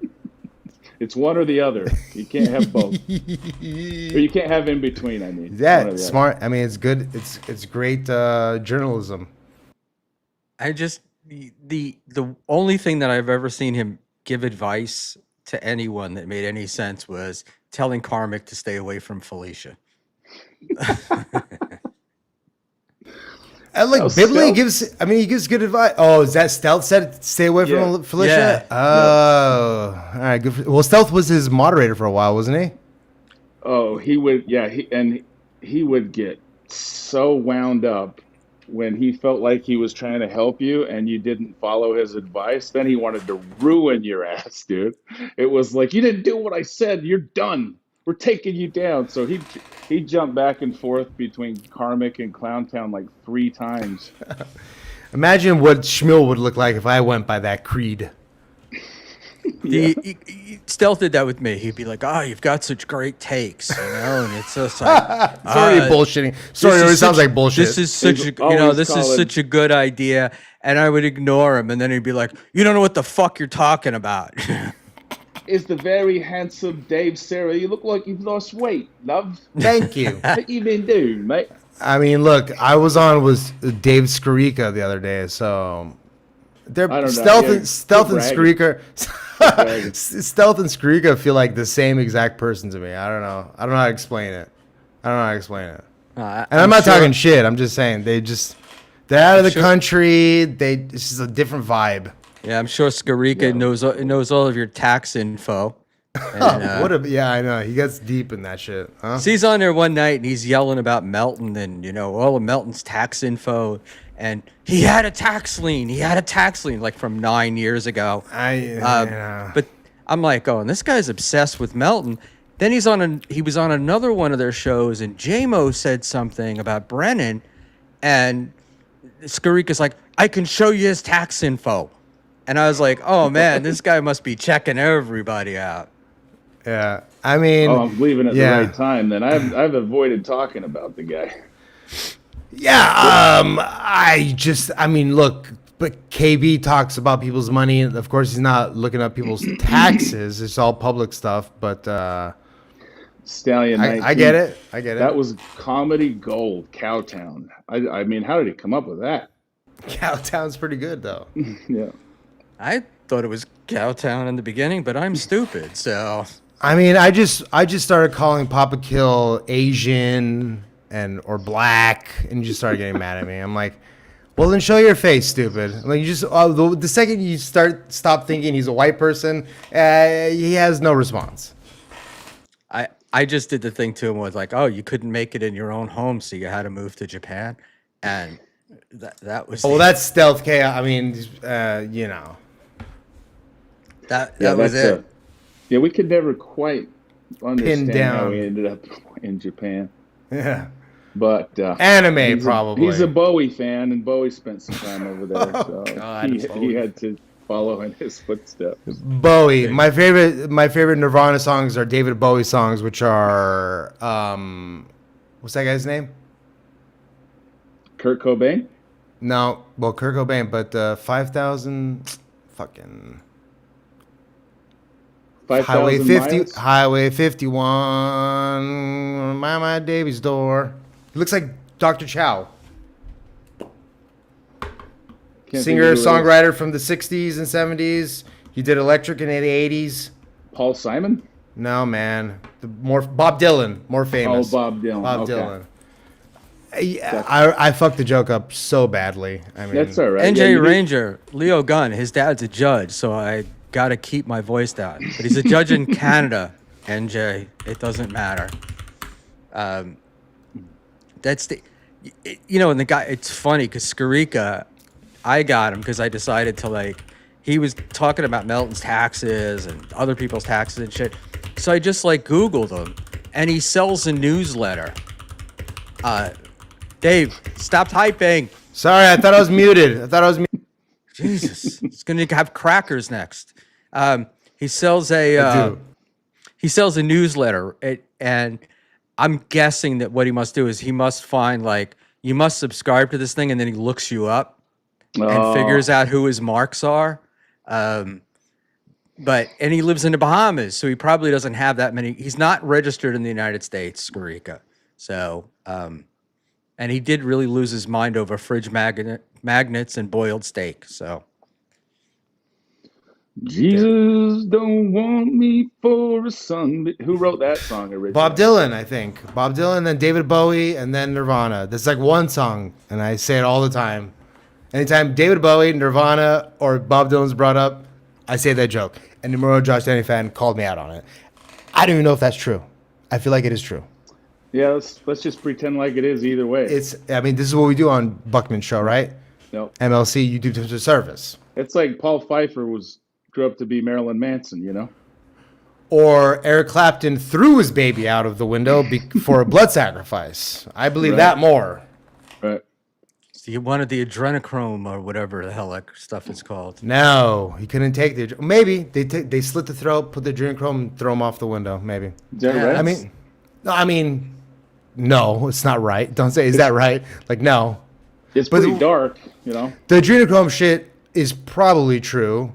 it's one or the other. You can't have both, or you can't have in between. I mean, one or Yeah, the other. smart. I mean, it's good. It's great journalism. I just the only thing that I've ever seen him give advice to anyone that made any sense was telling Karmic to stay away from Felicia. And like Oh, Bibli Stealth? gives. I mean, he gives good advice. Oh, is that Stealth said stay away Yeah. from Felicia? Yeah. Oh, all right. Good. Well, Stealth was his moderator for a while, wasn't he? Oh, he would. Yeah, he would get so wound up when he felt like he was trying to help you and you didn't follow his advice. Then he wanted to ruin your ass, dude. It was like you didn't do what I said. You're done. We're taking you down. So he jumped back and forth between Karmic and Clowntown like 3 times. Imagine what Schmuel would look like if I went by that creed. Yeah. Stealth did that with me. He'd be like, "Oh, you've got such great takes," and it's just like, It's already bullshitting. Sorry, it already sounds like bullshit. This is such He's a always this is calling- such a good idea, and I would ignore him, and then he'd be like, "You don't know what the fuck you're talking about." Is the very handsome Dave Sarah. You look like you've lost weight, love. Thank you. What you been doing, mate? I mean, look, I was on with Dave Skarica the other day, so they're I don't know. Stealth Yeah, and Stealth and you're bragging. Stealth and Skarica feel like the same exact person to me. I don't know. I don't know how to explain it. And I'm not sure- talking shit. I'm just saying they're out of the sure- country. It's just a different vibe. Yeah, I'm sure Skarica knows all of your tax info. And, Yeah, I know. He gets deep in that shit. Huh? so he's on there one night and he's yelling about Melton and all of Melton's tax info. And he had a tax lien. Like from 9 years ago. But I'm like, oh, and this guy's obsessed with Melton. Then he was on another one of their shows, and J-Mo said something about Brennan, and Skarica's like, I can show you his tax info. And I was like, oh man, this guy must be checking everybody out. Yeah, I mean, Oh, I'm leaving at yeah. the right time. Then I've avoided talking about the guy. Yeah, I mean, look, but KB talks about people's money. Of course, he's not looking up people's taxes. It's all public stuff, but Stallion. I get it. That was comedy gold. Cowtown. I mean, how did he come up with that? Cowtown's pretty good, though. Yeah. I thought it was Cowtown in the beginning, but I'm stupid, so I mean, I just started calling Papa Kill Asian or black, and you just started getting mad at me. I'm like, well, then show your face, stupid. Like you just the second you stop thinking he's a white person, he has no response. I just did the thing to him was like, oh, you couldn't make it in your own home, so you had to move to Japan, and that was Well, that's stealth chaos. I mean, that Yeah, was that's it. Yeah, we could never quite understand how down. we ended up in Japan. Yeah. But Anime, probably. He's a Bowie fan, and Bowie spent some time over there, so God, he Bowie. had to follow in his footsteps. Bowie. My favorite Nirvana songs are David Bowie songs, which are what's that guy's name? Kurt Cobain? No, well, Kurt Cobain, but 5,000 fucking Highway 5,000 50, miles. Highway 51, my Davy's door. He looks like Dr. Chow. Can't Singer, think of who it is. songwriter from the 60s and 70s. He did Electric in the 80s. Paul Simon? No, man. Bob Dylan, more famous. Oh, Bob Dylan. Bob Okay. Dylan. I fucked the joke up so badly. I mean, That's all right. NJ Yeah, you did- Ranger, Leo Gunn, his dad's a judge, so I got to keep my voice down. But he's a judge in Canada, NJ. It doesn't matter. That's the, and the guy, it's funny because Skarica, I got him because I decided to he was talking about Melton's taxes and other people's taxes and shit. So I just Googled him and he sells a newsletter. Dave, stop typing. sorry, I thought I was muted. Jesus, he's gonna have crackers next. He sells I do. he sells a newsletter, and I'm guessing that what he must do is he must find you must subscribe to this thing, and then he looks you up and figures out who his marks are. And he lives in the Bahamas, so he probably doesn't have that many. He's not registered in the United States, Skarica. So, and he did really lose his mind over fridge magnets and boiled steak. So, Jesus don't want me for a son. Who wrote that song originally? Bob Dylan, I think. Bob Dylan, then David Bowie, and then Nirvana. That's one song, and I say it all the time. Anytime David Bowie, Nirvana, or Bob Dylan's brought up, I say that joke. And Numero Josh Danny fan called me out on it. I don't even know if that's true. I feel like it is true. Yeah, let's just pretend like it is either way. This is what we do on Buckman's show, right? No, MLC, you do terms of service. it's like Paul Pfeiffer grew up to be Marilyn Manson, Or Eric Clapton threw his baby out of the window for a blood sacrifice. I believe that more. Right. he wanted the adrenochrome or whatever the hell that stuff is called. No, he couldn't take the. Maybe they slit the throat, put the adrenochrome, and throw him off the window. Maybe. Is that right? I mean, no, it's not right. Don't say, is that right? No. It's pretty dark, The adrenochrome shit is probably true,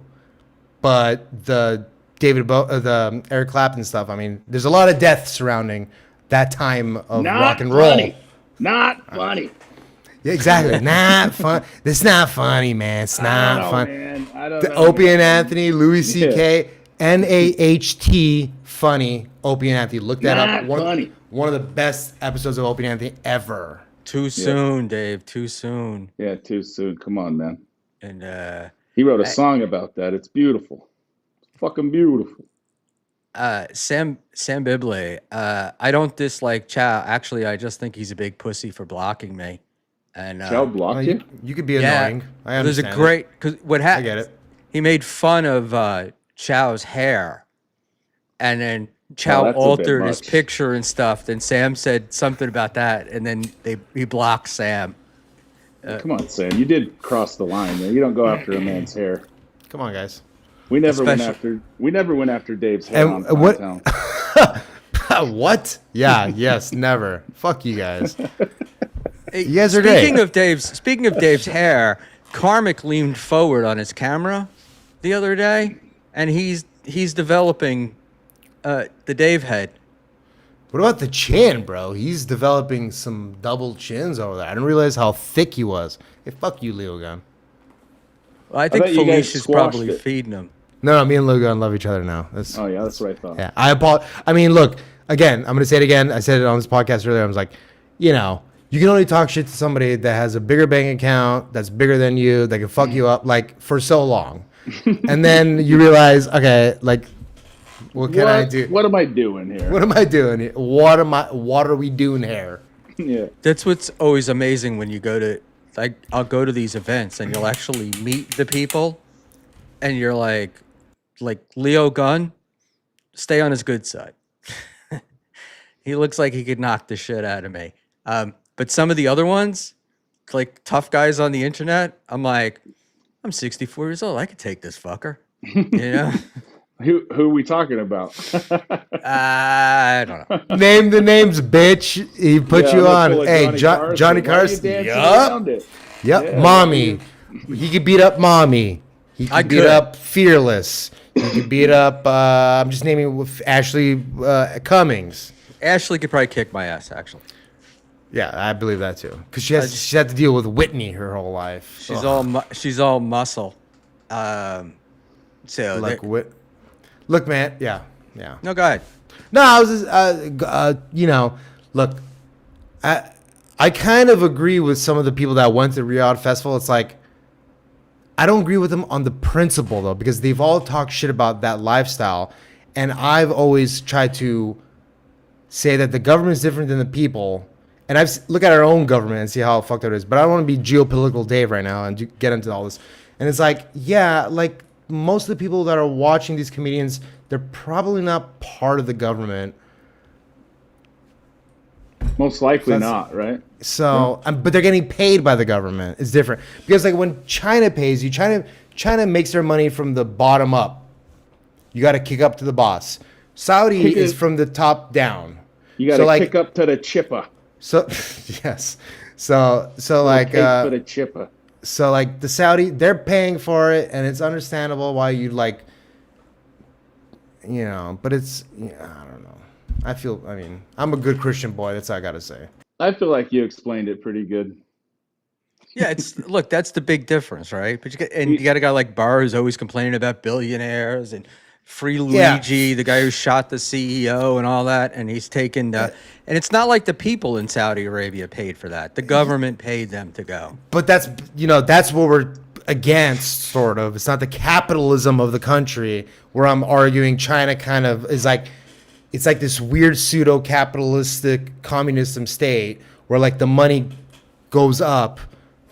but the the Eric Clapton stuff, there's a lot of death surrounding that time of rock and roll. Not funny. Yeah, exactly. Not fun. This is not funny, man. It's not fun. Man. I don't The know. Opie and Anthony, Louis C.K., NAHT, funny. Opie and Anthony. Look that up. Funny. One of the best episodes of Opie and Anthony ever. Too soon, Dave. Too soon. Yeah, too soon. Come on, man. And He wrote a song about that. It's beautiful. It's fucking beautiful. Sam Bibley. I don't dislike Chow. Actually, I just think he's a big pussy for blocking me. And Chow blocked you? You could be annoying. I There's understand. a great because what happened. I get it. He made fun of Chow's hair, and then Chow that's a bit altered his much. picture and stuff. Then Sam said something about that, and then he blocked Sam. Come on, Sam. You did cross the line there. You don't go after a man's hair. Come on, guys. We never went Especially- after Dave's hair And on what- Town. What? Yeah. Yes. Never. Fuck you guys. You guys are Speaking great. Speaking of Dave's hair, Karmic leaned forward on his camera the other day, and he's developing the Dave head. What about the chin, bro? He's developing some double chins over there. I didn't realize how thick he was. Hey, fuck you, Leo Gunn. Well, I think bet you guys Felicia's squashed probably it. feeding him. No, me and Leo Gunn love each other now. Oh, yeah, that's what I thought. Yeah, look, again, I'm going to say it again. I said it on this podcast earlier. I was like, you can only talk shit to somebody that has a bigger bank account, that's bigger than you, that can fuck you up, for so long. And then you realize, okay, what can I do? What am I doing here? What am I doing here? What are we doing here? Yeah. That's what's always amazing when you go to I'll go to these events and you'll actually meet the people, and you're like Leo Gunn, stay on his good side. He looks like he could knock the shit out of me. But some of the other ones, tough guys on the internet, I'm like, I'm 64 years old. I could take this fucker. Who are we talking about? I don't know. Name the names, bitch. He put you on. Hey, Johnny Carson. Carson. Yup. Yep. Yeah, Mommy. He could beat up Mommy. He I could beat could. up Fearless. He could beat up. I'm just naming with Ashley Cummings. Ashley could probably kick my ass. Actually, Yeah, I believe that too. Because she had to deal with Whitney her whole life. she's all muscle. So Like there- Whit. Look, man. Yeah. no, go ahead. No, I was just, look, I kind of agree with some of the people that went to the Riyadh Festival. It's like, I don't agree with them on the principle though, because they've all talked shit about that lifestyle, and I've always tried to say that the government is different than the people. And look at our own government and see how fucked up it is. But I don't want to be geopolitical Dave right now and get into all this. And it's like, yeah, like most of the people that are watching these comedians, they're probably not part of the government. Most likely That's- not, right? So, but they're getting paid by the government. It's different because, like, when China pays you, China makes their money from the bottom up. You got to kick up to the boss. Saudi Kick is it- from the top down. You got to like, kick up to the chipper. So, yes. So like, For the chipper. so like the Saudi, they're paying for it, and it's understandable why you'd like, but it's, I don't know. I mean, I'm a good Christian boy. That's all I got to say. I feel like you explained it pretty good. Yeah, look, that's the big difference, right? But you got a guy like Barr who's always complaining about billionaires and Free Luigi, the guy who shot the CEO and all that, and he's taken. And it's not like the people in Saudi Arabia paid for that; the government paid them to go. But that's that's what we're against, sort of. It's not the capitalism of the country where I'm arguing China kind of is like, it's like this weird pseudo capitalistic communism state where like the money goes up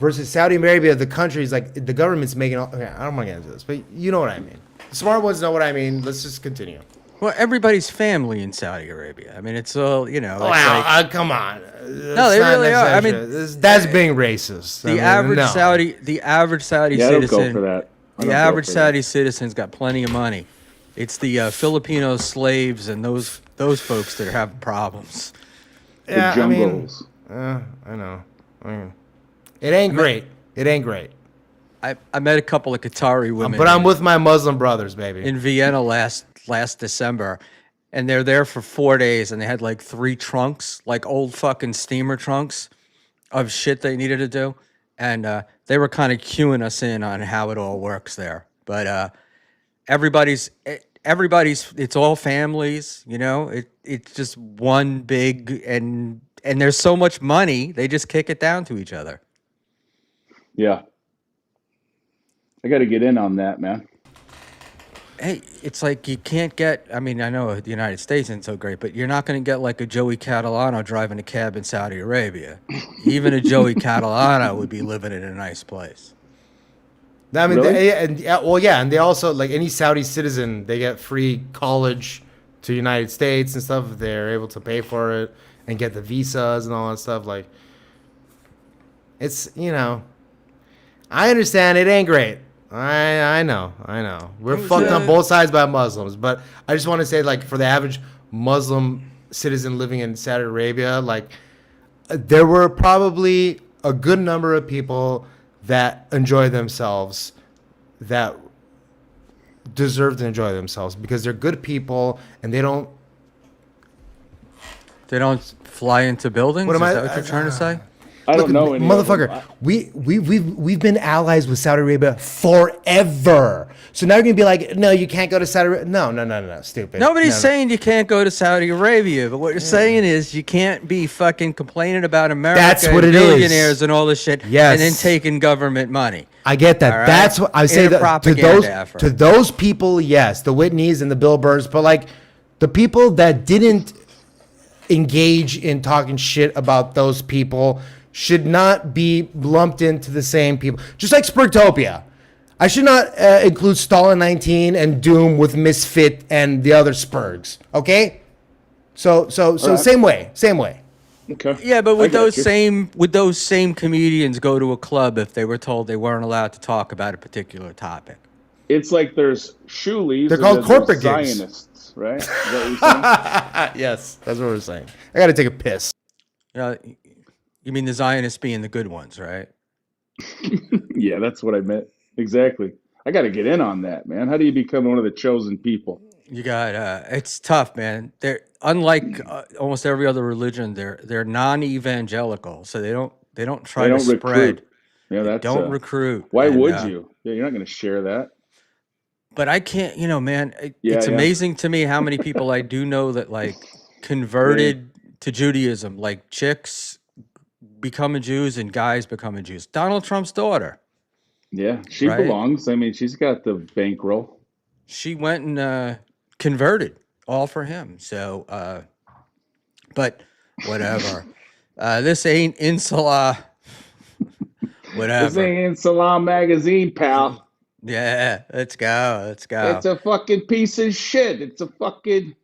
versus Saudi Arabia, the country is like the government's making all, okay, I don't want to get into this, but you know what I mean. The smart ones know what I mean. Let's just continue. Well, everybody's family in Saudi Arabia. I mean, it's all Wow, come on. No, they really are. I mean, that's being racist. the average Saudi Yeah, I don't go citizen. for that. I don't The go average for that. Saudi citizen's got plenty of money. It's the Filipino slaves and those folks that are having problems. The jungles. I know. It ain't great. It ain't great. I met a couple of Qatari women. But I'm with my Muslim brothers, baby. in Vienna last December, and they're there for 4 days, and they had like 3 trunks, like old fucking steamer trunks of shit they needed to do, and they were kind of cueing us in on how it all works there. But everybody's it's all families, it's just one big and there's so much money, they just kick it down to each other. Yeah. I got to get in on that, man. Hey, it's like you can't get, I mean, I know the United States isn't so great, but you're not going to get like a Joey Catalano driving a cab in Saudi Arabia. Even a Joey Catalano would be living in a nice place. I mean, Really? and they also, like any Saudi citizen, they get free college to United States and stuff if they're able to pay for it and get the visas and all that stuff. Like, it's, I understand it ain't great. I know. We're fucked on both sides by Muslims, but I just want to say, like, for the average Muslim citizen living in Saudi Arabia, like, there were probably a good number of people that enjoy themselves, that deserve to enjoy themselves because they're good people and they don't. They don't fly into buildings? What am Is I- that what you're trying to say? I don't know any of them. Motherfucker, we've been allies with Saudi Arabia forever. So now you're gonna be like, no, you can't go to Saudi Arabia. No, stupid. Nobody's No. saying you can't go to Saudi Arabia, but what you're saying is you can't be fucking complaining about America That's and what it is. billionaires and all this shit, Yes. and then taking government money. I get that. All right? That's what I say In a that to propaganda those effort. to those people. Yes, the Whitneys and the Bill Burrs, but like the people that didn't engage in talking shit about those people should not be lumped into the same people. Just like Spurtopia. I should not include Stalin 19 and Doom with Misfit and the other Spurgs. Okay? So right. same way. Okay. Yeah, but I would got those you. same comedians go to a club if they were told they weren't allowed to talk about a particular topic? It's like there's shoelies. They're and called then corporate there's gigs. Zionists, right? Is that what you're saying? Yes, that's what we're saying. I got to take a piss. You mean the Zionists being the good ones, right? Yeah, that's what I meant. Exactly. I got to get in on that, man. How do you become one of the chosen people? You got it's tough, man. They're unlike almost every other religion. They're non-evangelical, so they don't They try to don't spread. recruit. Yeah, They that's don't recruit, why and would you? Yeah, you're not going to share that. but I can't. Man, Yeah, it's yeah. amazing to me how many people I do know that like They, converted to Judaism, like chicks becoming Jews and guys becoming Jews. Donald Trump's daughter, yeah, she right? belongs. I mean, she's got the bankroll. She went and converted all for him. So, but whatever. This ain't Insala. This Whatever. ain't Salam magazine, pal. Yeah, let's go. Let's It's go. a fucking piece of shit. It's a fucking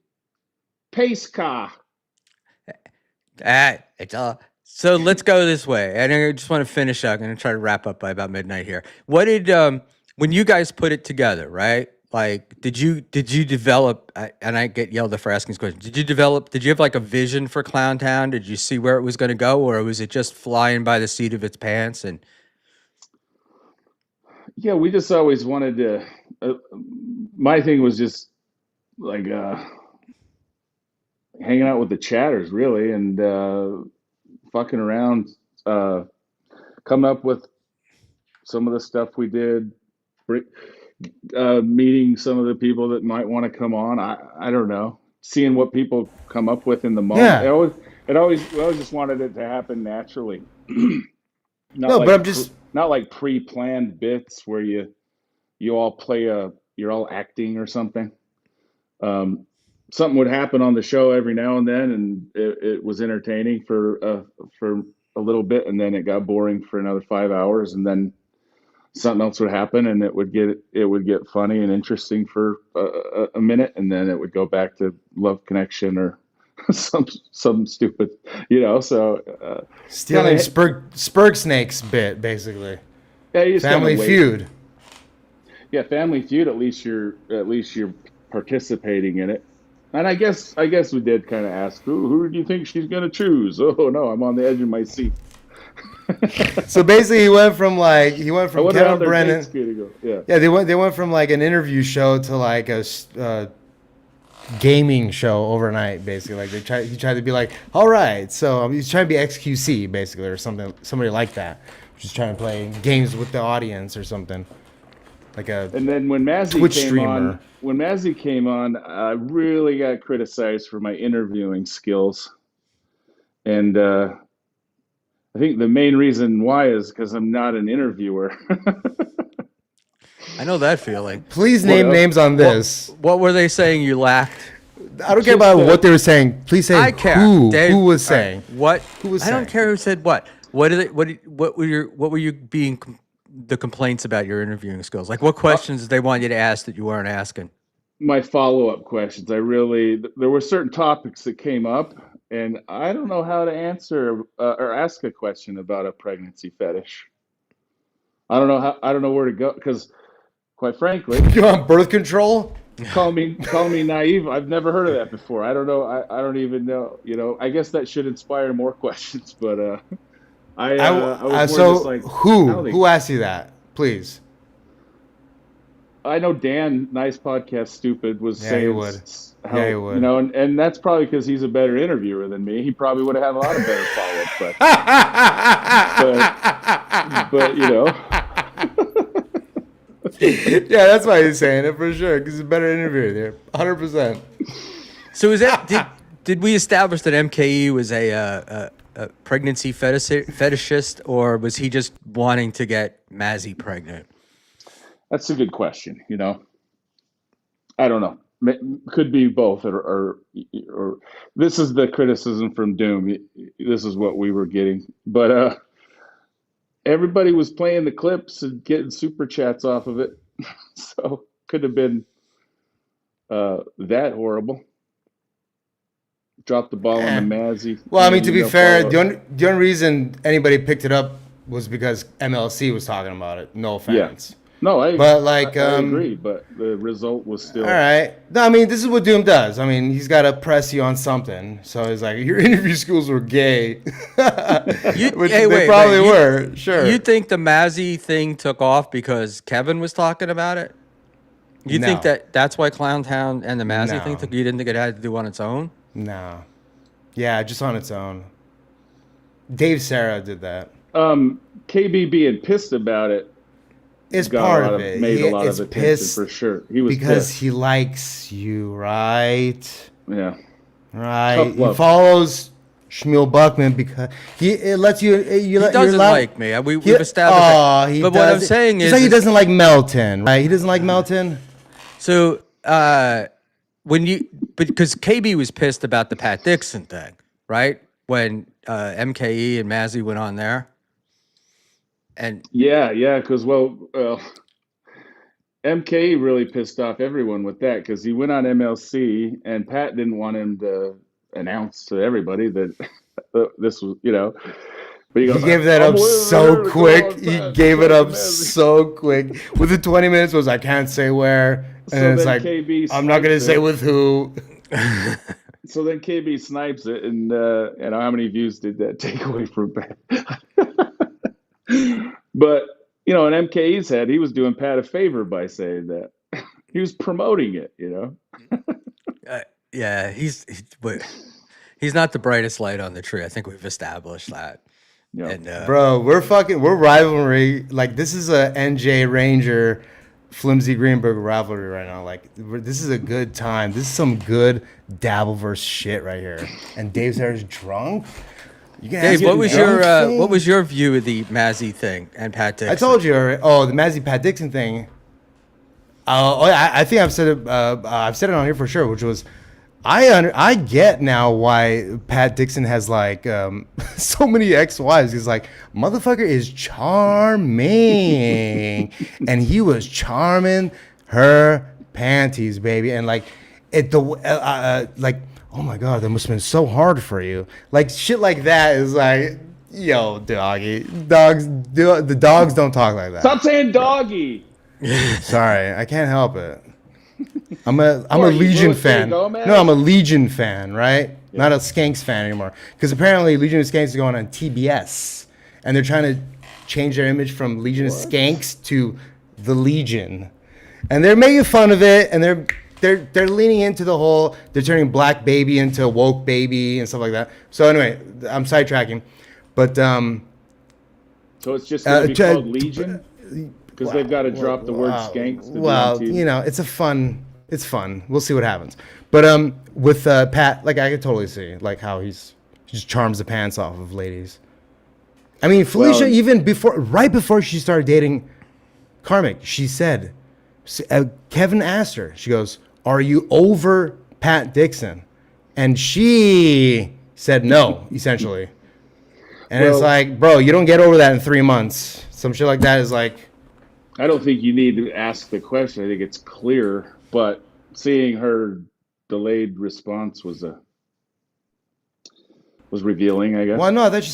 pace car. It's all. So let's go this way. And I just want to finish up. I'm going to try to wrap up by about midnight here. What did when you guys put it together, right? Like, did you develop? And I get yelled at for asking this question. Did you develop? Did you have like a vision for Clown Town? Did you see where it was going to go, or was it just flying by the seat of its pants? And Yeah, we just always wanted to. My thing was just like hanging out with the chatters, really, and fucking around, uh, coming up with some of the stuff we did, meeting some of the people that might want to come on. I don't know, seeing what people come up with in the moment. Yeah. We always just wanted it to happen naturally, not No, but like I'm just not like pre-planned bits where you all play you're all acting or something. Um, Something would happen on the show every now and then, and it was entertaining for a little bit, and then it got boring for another 5 hours, and then something else would happen, and it would get funny and interesting for a minute, and then it would go back to Love Connection or some stupid, So kind stealing of Spurg Snake's bit, basically. yeah, you just kind of Family wait. Feud. Yeah, Family Feud. At least you're participating in it. And I guess we did kind of ask, who do you think she's going to choose? Oh no, I'm on the edge of my seat. So basically, he went I from wonder how Kevin their date's Brennan. going to go. Yeah. Yeah, they went from like an interview show to like a gaming show overnight. Basically, like he tried to be like, all right, so he's trying to be XQC basically or something, somebody like that, just trying to play games with the audience or something, like a And then when Mazzy Twitch came streamer. on, I really got criticized for my interviewing skills. And I think the main reason why is because I'm not an interviewer. I know that feeling. Please What, name names on What this. what were they saying you lacked? I don't care just about what they were saying. Please say I care. who Dave, who was all right, saying. what? Who was I don't saying? care who said what. What were you being the complaints about your interviewing skills? Like what questions did they want you to ask that you weren't asking? my follow-up questions. There were certain topics that came up, and I don't know how to answer or ask a question about a pregnancy fetish. I don't know where to go because, quite frankly, You're on birth control. call me naive. I've never heard of that before. I don't know. I don't even know. I guess that should inspire more questions. But I was more just So like, I don't think. who asked you that? Please. I know Dan, Nice Podcast Stupid, was Yeah, he saying would. how, Yeah, he would. and that's probably because he's a better interviewer than me. He probably would have had a lot of better follow-up questions. But Yeah, that's why he's saying it for sure. Because he's a better interviewer there, 100%. So is that did we establish that MKE was a pregnancy fetishist, or was he just wanting to get Mazzy pregnant? that's a good question. I don't know. Could be both, or this is the criticism from Doom. This is what we were getting, but everybody was playing the clips and getting super chats off of it, so could have been that horrible. Drop the ball on the Eh. Mazzy. Well, I mean, to be No fair, follow-up. the only reason anybody picked it up was because MLC was talking about it. No Yeah, offense. No, I But like, I agree, but the result was all still right. No, I mean, this is what Doom does. I mean, he's got to press you on something. So he's like, your interview skills were gay, You which hey they wait wait probably were. you Sure. think the Mazzy thing took off because Kevin was talking about it? You think No, that that's why Clowntown and the Mazzy thing no, took? You didn't think it had to do on its own? no. Yeah, just on its own. Dave Sarah did that. KB being pissed about it It's got a part lot of of it. made He a lot it's of attention for pissed sure. He was because pissed. he likes you, right? Yeah. Right. Tough He love. follows Schmuel Buckman because it lets you He you're doesn't allowed. like me. We've established that. He But what I'm does. saying Just like he is doesn't like Melton, right? He doesn't like Melton. so when you because KB was pissed about the Pat Dixon thing, right? When MKE and Mazzy went on there, and Yeah, yeah, because MK really pissed off everyone with that because he went on MLC and Pat didn't want him to announce to everybody that this was, but he He goes, gave that I'm up leaving so here to go quick. on He Pat gave it talking up Mazzy. so quick. Within 20 minutes was I can't say where, So and it's then like KB I'm not gonna snipes say it. with who. So then KB snipes it, and how many views did that take away from Pat? But in MKE's head, he was doing Pat a favor by saying that. He was promoting it. yeah, but he's not the brightest light on the tree. I think we've established that. Yeah. And Bro, we're rivalry. Like this is a NJ Ranger, Flimsy Greenberg rivalry right now. Like this is a good time. This is some good Dabbleverse shit right here. And Dave Sarah's drunk. You can Dave, ask what him was drunk what was things. your view of the Mazzy thing and Pat Dixon? I told you already. Oh, the Mazzy Pat Dixon thing. I think I've said it. I've said it on here for sure, which was, I get now why Pat Dixon has like so many ex-wives. He's like, motherfucker is charming, and he was charming her panties, baby, and like like, oh my god, that must have been so hard for you. Like shit like that is like, yo, doggy, the dogs don't talk like that. Stop saying doggy. Sorry, I can't help it. I'm Who a are you, Legion Louis J. fan. Gomez? No, I'm a Legion fan, right? Yeah. Not a Skanks fan anymore. Because apparently Legion of Skanks is going on TBS, and they're trying to change their image from Legion of Skanks to the Legion, and they're making fun of it, and they're leaning into the whole. They're turning Black Baby into Woke Baby and stuff like that. So anyway, I'm sidetracking, but So it's just going to be to- called Legion? Because they've got to drop the word skanks to be on TV. It's fun. We'll see what happens. But with Pat, like I could totally see like how he just charms the pants off of ladies. I mean, Felicia, Well- even right before she started dating Karmic, she said, Kevin asked her, she goes, "Are you over Pat Dixon?" And she said no, essentially. And it's Well- like, bro, you don't get over that in 3 months. Some shit like that is like, I don't think you need to ask the question. I think it's clear. But seeing her delayed response was revealing, I guess. well, no, I thought she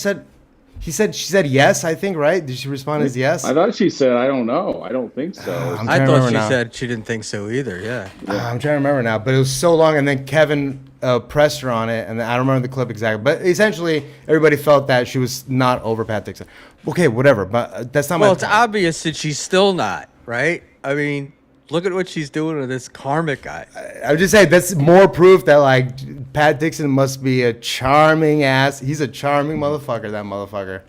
said yes, I think, right? Did she respond as yes? I thought she said, I don't know. I don't think so. I'm I trying to thought remember she now. said she didn't think so either. Yeah. I'm trying to remember now, but it was so long, and then Kevin pressed her on it, and I don't remember the clip exactly. But essentially, everybody felt that she was not over Pat Dixon. Okay, whatever, but that's not Well, my it's point. obvious that she's still not, right? I mean, look at what she's doing with this Karmic guy. I'm just saying that's more proof that like Pat Dixon must be a charming ass. He's a charming motherfucker. That motherfucker.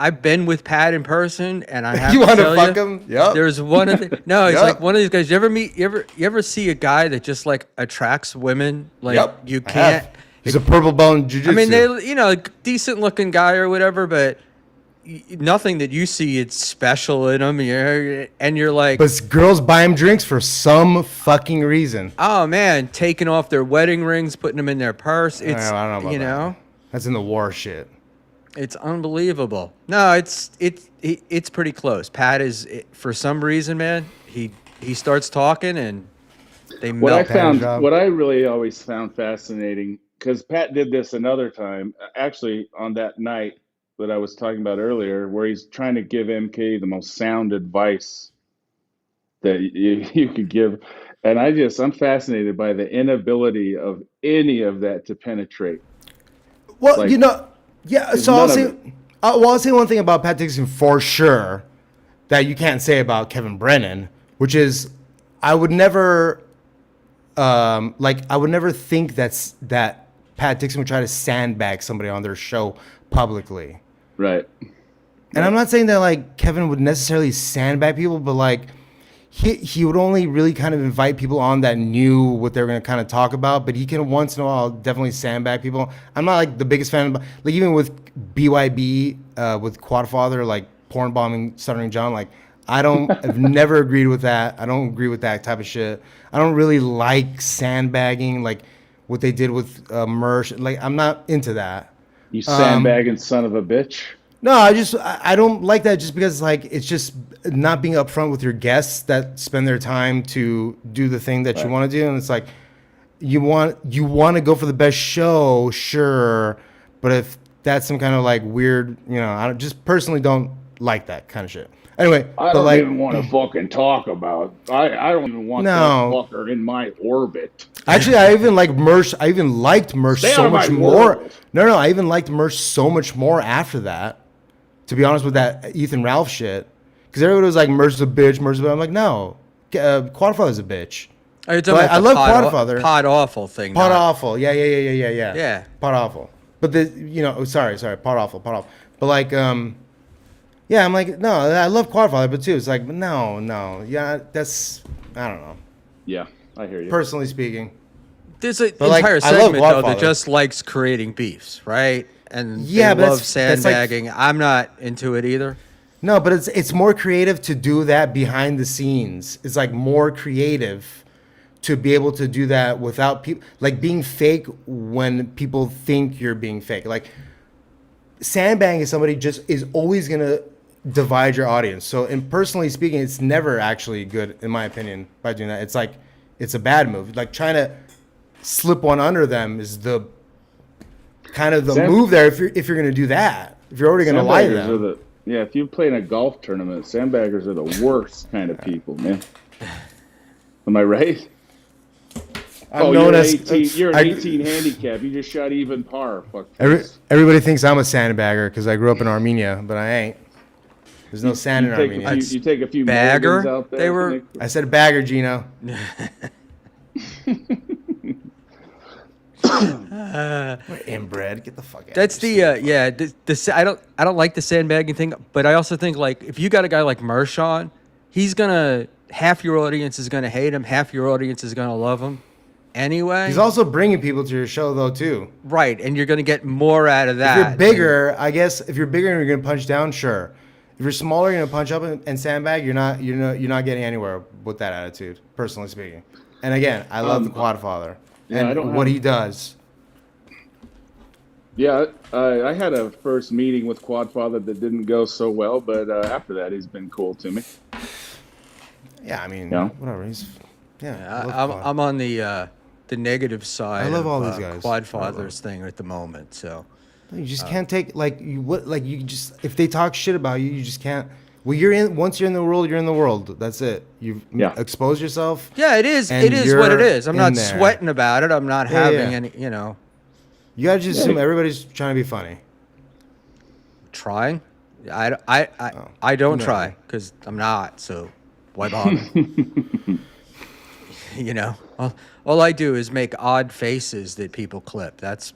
I've been with Pat in person, and I have You to wanna tell fuck you, him? Yup. There's one of the no. He's Yup. like one of these guys. You ever see a guy that just like attracts women? Like Yep, you I can't. have. He's a purple bone jujitsu. I mean, they decent looking guy or whatever, but nothing that you see it's special in him. And you're like, But girls buy him drinks for some fucking reason. oh man, taking off their wedding rings, putting them in their purse. It's I don't know about you know. that. That's in the war shit. It's unbelievable. No, it's pretty close. Pat is for some reason, man. He starts talking and they What I melt. found, job. what I really always found fascinating, because Pat did this another time, actually on that night that I was talking about earlier, where he's trying to give MK the most sound advice that you could give. And I'm fascinated by the inability of any of that to penetrate. Well, Like, yeah. there's So I'll none of say, it. I'll say one thing about Pat Dixon for sure that you can't say about Kevin Brennan, which is I would never, I would never think that Pat Dixon would try to sandbag somebody on their show publicly. Right. And I'm not saying that like Kevin would necessarily sandbag people, but like he would only really kind of invite people on that knew what they were going to kind of talk about. But he can once in a while definitely sandbag people. I'm not like the biggest fan of, like, even with BYB with Quadfather, like porn bombing Stuttering John. Like I've never agreed with that. I don't agree with that type of shit. I don't really like sandbagging, like what they did with Mersh. Like I'm not into that. You sandbagging son of a bitch. No, I don't like that just because like it's just not being upfront with your guests that spend their time to do the thing that you want to do, and it's like you want to go for the best show, sure, but if that's some kind of like weird, I just personally don't like that kind of shit. Anyway, I but don't like even want to fucking talk about. I don't even want that no. fucker in my orbit. Actually, I even liked Mersh Stay out so of my much more. world. No, I even liked Mersh so much more after that. To be honest with that Ethan Ralph shit, because everybody was like, Mercer's a bitch, Mercer's a bitch. I'm like, no, Quadfather's a bitch. Are you talking about I the love pod, Quadfather. pod awful thing? Pod not- awful, yeah. Yeah. Pod awful. But sorry, pod awful. But like, yeah, I'm like, no, I love Quadfather, but too, it's like, no, yeah, that's, I don't know. Yeah, I hear you. Personally speaking, There's an But, like, entire I love segment though that Godfather. just likes creating beefs, right? And Yeah, they but love that's like- sandbagging. I'm not into it either. no, but it's more creative to do that behind the scenes. It's like more creative to be able to do that without people, like being fake when people think you're being fake. Like sandbagging somebody just is always gonna divide your audience. So, and personally speaking, it's never actually good in my opinion by doing that. It's like it's a bad move. Like trying to slip one under them is the kind of the move there. If you're gonna do that, if you're already gonna lie to them. If you play in a golf tournament, sandbaggers are the worst kind of people, man. Am I right? You're an 18 handicap. You just shot even par. Fuck. Everybody thinks I'm a sandbagger because I grew up in Armenia, but I ain't. There's no sand in Armenia. You take a few Bagger? mulligans out there. They were- I said bagger, Gino. We're inbred. Get the fuck out. That's the I don't like the sandbagging thing, but I also think like if you got a guy like Mershon, he's gonna half your audience is gonna hate him, half your audience is gonna love him. Anyway, He's also bringing people to your show though too. right, and you're gonna get more out of If that. you're bigger, I guess if you're bigger and you're gonna punch down, sure. If you're smaller, you're gonna punch up and sandbag. You're not getting anywhere with that attitude. Personally speaking, and again, I love the Quadfather and what he does. Yeah, I had a first meeting with Quadfather that didn't go so well, but after that, he's been cool to me. Yeah, I mean, Yeah. whatever. He's I love Quad. I'm on the negative side. I love all of, these guys. Quadfather's thing at the moment. So You just can't take you just if they talk shit about you, you just can't. Well, once you're in the world, you're in the world. That's it. You've exposed yourself. yeah, it is. And It is what it you're is. I'm in not there. sweating about it. I'm not Yeah, having yeah. any. You gotta just assume everybody's trying to be funny. Trying. I don't try because I'm not. So why bother? All I do is make odd faces that people clip. That's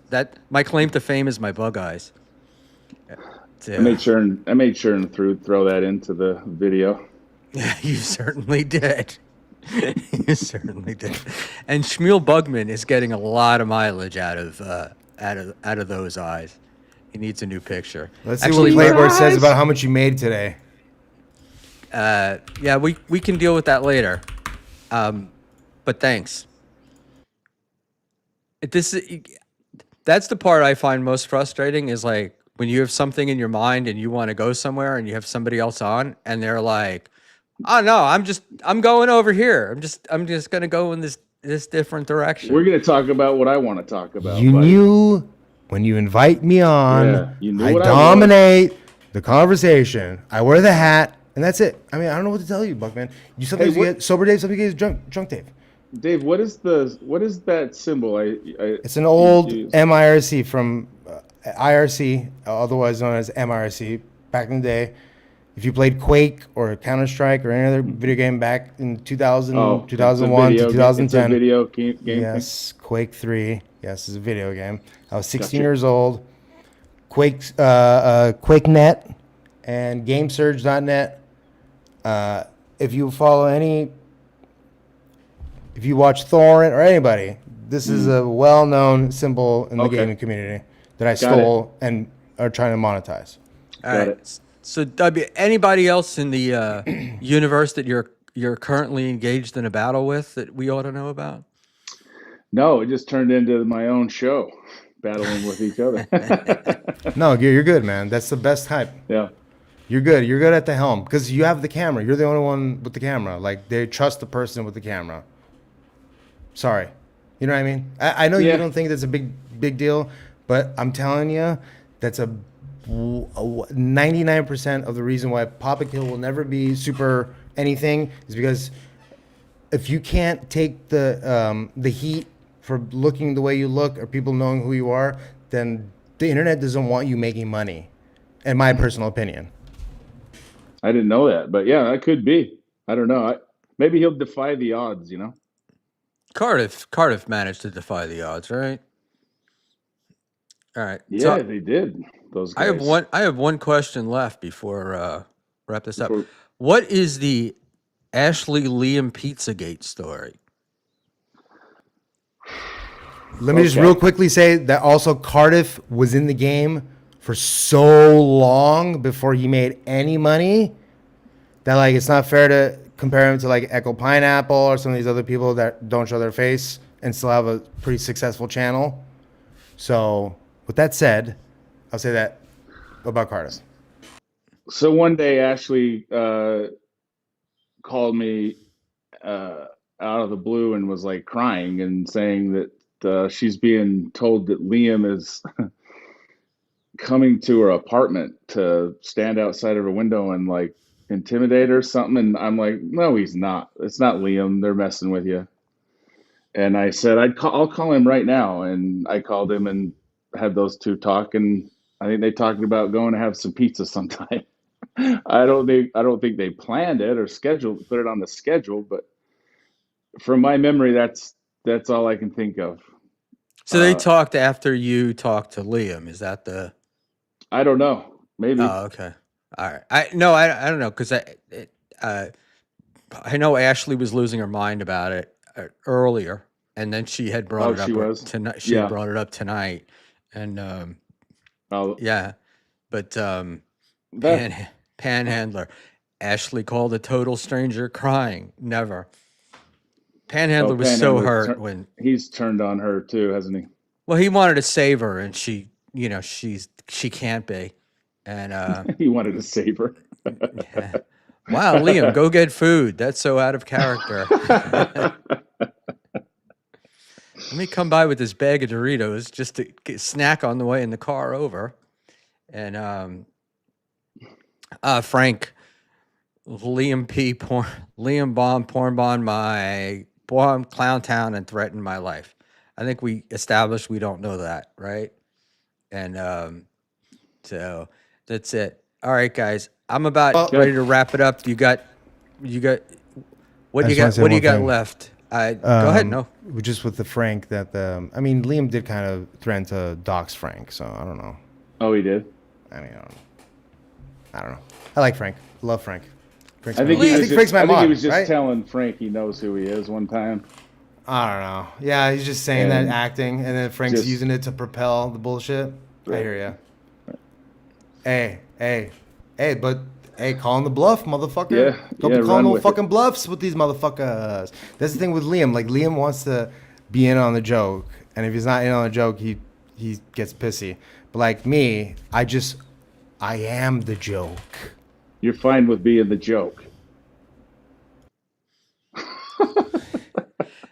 my claim to fame is my bug eyes. I made sure and throw that into the video. You certainly did. You certainly did. And Schmuel Bugman is getting a lot of mileage out of those eyes. He needs a new picture. Let's see what Playboy says about how much you made today. Yeah, we can deal with that later. But thanks. That's the part I find most frustrating is like when you have something in your mind and you want to go somewhere and you have somebody else on and they're like, "Oh no, I'm going over here. I'm just gonna go in this different direction." We're gonna talk about what I want to talk about. You buddy. knew when you invite me on, Yeah, you knew I what I dominate the conversation. I wear the hat. And that's it. I mean, I don't know what to tell you, Buckman. You Hey, sometimes you what, get sober Dave, sometimes you get drunk Dave. Dave? What is that symbol? It's an You old use? MIRC from IRC, otherwise known as MIRC, back in the day. If you played Quake or Counter Strike or any other video game back in 2000, Oh, it's a 2001 to video game. It's a 2010, video game thing. yes, Quake 3, yes, it's a video game. I was 16 Gotcha. years old. QuakeNet and GameSurge.net. If you follow if you watch Thorrent or anybody, this is a well-known symbol in the Okay. gaming community that I Got it. stole and are trying to monetize. All Got right. it. So, anybody else in the universe that you're currently engaged in a battle with that we ought to know about? No, it just turned into my own show, battling with each other. No, you're good, man. That's the best type. Yeah. You're good. You're good at the helm because you have the camera. You're the only one with the camera. Like they trust the person with the camera. Sorry, you know what I mean. I know you Yeah. don't think that's a big deal, but I'm telling you, that's a 99% of the reason why Papa Kill will never be super anything is because if you can't take the heat for looking the way you look or people knowing who you are, then the internet doesn't want you making money. In my personal opinion. I didn't know that, but yeah, that could be. I don't know. Maybe he'll defy the odds, you know? Cardiff managed to defy the odds, right? All right. Yeah, So they did. Those I have guys. one question left before wrap this up. Before- What is the Ashley Liam Pizzagate story? Let me just Okay. real quickly say that also Cardiff was in the game for so long before he made any money that like it's not fair to compare him to like Echo Pineapple or some of these other people that don't show their face and still have a pretty successful channel. So with that said, I'll say that about Cardiff. So one day, Ashley called me out of the blue and was like crying and saying that she's being told that Liam is coming to her apartment to stand outside of her window and like intimidate her or something. And I'm like, no, he's not. It's not Liam. They're messing with you. And I said, I'll call him right now. And I called him and had those two talk. And I think they talked about going to have some pizza sometime. I don't think they planned it or put it on the schedule, but from my memory, that's all I can think of. So they Uh, talked after you talked to Liam. Is that the? I don't know. Maybe. Oh, okay. All right. I don't know because uh, I know Ashley was losing her mind about it earlier, and then she had brought Oh, it she up was. tonight. She had Yeah. brought it up tonight, and Oh, yeah, but that. Panhandler, Ashley called a total stranger crying. Never. Panhandler Oh, was so Panhandler's hurt when. he's turned on her too, hasn't he? Well, he wanted to save her, and she can't be, and He wanted to save her. wow, Liam, go get food. That's so out of character. Let me come by with this bag of Doritos just to snack on the way in the car over. And Frank, Liam bombed porn bomb my bomb Clown Town and threatened my life. I think we established we don't know that, right? And so that's it. All right, guys. I'm about Well- ready to wrap it up. You got what I you just got? wanna say What do you one got thing. left? Go ahead. No. Just with the Frank that I mean, Liam did kind of threaten to dox Frank, so I don't know. Oh, he did. I mean, I don't know. I like Frank. Love Frank. Frank's I think my, he I was think just, Frank's my I think he mom, was just right? telling Frank he knows who he is one time. I don't know. Yeah, he's just saying that And acting, and then Frank's just- using it to propel the bullshit. I Right. hear ya. Hey, but hey, calling the bluff, motherfucker. Yeah, Don't yeah, be calling run no with it. fucking bluffs with these motherfuckers. That's the thing with Liam. Like Liam wants to be in on the joke, and if he's not in on the joke, he gets pissy. But like me, I am the joke. You're fine with being the joke.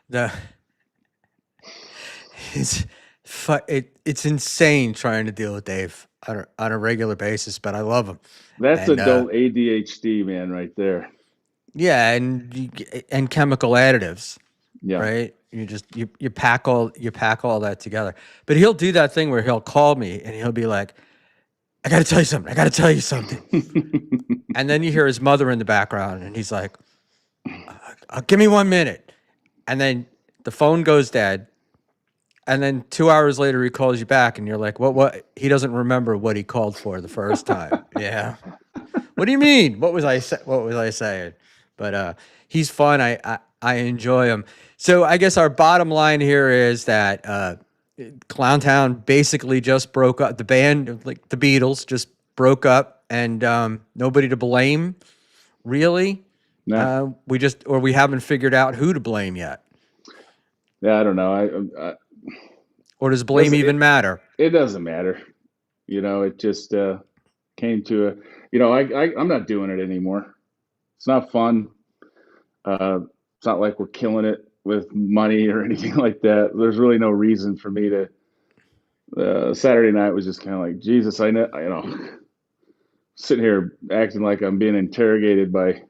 The his it's insane trying to deal with Dave on a regular basis, but I love him. That's And adult ADHD, man, right there. yeah, and chemical additives, Yeah. right? You pack all that together. But he'll do that thing where he'll call me and he'll be like, "I got to tell you something. I got to tell you something." And then you hear his mother in the background, and he's like, "Give me 1 minute." And then the phone goes dead. And then 2 hours later, he calls you back, and you're like, "What? What?" He doesn't remember what he called for the first time. Yeah. What do you mean? What was I saying? But he's fun. I enjoy him. So I guess our bottom line here is that Clowntown basically just broke up. The band, like the Beatles, just broke up, and nobody to blame, really. Nah. We haven't figured out who to blame yet. Yeah, I don't know. Or does blame even matter? It doesn't matter. It just came to a. I'm not doing it anymore. It's not fun. It's not like we're killing it with money or anything like that. There's really no reason for me to. Saturday night was just kind of like, Jesus, I know, sitting here acting like I'm being interrogated by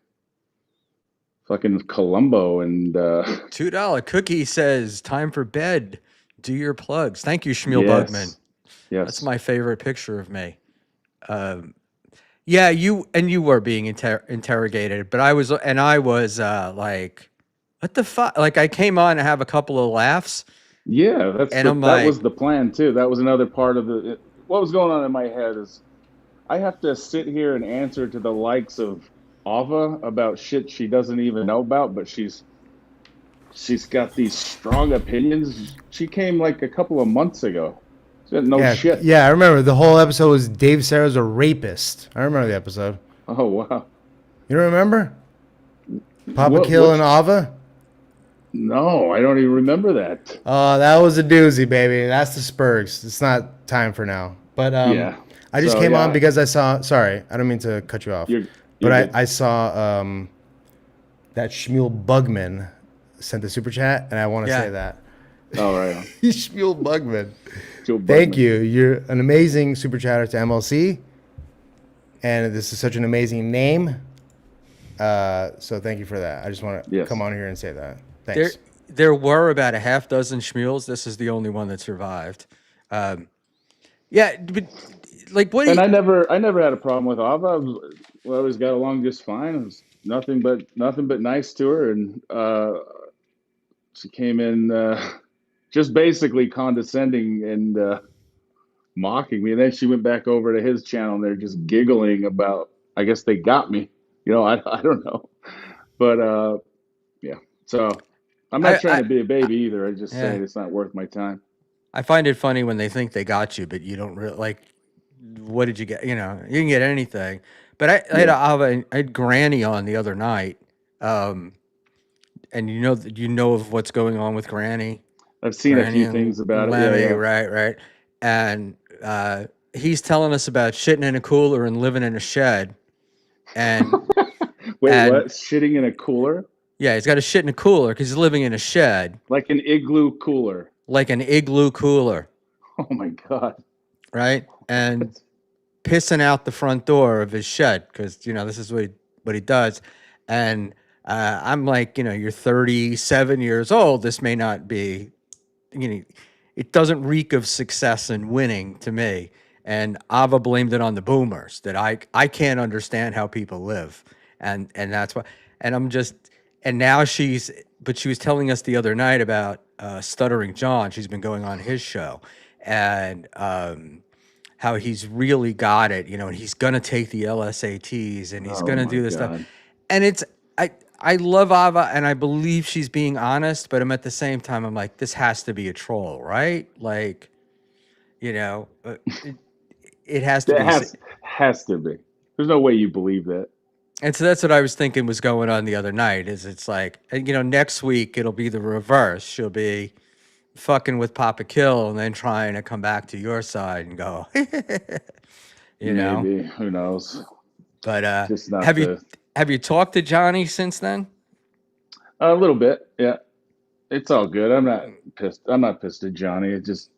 fucking Columbo and $2 cookie says, "Time for bed. Do your plugs." Thank you, Schmuel Bugman. Yes. That's my favorite picture of me. Yeah, you were being interrogated, but I was like, what the fuck? Like, I came on to have a couple of laughs. Yeah, And that was the plan too. That was another part of what was going on in my head is I have to sit here and answer to the likes of Ava about shit she doesn't even know about, but she's got these strong opinions. She came like a couple of months ago. She had no shit. Yeah, I remember the whole episode was Dave Sarah's a rapist. I remember the episode. Oh wow. You don't remember? Papa Kill and Ava? No, I don't even remember that. Oh, that was a doozy, baby. That's the Spurgs. It's not time for now. But yeah. I just came on because I saw. Sorry, I don't mean to cut you off. But I saw that Schmuel Bugman sent the super chat, and I want to say that. Oh, right. Schmuel Bugman. Thank you. You're an amazing super chatter to MLC, and this is such an amazing name. So thank you for that. I just want to come on here and say that. Thanks. There were about a half dozen Schmuels. This is the only one that survived. Yeah, but like what? I never had a problem with Ava. We always got along just fine. It was nothing but nice to her, and she came in just basically condescending and mocking me. And then she went back over to his channel, and they're just giggling about. I guess they got me. I don't know, but yeah. So I'm not trying to be a baby either. I just say it's not worth my time. I find it funny when they think they got you, but you don't really like. What did you get? You can get anything. But I had Granny on the other night, and you know of what's going on with Granny. I've seen a few things about it. Yeah. Right. And he's telling us about shitting in a cooler and living in a shed. And wait, what? Shitting in a cooler? Yeah, he's got to shit in a cooler because he's living in a shed. Like an igloo cooler. Like an igloo cooler. Oh my God. Right? And pissing out the front door of his shed because, this is what he does. And I'm like, you're 37 years old. This may not be, it doesn't reek of success and winning to me. And Ava blamed it on the boomers that I can't understand how people live. And that's why. And I'm just, and now she was telling us the other night about Stuttering John. She's been going on his show and how he's really got it, and he's going to take the LSATs and he's going to do this stuff. And I love Ava and I believe she's being honest, but I'm at the same time, I'm like, this has to be a troll, right? Like, it has to be. Has to be. There's no way you believe that. And so that's what I was thinking was going on the other night is it's like, next week it'll be the reverse. She'll be fucking with Papa Kill and then trying to come back to your side and go, Maybe. Who knows? But have you talked to Johnny since then? A little bit, yeah. It's all good. I'm not pissed. I'm not pissed at Johnny. It just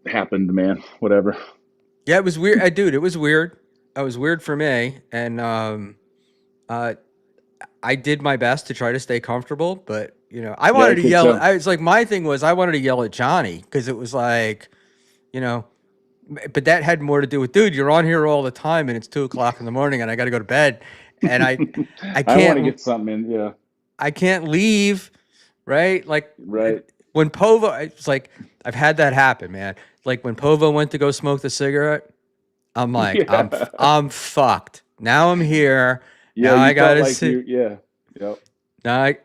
happened, man. Whatever. Yeah, it was weird. Dude, it was weird. It was weird for me. And I did my best to try to stay comfortable, but I Yeah, wanted I to could yell. tell. I was like, my thing was I wanted to yell at Johnny because it was like, you know, but that had more to do with, dude, you're on here all the time and it's 2 o'clock in the morning and I got to go to bed and I I want to can't, get something in. Yeah, I can't leave. Right. Like right. when Pova, it's like, I've had that happen, man. Like when Pova went to go smoke the cigarette, I'm like, Yeah, I'm fucked. Now I'm here. yeah. Now You I felt gotta like sit. you. Yeah, yep.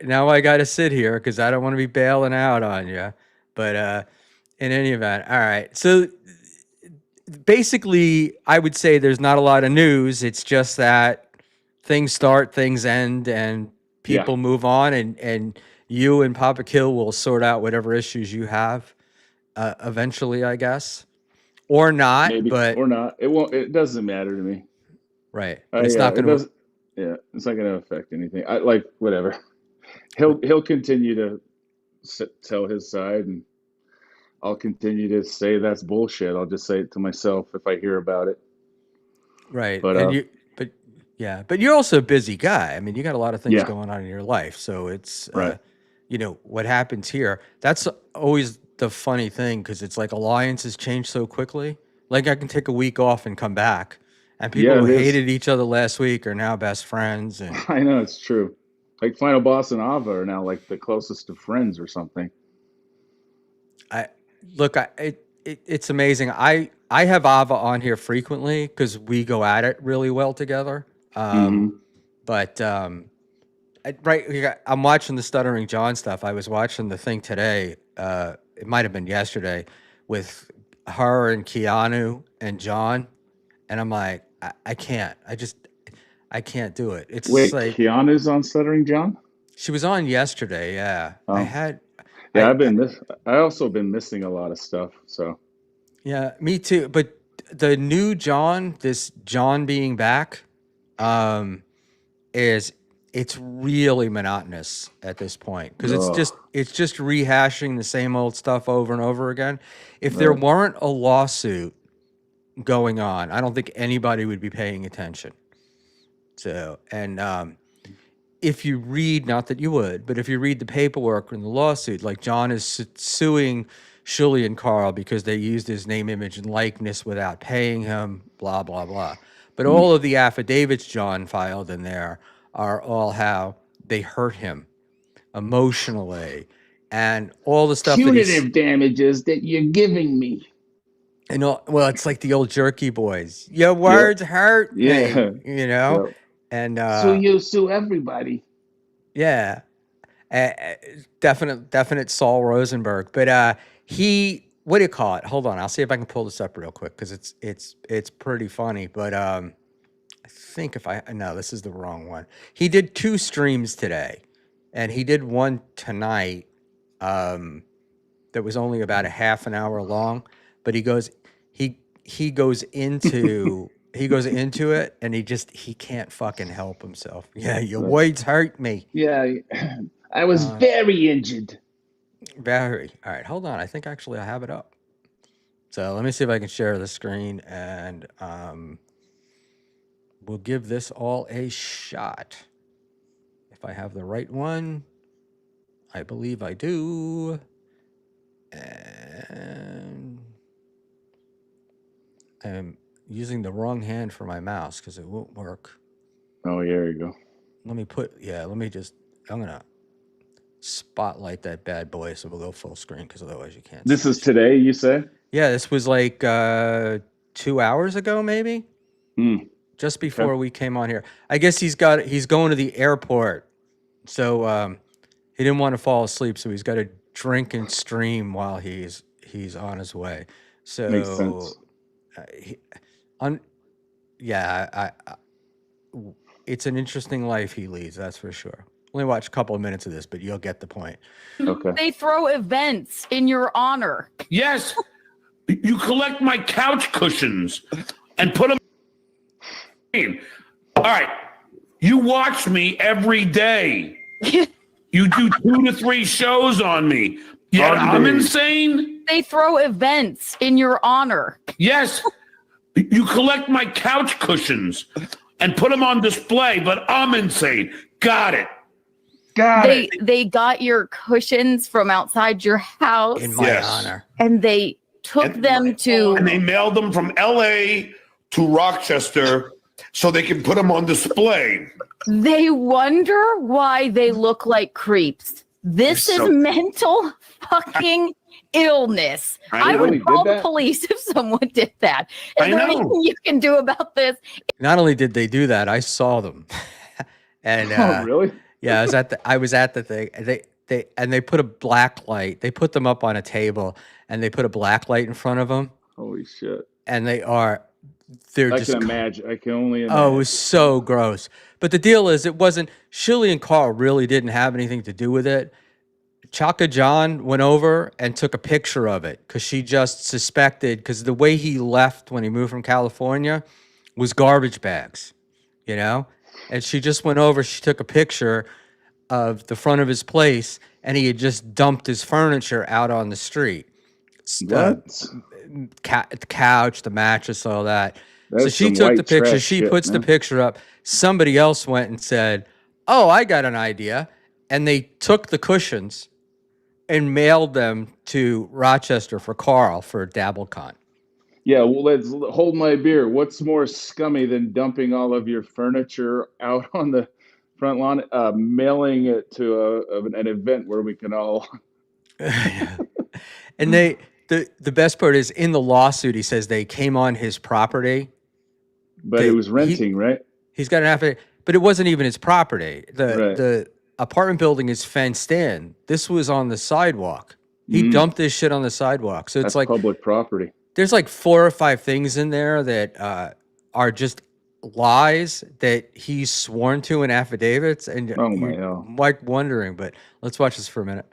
Now I gotta sit here because I don't want to be bailing out on you. But in any event, all right. So basically, I would say there's not a lot of news. It's just that things start, things end, and Yeah, people move on, and you and Papa Kill will sort out whatever issues you have eventually, I guess, or not. maybe But or not. It won't. It doesn't matter to me. right, but it's not It going to. doesn't. Yeah, it's not going to affect anything. I like whatever. He'll continue to tell his side, and I'll continue to say that's bullshit. I'll just say it to myself if I hear about it. Right. But And but yeah, but you're also a busy guy. I mean, you got a lot of things yeah, going on in your life. So it's, right. what happens here. That's always the funny thing because it's like alliances change so quickly. Like I can take a week off and come back. And people Yeah, who it is. hated each other last week are now best friends. And I know it's true. Like Final Boss and Ava are now like the closest of friends or something. I look, it's amazing. I have Ava on here frequently because we go at it really well together. Hmm. But I'm watching the Stuttering John stuff. I was watching the thing today. It might have been yesterday with her and Keanu and John, and I'm like, I can't. I can't do it. It's Wait, like Keanu's on Stuttering John? she was on yesterday. Yeah, Oh, yeah. I, I I also been missing a lot of stuff. So yeah, me too. But the new John, this John being back, um, is it's really monotonous at this point because ugh, it's just rehashing the same old stuff over and over again. If there right. weren't a lawsuit going on, I don't think anybody would be paying attention. So, and if you read, not that you would, but if you read the paperwork in the lawsuit, like John is suing Shuley and Carl because they used his name, image, and likeness without paying him, blah, blah, blah. But Mm. all of the affidavits John filed in there are all how they hurt him emotionally and all the stuff that he's, Punitive damages that you're giving me. and all, well, it's like the old jerky boys. Your Yep. words hurt Yeah. me, you know? Yep. And So you sue everybody. yeah. Uh, definite Saul Rosenberg, but what do you call it? Hold on, I'll see if I can pull this up real quick because it's pretty funny. But I think if I no, this is the wrong one. He did 2 streams today, and he did one tonight. That was only about a half an hour long, but he goes into it, and he can't fucking help himself. Yeah, your Right. words hurt me. Yeah. I was very injured. Very. All right, hold on. I think actually I have it up. So let me see if I can share the screen, and we'll give this all a shot. If I have the right one, I believe I do. And I'm using the wrong hand for my mouse because it won't work. Oh, there you go. I'm gonna spotlight that bad boy so we'll go full screen because otherwise you can't This see is it. today, you say? Yeah, this was like 2 hours ago, maybe. Mm. Just before we came on here. I guess he's going to the airport. So he didn't want to fall asleep, so he's got to drink and stream while he's on his way. So Makes sense. It's an interesting life he leads, that's for sure. Only watch a couple of minutes of this, but you'll get the point. Okay. They throw events in your honor. Yes. You collect my couch cushions and put them in. All right. You watch me every day. You do 2 to 3 shows on me. Yeah, I'm insane. They throw events in your honor. Yes. You collect my couch cushions and put them on display, but I'm insane. Got it. They got your cushions from outside your house In my Yes. honor. and they took them to And they mailed them from LA to Rochester so they can put them on display. they wonder why they look like creeps. This They're is so- mental fucking illness. I I know. would Really call did the that? police if someone did that. Is I there know. anything you can do about this? Not only did they do that, I saw them. And Oh, really? yeah, I was at the thing. And they put a black light. They put them up on a table and they put a black light in front of them. Holy shit! And they're I just can imagine. I can only imagine. oh, it was so gross. But the deal is, it wasn't. Shirley and Carl really didn't have anything to do with it. Chaka John went over and took a picture of it because she just suspected, because the way he left when he moved from California was garbage bags, you know? And she just went over, she took a picture of the front of his place, and he had just dumped his furniture out on the street. What? The couch, the mattress, all that. So That's she some took the white picture. trash She shit, puts the man. picture up. Somebody else went and said, "Oh, I got an idea," and they took the cushions and mailed them to Rochester for Carl for DabbleCon. Yeah, well, let's hold my beer. What's more scummy than dumping all of your furniture out on the front lawn, mailing it to an event where we can all? And the best part is, in the lawsuit, he says they came on his property. But it was renting, right? He's got an affidavit, but it wasn't even his property. Right. The apartment building is fenced in. This was on the sidewalk. He dumped this shit on the sidewalk. So it's That's like public property. there's like 4 or 5 things in there that are just lies that he's sworn to in affidavits, and Oh my you're hell! like wondering. But let's watch this for a minute.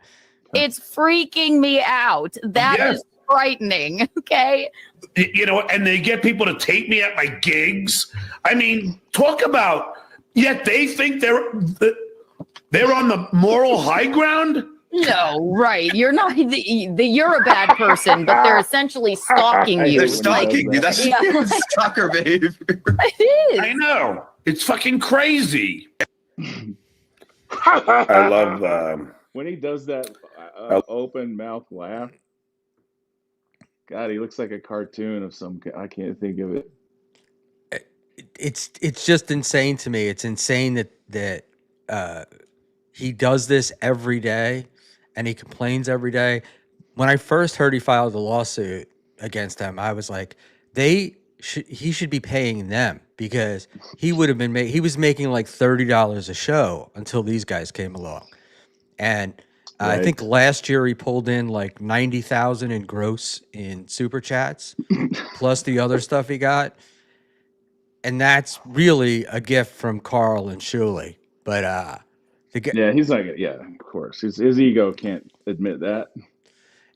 It's freaking me out. That Yes. is frightening. Okay. You know, and they get people to tape me at my gigs. I mean, talk about, yet they think they're on the moral high ground. No, right. You're not. You're a bad person, but they're essentially stalking you. When They're he stalking you. does That's Yeah. stalker behavior. It is. I know. It's fucking crazy. I love When he does that open mouth laugh, God, he looks like a cartoon of some. I can't think of it. It's just insane to me. It's insane that he does this every day, and he complains every day. When I first heard he filed a lawsuit against them, I was like, he should be paying them, because he would have been he was making like $30 a show until these guys came along. And I Right. think last year he pulled in like 90,000 in gross in super chats, plus the other stuff he got. And that's really a gift from Carl and Shuley. But Yeah, he's like, yeah, of course. His ego can't admit that.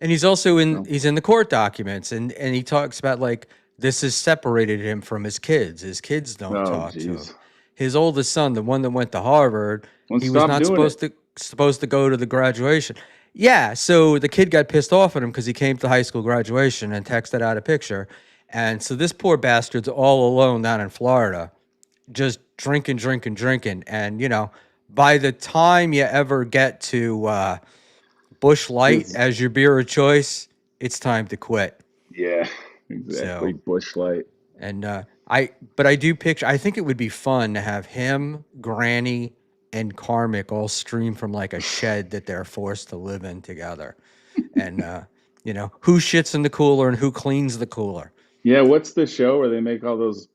and he's also No. he's in the court documents, and he talks about like this has separated him from his kids. His kids don't Oh, talk to him. jeez. His oldest son, the one that went to Harvard, Well, he was stop not doing supposed to go to the graduation. Yeah, so the kid got pissed off at him because he came to high school graduation and texted out a picture. And so this poor bastard's all alone down in Florida, just drinking. And, you know, by the time you ever get to Bush Light It's- as your beer of choice, it's time to quit. Yeah, exactly. So- Bush Light. And I do picture, I think it would be fun to have him, Granny, and Karmic all stream from like a shed that they're forced to live in together. And, you know, who shits in the cooler and who cleans the cooler. Yeah, what's the show where they make all those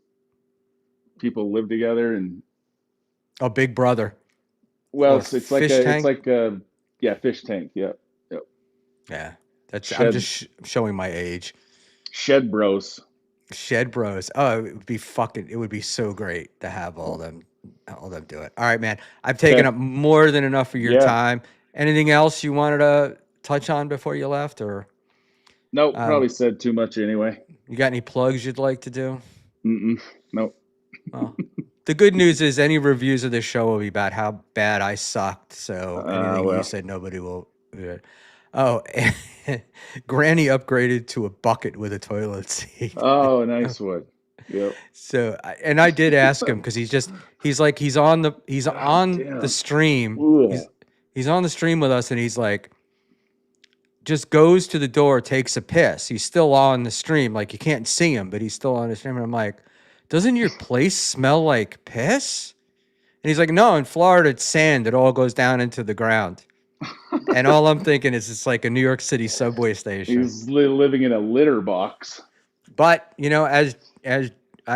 people live together? And Oh, Big Brother. well, Or it's like Fish a, Tank? it's like a, yeah, Fish Tank. Yeah, Yeah. I'm Shed. just showing my age. Shed Bros. Shed Bros. Oh, it would be so great to have all them do it. All right, man. I've taken Okay. up more than enough of your Yeah. time. Anything else you wanted to touch on before you left, or Nope, probably said too much anyway. you got any plugs you'd like to do? Nope. Well, The good news is any reviews of this show will be about how bad I sucked. So anything you Well. said, nobody will. Oh, Granny upgraded to a bucket with a toilet seat. Oh, nice one. Yep. So, and I did ask him because he's on the stream. Ugh. He's on the stream with us, and he's like, just goes to the door, takes a piss. He's still on the stream, like you can't see him, but he's still on the stream. And I'm like, doesn't your place smell like piss? And he's like, no, in Florida it's sand. It all goes down into the ground. And all I'm thinking is it's like a New York City subway station. He's living in a litter box. But as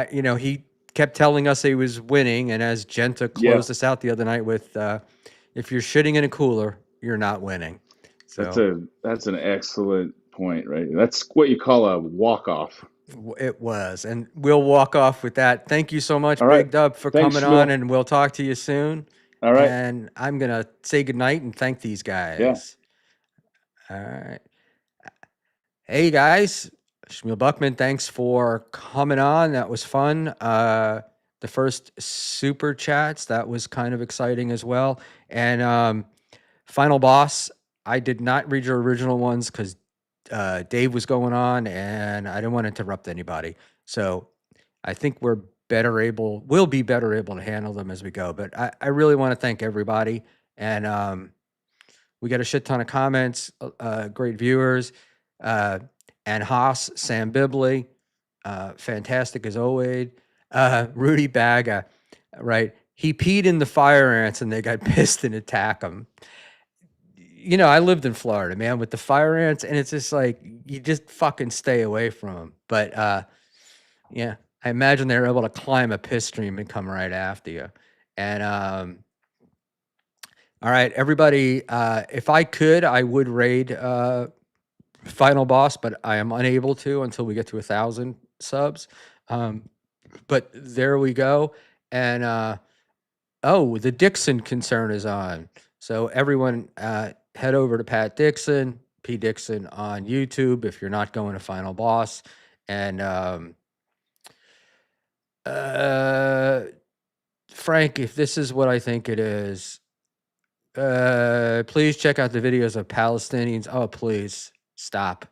he kept telling us he was winning, and as Genta closed us out the other night with, if you're shitting in a cooler, you're not winning. So That's an excellent point, right? That's what you call a walk-off. it was, and we'll walk off with that. Thank you so much, All right. Big Dub, for Thanks, coming Schmuel. on, and we'll talk to you soon. All right. And I'm gonna say goodnight and thank these guys. Yeah. All right. Hey guys, Schmuel Buckman, thanks for coming on. That was fun. The first super chats, that was kind of exciting as well. And Final Boss, I did not read your original ones because Dave was going on and I didn't want to interrupt anybody. So I think we'll be better able to handle them as we go. But I really want to thank everybody. And we got a shit ton of comments, great viewers. And Haas, Sam Bibley, fantastic as always. Rudy Baga, right? He peed in the fire ants and they got pissed and attack him. I lived in Florida, man, with the fire ants, and it's just like you just fucking stay away from them. But yeah, I imagine they're able to climb a piss stream and come right after you. And all right, everybody, if I could, I would raid Final Boss, but I am unable to until we get to 1,000 subs. But there we go. And the Dixon concern is on. So everyone head over to Pat Dixon, P Dixon on YouTube if you're not going to Final Boss. And Frank, if this is what I think it is, please check out the videos of Palestinians. Oh, please stop.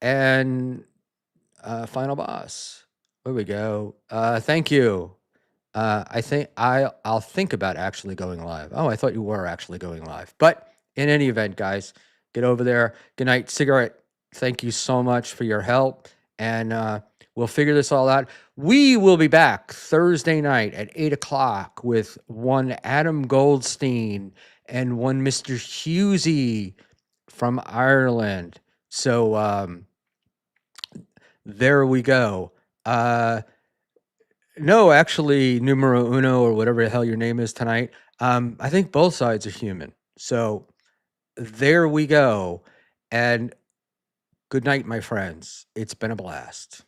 And Final Boss. There we go. Thank you. I think I'll think about actually going live. Oh, I thought you were actually going live. But in any event, guys, get over there. Good night, Cigarette. Thank you so much for your help. And we'll figure this all out. We will be back Thursday night at 8 o'clock with one Adam Goldstein and one Mr. Husey from Ireland. So there we go. No, actually, numero uno or whatever the hell your name is tonight. I think both sides are human. So there we go. And good night, my friends. It's been a blast.